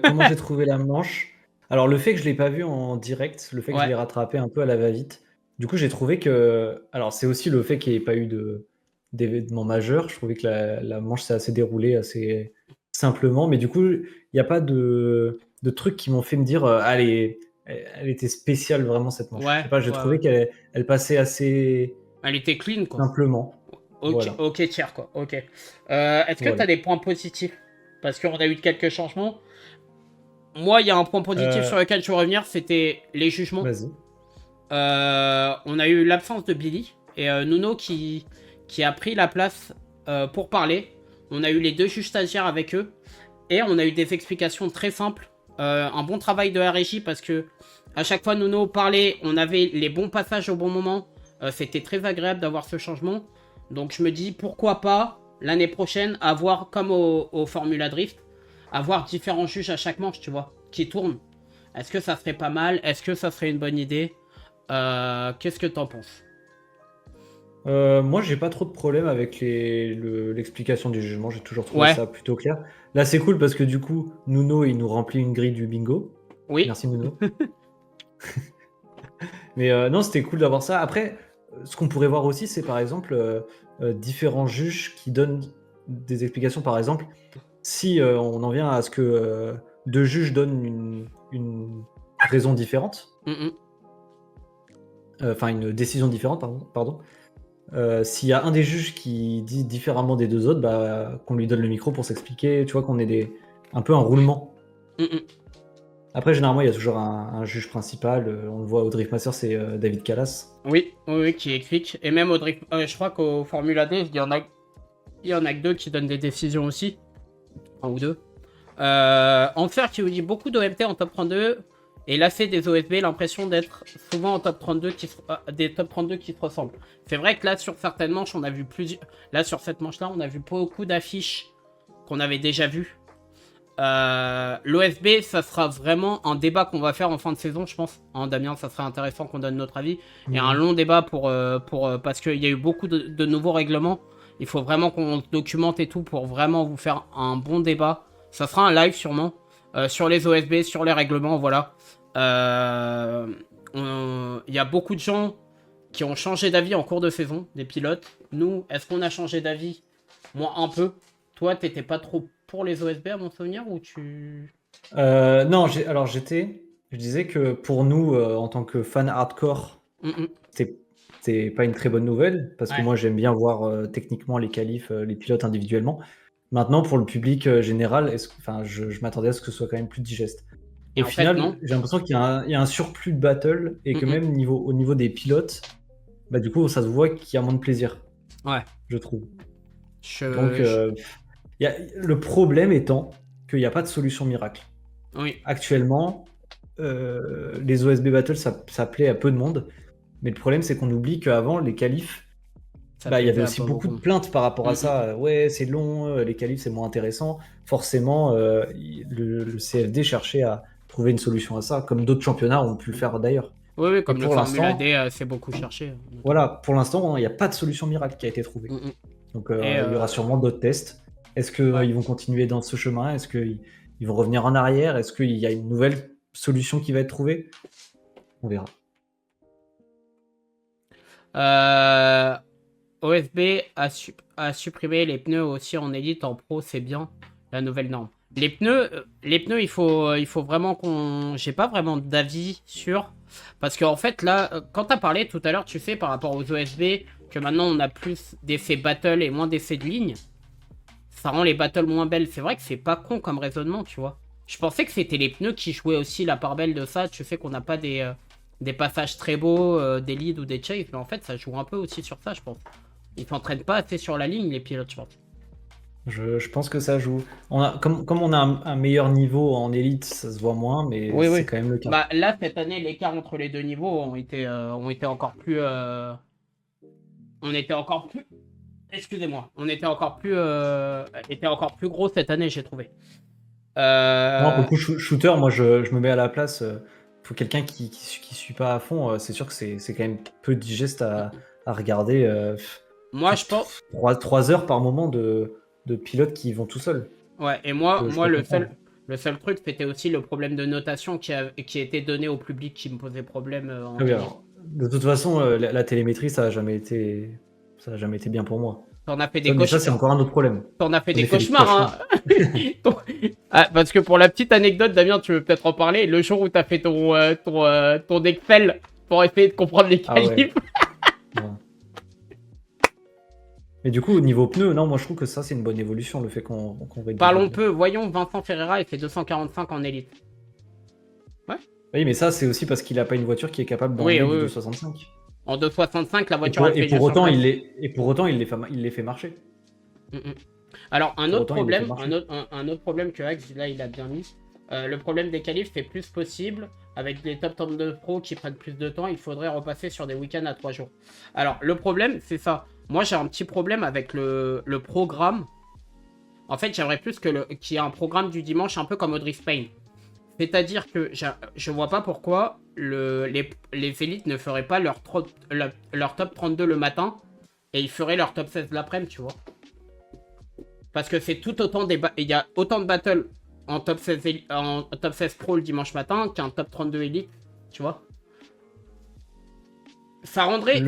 comment j'ai trouvé la manche? Alors, le fait que je ne l'ai pas vu en direct, le fait que je l'ai rattrapé un peu à la va-vite, du coup, j'ai trouvé que... Alors, c'est aussi le fait qu'il n'y ait pas eu d'événement majeur. Je trouvais que la manche s'est assez déroulée assez simplement. Mais du coup, il n'y a pas de trucs qui m'ont fait me dire allez, elle était spéciale vraiment cette manche. Je sais pas, j'ai trouvé qu'elle passait assez... Elle était clean, quoi. Simplement. Ok, voilà. Ok, tiers, quoi. Ok. Est-ce que tu as des points positifs? Parce qu'on a eu quelques changements. Moi, il y a un point positif sur lequel je veux revenir, c'était les jugements. Vas-y. On a eu l'absence de Billy et Nuno qui a pris la place pour parler. On a eu les 2 juges stagiaires avec eux et on a eu des explications très simples. Un bon travail de la régie parce que à chaque fois Nuno parlait, on avait les bons passages au bon moment. C'était très agréable d'avoir ce changement. Donc je me dis pourquoi pas l'année prochaine avoir comme au Formula Drift, avoir différents juges à chaque manche, tu vois, qui tournent. Est-ce que ça serait pas mal? Est-ce que ça serait une bonne idée? Qu'est-ce que t'en penses? Moi, j'ai pas trop de problème avec l'explication du jugement. J'ai toujours trouvé ça plutôt clair. Là, c'est cool parce que du coup, Nuno, il nous remplit une grille du bingo. Oui. Merci, Nuno. Mais non, c'était cool d'avoir ça. Après, ce qu'on pourrait voir aussi, c'est par exemple différents juges qui donnent des explications. Par exemple, si on en vient à ce que 2 juges donnent une raison différente, enfin une décision différente, pardon. S'il y a un des juges qui dit différemment des 2 autres, bah, qu'on lui donne le micro pour s'expliquer, tu vois, qu'on ait un peu un roulement. Après, généralement, il y a toujours un juge principal. On le voit au Driftmaster, c'est David Callas. Oui, qui est quick. Et même au Drift, je crois qu'au Formula D, il y en a que 2 qui donnent des décisions aussi. 1 ou 2. Enfer qui vous dit beaucoup d'OMT en top 32. Et là, c'est des OSB, l'impression d'être souvent en top 32 des top 32 qui se ressemblent. C'est vrai que là, sur certaines manches, on a vu plusieurs. Là, sur cette manche-là, on a vu beaucoup d'affiches qu'on avait déjà vues. L'OSB, ça sera vraiment un débat qu'on va faire en fin de saison, je pense. Hein, Damien, ça serait intéressant qu'on donne notre avis. Il y a un long débat parce qu'il y a eu beaucoup de nouveaux règlements. Il faut vraiment qu'on documente et tout pour vraiment vous faire un bon débat. Ça sera un live sûrement. Sur les OSB, sur les règlements, voilà. Il y a beaucoup de gens qui ont changé d'avis en cours de saison, des pilotes. Nous, est-ce qu'on a changé d'avis? Moi, un peu. Toi, t'étais pas trop pour les OSB à mon souvenir ou tu... Non, je disais que pour nous, en tant que fan hardcore, c'est pas une très bonne nouvelle, parce que moi j'aime bien voir techniquement les qualifs, les pilotes individuellement. Maintenant, pour le public général, je m'attendais à ce que ce soit quand même plus digeste. Et au final, j'ai l'impression qu'il y a un surplus de battle et que même au niveau des pilotes, bah, du coup, ça se voit qu'il y a moins de plaisir. Ouais. Je trouve. Donc, le problème étant qu'il n'y a pas de solution miracle. Oui. Actuellement, les OSB Battle, ça plaît à peu de monde. Mais le problème, c'est qu'on oublie qu'avant, les qualifs, il y avait aussi beaucoup de plaintes par rapport à ça. Ouais, c'est long, les qualifs, c'est moins intéressant. Forcément, le CFD cherchait à trouver une solution à ça, comme d'autres championnats ont pu le faire d'ailleurs. Oui, comme le Formula D, c'est beaucoup cherché. Voilà, pour l'instant, il n'y a pas de solution miracle qui a été trouvée. Donc, il y aura sûrement d'autres tests. Est-ce qu'ils vont continuer dans ce chemin? Est-ce qu'ils vont revenir en arrière? Est-ce qu'il y a une nouvelle solution qui va être trouvée? On verra. OSB a supprimé les pneus aussi en élite, en pro, c'est bien, la nouvelle norme. Les pneus, il faut vraiment qu'on... J'ai pas vraiment d'avis sur... Parce qu'en fait, là, quand t'as parlé tout à l'heure, tu sais, par rapport aux OSB, que maintenant on a plus d'effets battle et moins d'effets de ligne, ça rend les battles moins belles. C'est vrai que c'est pas con comme raisonnement, tu vois. Je pensais que c'était les pneus qui jouaient aussi la part belle de ça. Tu sais qu'on n'a pas des passages très beaux, des leads ou des chases, mais en fait, ça joue un peu aussi sur ça, je pense. Ils s'entraînent pas assez sur la ligne, les pilotes, je pense. Je pense que ça joue. Comme on a un meilleur niveau en élite, ça se voit moins, mais c'est quand même le cas. Bah, là, cette année, l'écart entre les deux niveaux ont été encore plus... On était encore plus... Excusez-moi. On était encore plus gros cette année, j'ai trouvé. Non, pour le coup, shooter, moi, je me mets à la place. Faut quelqu'un qui suit pas à fond. C'est sûr que c'est quand même peu digeste à regarder. Moi, je pense... 3 heures par moment de pilotes qui vont tout seuls. Ouais, et moi le seul truc, c'était aussi le problème de notation qui a été donné au public qui me posait problème. Alors, de toute façon, la télémétrie, ça a jamais été bien pour moi. T'en as fait des cauchemars. Ça, c'est encore un autre problème. T'en as fait des cauchemars, hein. Parce que pour la petite anecdote, Damien, tu veux peut-être en parler. Le jour où t'as fait ton Excel pour essayer de comprendre les qualifs. Ouais. Et du coup, au niveau pneus, non, moi je trouve que ça c'est une bonne évolution, le fait qu'on réduise. Parlons peu, voyons Vincent Ferreira, il fait 245 en élite. Oui, mais ça, c'est aussi parce qu'il a pas une voiture qui est capable d'emmener Oui, du oui. 265. En 2,65, la Et voiture pour, elle fait et pour juste autant, sur il place. les fait marcher. Mm, mm. Alors, un Pour autre autant, il les fait problème, marcher. un autre problème que Axe, là, il a bien mis. Le problème des qualifs, c'est plus possible. Avec les top 32 Pro qui prennent plus de temps, il faudrait repasser sur des week-ends à 3 jours. Alors, le problème, c'est ça. Moi, j'ai un petit problème avec le programme. En fait, j'aimerais plus qu'il y ait un programme du dimanche un peu comme Audrey Spain. C'est-à-dire que je vois pas pourquoi les élites ne feraient pas leur top 32 le matin et ils feraient leur top 16 l'après-midi, tu vois. Parce que c'est tout autant il y a autant de battles en top 16, en top 16 pro le dimanche matin qu'un top 32 élite, tu vois. Ça rendrait.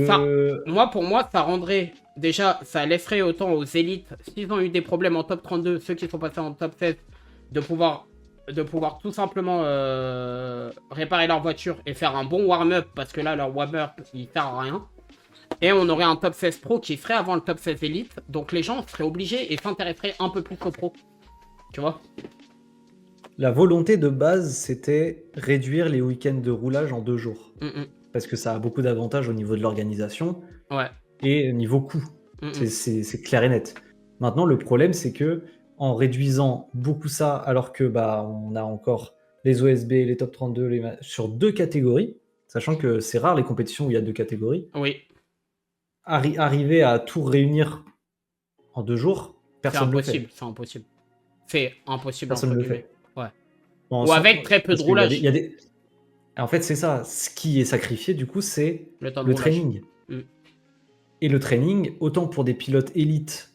Pour moi, ça rendrait. Déjà, ça laisserait autant aux élites, s'ils ont eu des problèmes en top 32, ceux qui sont passés en top 16, de pouvoir tout simplement réparer leur voiture et faire un bon warm-up, parce que là, leur warm-up, il sert à rien. Et on aurait un top 16 pro qui serait avant le top 16 élite, donc les gens seraient obligés et s'intéresseraient un peu plus aux pro. Tu vois? La volonté de base, c'était réduire les week-ends de roulage en 2 jours. Parce que ça a beaucoup d'avantages au niveau de l'organisation et au niveau coût. C'est clair et net. Maintenant, le problème, c'est que en réduisant beaucoup ça, alors que on a encore les OSB, les top 32, sur 2 catégories, sachant que c'est rare les compétitions où il y a 2 catégories. Oui. Arriver à tout réunir en 2 jours, personne ne le fait. C'est impossible. C'est impossible. Personne ne le fait. Ouais. Bon, ou avec très peu de roulage. En fait, c'est ça. Ce qui est sacrifié, du coup, c'est le training. Et le training, autant pour des pilotes élites,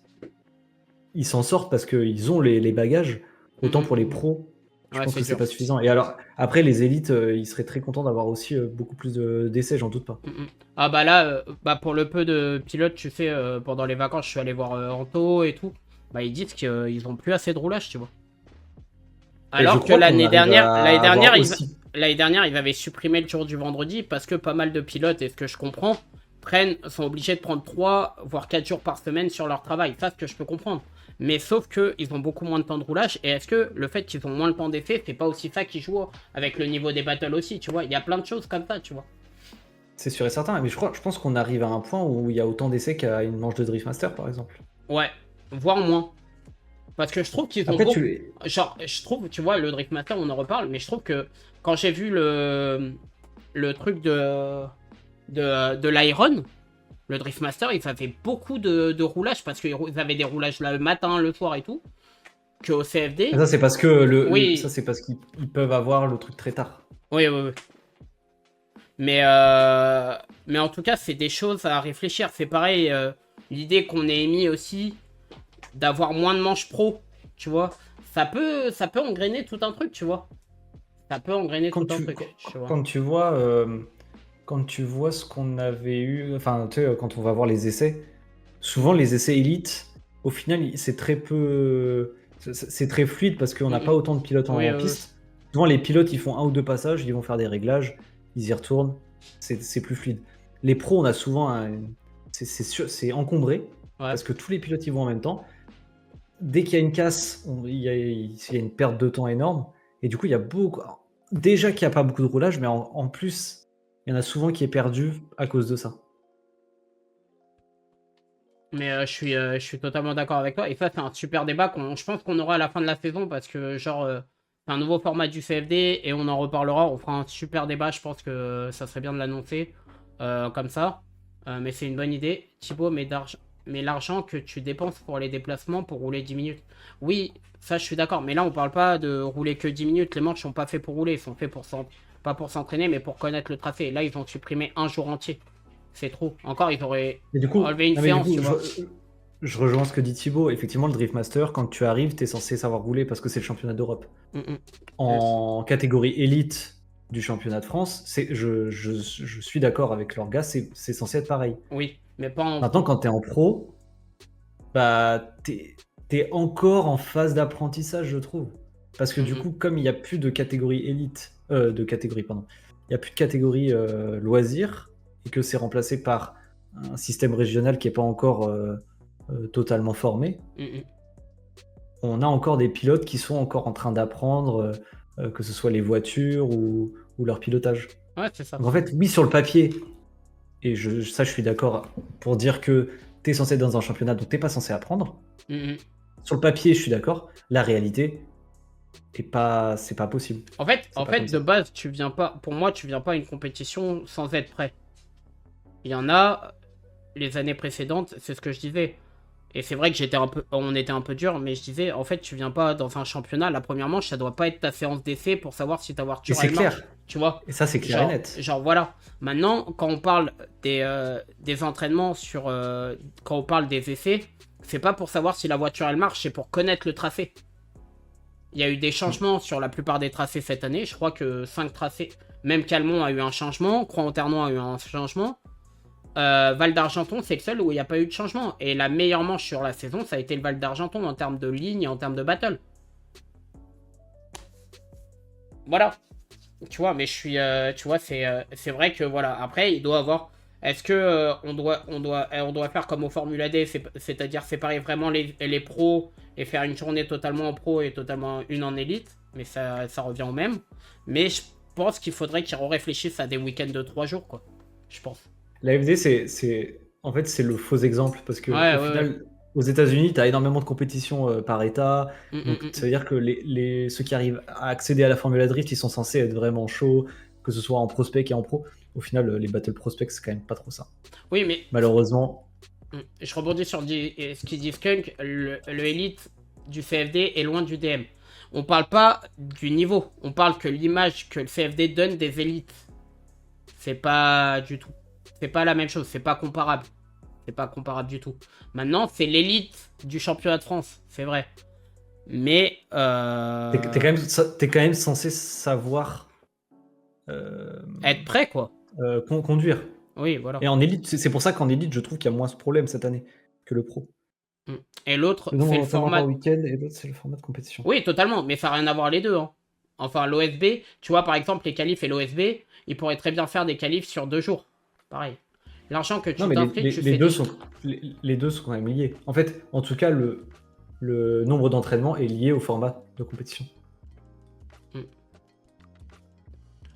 ils s'en sortent parce qu'ils ont les bagages, autant pour les pros, je pense que c'est pas suffisant. Et alors, après, les élites, ils seraient très contents d'avoir aussi beaucoup plus d'essais, j'en doute pas. Ah bah là, pour le peu de pilotes, tu sais, pendant les vacances, je suis allé voir Anto et tout. Bah ils disent qu'ils ont plus assez de roulage, tu vois. Alors que l'année dernière, ils avaient supprimé le jour du vendredi parce que pas mal de pilotes, et ce que je comprends, sont obligés de prendre 3 voire 4 jours par semaine sur leur travail. Ça, ce que je peux comprendre. Mais sauf qu'ils ont beaucoup moins de temps de roulage. Et est-ce que le fait qu'ils ont moins de temps d'essai, c'est pas aussi ça qui joue avec le niveau des battles aussi, tu vois? Il y a plein de choses comme ça, tu vois. C'est sûr et certain. Mais je pense qu'on arrive à un point où il y a autant d'essais qu'à une manche de Driftmaster, par exemple. Ouais, voire moins. Parce que je trouve qu'ils ont genre, je trouve, tu vois, le Driftmaster, on en reparle, mais je trouve que quand j'ai vu le truc de l'Iron, le Driftmaster, il fait beaucoup de roulage parce qu'ils avaient des roulages le matin, le soir et tout, qu'au CFD. Ça, c'est parce que ça, c'est parce qu'ils peuvent avoir le truc très tard. Oui. Mais en tout cas, c'est des choses à réfléchir. C'est pareil, l'idée qu'on ait émis aussi d'avoir moins de manches pro, tu vois, ça peut engrainer tout un truc, tu vois. Ça peut engrainer tout un truc, tu vois. Quand tu vois ce qu'on avait eu, enfin, tu sais, quand on va voir les essais, souvent les essais élites, au final, c'est très peu, c'est très fluide parce qu'on n'a pas autant de pilotes en piste. Souvent, les pilotes, ils font 1 ou 2 passages, ils vont faire des réglages, ils y retournent, c'est plus fluide. Les pros, on a souvent c'est encombré parce que tous les pilotes, ils vont en même temps. Dès qu'il y a une casse, il y a une perte de temps énorme. Et du coup, il y a beaucoup. Déjà qu'il n'y a pas beaucoup de roulage, mais en plus, il y en a souvent qui est perdu à cause de ça. Mais je suis totalement d'accord avec toi. Et ça, c'est un super débat je pense qu'on aura à la fin de la saison parce que, genre, c'est un nouveau format du CFD et on en reparlera. On fera un super débat. Je pense que ça serait bien de l'annoncer comme ça. Mais c'est une bonne idée. Thibaut, mais l'argent que tu dépenses pour les déplacements pour rouler 10 minutes. Oui, ça je suis d'accord. Mais là, on parle pas de rouler que 10 minutes. Les manches sont pas faits pour rouler. Ils sont faits pas pour s'entraîner, mais pour connaître le tracé. Et là, ils ont supprimé un jour entier. C'est trop. Encore, ils auraient enlevé une séance. Je rejoins ce que dit Thibaut. Effectivement, le Driftmaster, quand tu arrives, tu es censé savoir rouler parce que c'est le championnat d'Europe. En catégorie élite du championnat de France, je suis d'accord avec leur gars, c'est censé être pareil. Oui, mais pas en... Maintenant, quand tu es en pro, t'es encore en phase d'apprentissage, je trouve. Parce que du coup, comme il n'y a plus de catégorie élite, il n'y a plus de catégorie loisirs, et que c'est remplacé par un système régional qui n'est pas encore totalement formé, on a encore des pilotes qui sont encore en train d'apprendre que ce soit les voitures ou leur pilotage. Ouais, c'est ça. Donc en fait, oui, sur le papier, et ça je suis d'accord pour dire que tu es censé être dans un championnat, donc t'es pas censé apprendre. Mhm. Sur le papier, je suis d'accord. La réalité, c'est pas possible. En fait, C'est pas comme de ça. base, tu viens pas. Pour moi, tu viens pas à une compétition sans être prêt. Il y en a, les années précédentes, c'est ce que je disais. Et c'est vrai que on était un peu dur, mais je disais, en fait, tu viens pas dans un championnat. La première manche, ça doit pas être ta séance d'essai pour savoir si ta Et voiture c'est elle marche. clair. Tu vois? Et ça, c'est clair et net. Genre voilà. Maintenant, quand on parle des entraînements quand on parle des essais, c'est pas pour savoir si la voiture elle marche, c'est pour connaître le tracé. Il y a eu des changements sur la plupart des tracés cette année. Je crois que 5 tracés. Même Calmont a eu un changement. Croix-en-Ternon a eu un changement. Val d'Argenton, c'est le seul où il n'y a pas eu de changement. Et la meilleure manche sur la saison, ça a été le Val d'Argenton en termes de ligne et en termes de battle. Voilà. Tu vois, mais je suis. Tu vois, c'est vrai que voilà. Après, il doit avoir. Est-ce que on doit faire comme au Formula D, c'est-à-dire séparer vraiment les pros et faire une journée totalement en pro et totalement une en élite, mais ça revient au même. Mais je pense qu'il faudrait qu'ils réfléchissent à des week-ends de 3 jours, quoi. Je pense. La FD, en fait, c'est le faux exemple parce que Ouais, au ouais, final, aux États-Unis, tu as énormément de compétitions par État. Donc, ouais. ça veut dire que ceux qui arrivent à accéder à la Formula Drift, ils sont censés être vraiment chauds, que ce soit en prospect et en pro. Au final, les battle prospects, c'est quand même pas trop ça. Oui, mais Malheureusement. je rebondis sur ce qu'il dit Skunk. Le Elite du CFD est loin du DM. On parle pas du niveau. On parle que l'image que le CFD donne des élites. C'est pas du tout. C'est pas la même chose. C'est pas comparable. C'est pas comparable du tout. Maintenant, c'est l'élite du championnat de France. C'est vrai. Mais. T'es quand même censé savoir Être prêt, quoi. conduire. Oui, voilà. Et en élite, c'est pour ça qu'en élite, je trouve qu'il y a moins ce problème cette année que le pro. Et l'autre, Le nombre c'est le d'entraînements format. par week-end et l'autre, c'est le format de compétition. Oui, totalement, mais ça n'a rien à voir les deux. Hein. Enfin, l'OSB, tu vois, par exemple, les qualifs et l'OSB, ils pourraient très bien faire des qualifs sur 2 jours. Pareil. L'argent que tu Non, mais t'inscris, tu les fais deux des... les deux sont quand même liés. En fait, en tout cas, le nombre d'entraînements est lié au format de compétition.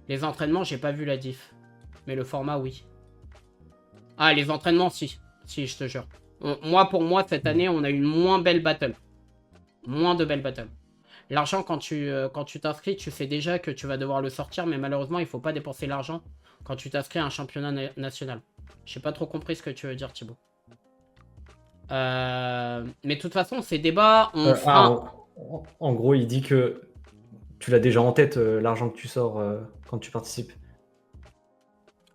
Les entraînements, j'ai pas vu la diff. Mais le format, oui. Ah, les entraînements, si. Si, je te jure. Pour moi, cette année, on a une moins belle battle. Moins de belles battles. L'argent, quand tu t'inscris, tu sais déjà que tu vas devoir le sortir, mais malheureusement, il faut pas dépenser l'argent quand tu t'inscris à un championnat national. J'ai pas trop compris ce que tu veux dire, Thibaut. Mais de toute façon, ces débats, En gros, il dit que tu l'as déjà en tête, l'argent que tu sors quand tu participes.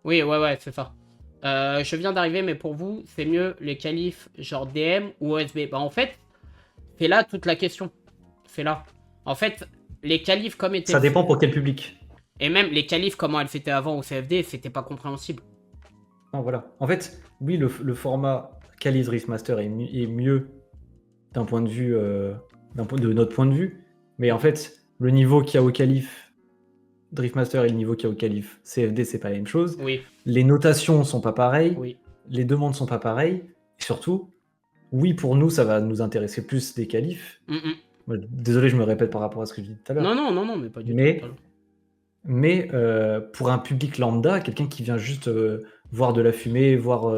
Oui, ouais, c'est ça. Je viens d'arriver, mais pour vous, c'est mieux les qualifs genre DM ou OSB. Bah en fait, c'est là toute la question. C'est là. En fait, les qualifs comme étaient... Ça dépend pour quel public. Et même les qualifs comment elles étaient avant au CFD, c'était pas compréhensible. Non, voilà. En fait, oui, le format Qualif Drift Master est mieux d'un point de vue, de notre point de vue. Mais en fait, le niveau qu'il y a au Qualif Drift Master et le niveau qu'il y a au Qualif CFD, c'est pas la même chose. Oui. Les notations sont pas pareilles. Oui. Les demandes sont pas pareilles. Et surtout, oui, pour nous, ça va nous intéresser plus des qualifs. Désolé, je me répète par rapport à ce que je disais tout à l'heure. Non, mais pas du tout. Mais pour un public lambda, quelqu'un qui vient juste voir de la fumée, voir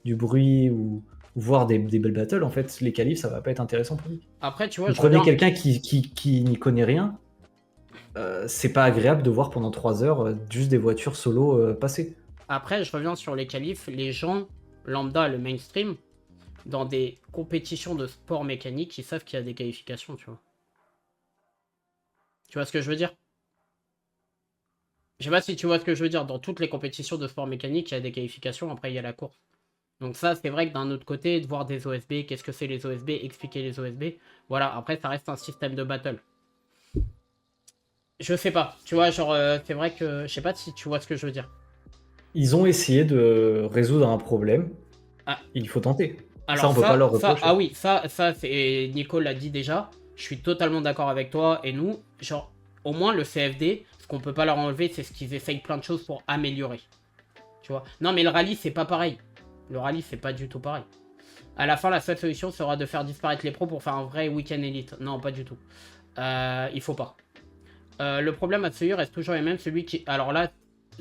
du bruit ou voir des belles battles, en fait, les qualifs, ça va pas être intéressant pour lui. Après, tu vois, vous prenez quelqu'un qui n'y connaît rien, c'est pas agréable de voir pendant 3 heures juste des voitures solo passer. Après, je reviens sur les qualifs. Les gens lambda, le mainstream, dans des compétitions de sport mécanique, ils savent qu'il y a des qualifications, tu vois. Tu vois ce que je veux dire? Je sais pas si tu vois ce que je veux dire. Dans toutes les compétitions de sport mécanique, il y a des qualifications, après il y a la course. Donc ça, c'est vrai que d'un autre côté, de voir des OSB, qu'est-ce que c'est les OSB, expliquer les OSB, voilà, après ça reste un système de battle. Je sais pas, tu vois, genre, c'est vrai que, je sais pas si tu vois ce que je veux dire. Ils ont essayé de résoudre un problème, il faut tenter. Alors ça, on peut pas leur reprocher. Ah oui, ça c'est, Nico l'a dit déjà, je suis totalement d'accord avec toi, et nous, genre, au moins le CFD, ce qu'on peut pas leur enlever, c'est ce qu'ils essayent plein de choses pour améliorer. Tu vois. Non, mais le rallye, c'est pas pareil. Le rallye, c'est pas du tout pareil. À la fin, la seule solution sera de faire disparaître les pros pour faire un vrai week-end élite. Non, pas du tout. Il faut pas. Le problème à celui reste toujours le même, celui qui... Alors là,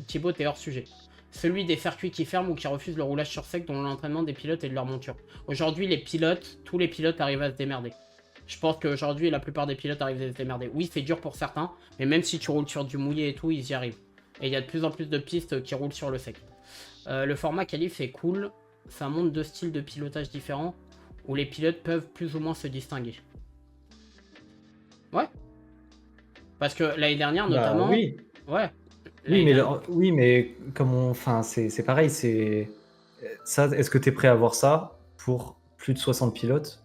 Thibaut, t'es hors sujet. Celui des circuits qui ferment ou qui refusent le roulage sur sec dont l'entraînement des pilotes et de leur monture. Aujourd'hui, les pilotes, tous les pilotes arrivent à se démerder. Je pense qu'aujourd'hui, la plupart des pilotes arrivent à se démerder. Oui, c'est dur pour certains, mais même si tu roules sur du mouillé et tout, ils y arrivent. Et il y a de plus en plus de pistes qui roulent sur le sec. Le format qualif est cool. Ça montre 2 styles de pilotage différents où les pilotes peuvent plus ou moins se distinguer. Ouais. Parce que l'année dernière, notamment... Oui, Ouais. oui, mais comme on... Enfin, c'est pareil, c'est... Ça, est-ce que tu es prêt à voir ça pour plus de 60 pilotes?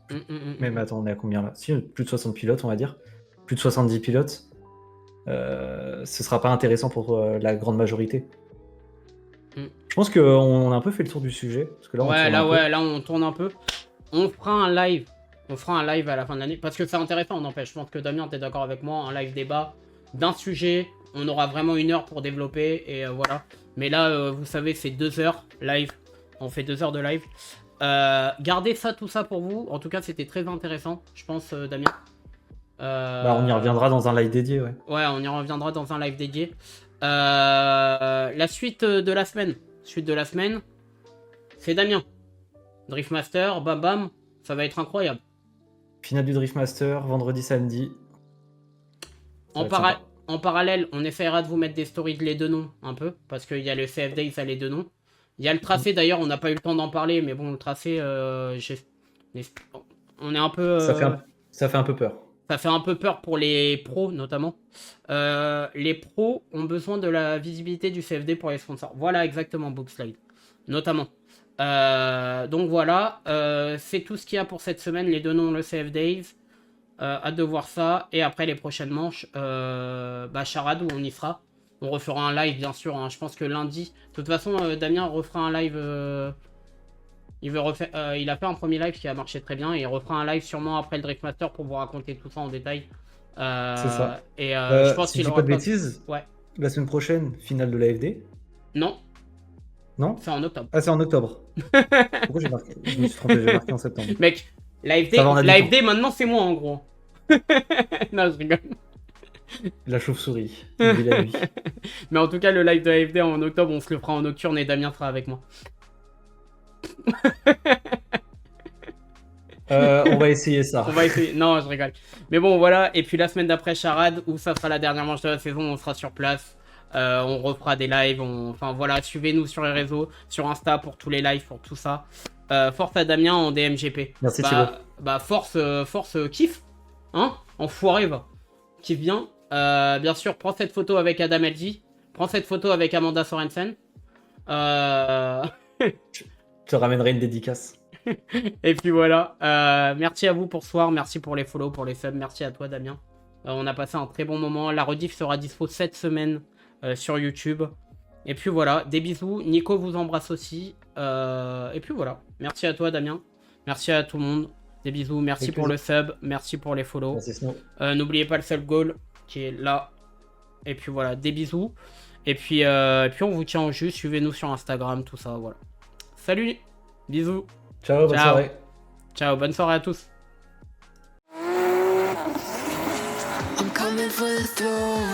Même, attends, on est à combien là? Si, plus de 60 pilotes, on va dire. Plus de 70 pilotes. Ce sera pas intéressant pour la grande majorité. Je pense qu'on a un peu fait le tour du sujet. Parce que là, là, on tourne un peu. On fera un live. On fera un live à la fin de l'année. Parce que c'est intéressant, on empêche. Je pense que Damien, t'es d'accord avec moi. Un live débat d'un sujet. On aura vraiment 1 heure pour développer. Et voilà. Mais là, vous savez, c'est 2 heures live. On fait 2 heures de live. Gardez ça, tout ça pour vous. En tout cas, c'était très intéressant, je pense, Damien. on y reviendra dans un live dédié, ouais. Ouais, on y reviendra dans un live dédié. La suite de la semaine. C'est Damien. Driftmaster, bam bam. Ça va être incroyable. Finale du Driftmaster, vendredi, samedi. En parallèle, on essaiera de vous mettre des stories de les deux noms, un peu. Parce qu'il y a le CF Days, ça les deux noms. Il y a le tracé, d'ailleurs, on n'a pas eu le temps d'en parler. Mais bon, le tracé, on est un peu... Ça fait un peu peur. Ça fait un peu peur pour les pros, notamment. Les pros ont besoin de la visibilité du CFD pour les sponsors. Voilà, exactement, Bookslide. Notamment. Donc voilà, c'est tout ce qu'il y a pour cette semaine. Les deux noms, le CF Days. Hâte de voir ça. Et après, les prochaines manches, Charade, où on y sera. On refera un live, bien sûr. Hein. Je pense que lundi... De toute façon, Damien refera un live... Il a fait un premier live qui a marché très bien et il refera un live sûrement après le Driftmaster pour vous raconter tout ça en détail. C'est ça. Et je pense si qu'il je dis aura pas de bêtises, ouais. La semaine prochaine, finale de l'AFD. Non. Non. C'est en octobre. Ah, c'est en octobre. Pourquoi j'ai marqué? Je me suis trompé, j'ai marqué en septembre. Mec, l'AFD maintenant c'est moi en gros. Non, je rigole. La chauve-souris. La nuit. Mais en tout cas, le live de l'AFD en octobre, on se le fera en nocturne et Damien sera avec moi. On va essayer ça. On va essayer. Non, je rigole. Mais bon, voilà. Et puis la semaine d'après, Charade, où ça sera la dernière manche de la saison, on sera sur place. On refera des lives. Enfin voilà, suivez-nous sur les réseaux, sur Insta pour tous les lives, pour tout ça. Force à Damien en DMGP. Merci Thibaut. Force kiffe. Hein? Enfoiré, va. Kiffe bien. Bien sûr, prends cette photo avec Adam LG. Prends cette photo avec Amanda Sorensen. Je te ramènerai une dédicace. Et puis voilà, merci à vous pour ce soir, merci pour les follow, pour les subs, merci à toi Damien. On a passé un très bon moment, la rediff sera dispo cette semaine sur YouTube. Et puis voilà, des bisous, Nico vous embrasse aussi. Et puis voilà, merci à toi Damien, merci à tout le monde, des bisous, merci pour le sub, merci pour les follow. Merci Snow. N'oubliez pas le sub goal qui est là. Et puis voilà, des bisous. Et puis on vous tient au jus, suivez-nous sur Instagram, tout ça, voilà. Salut, bisous. Ciao, bonne soirée. Ciao, bonne soirée à tous. I'm coming for the throne.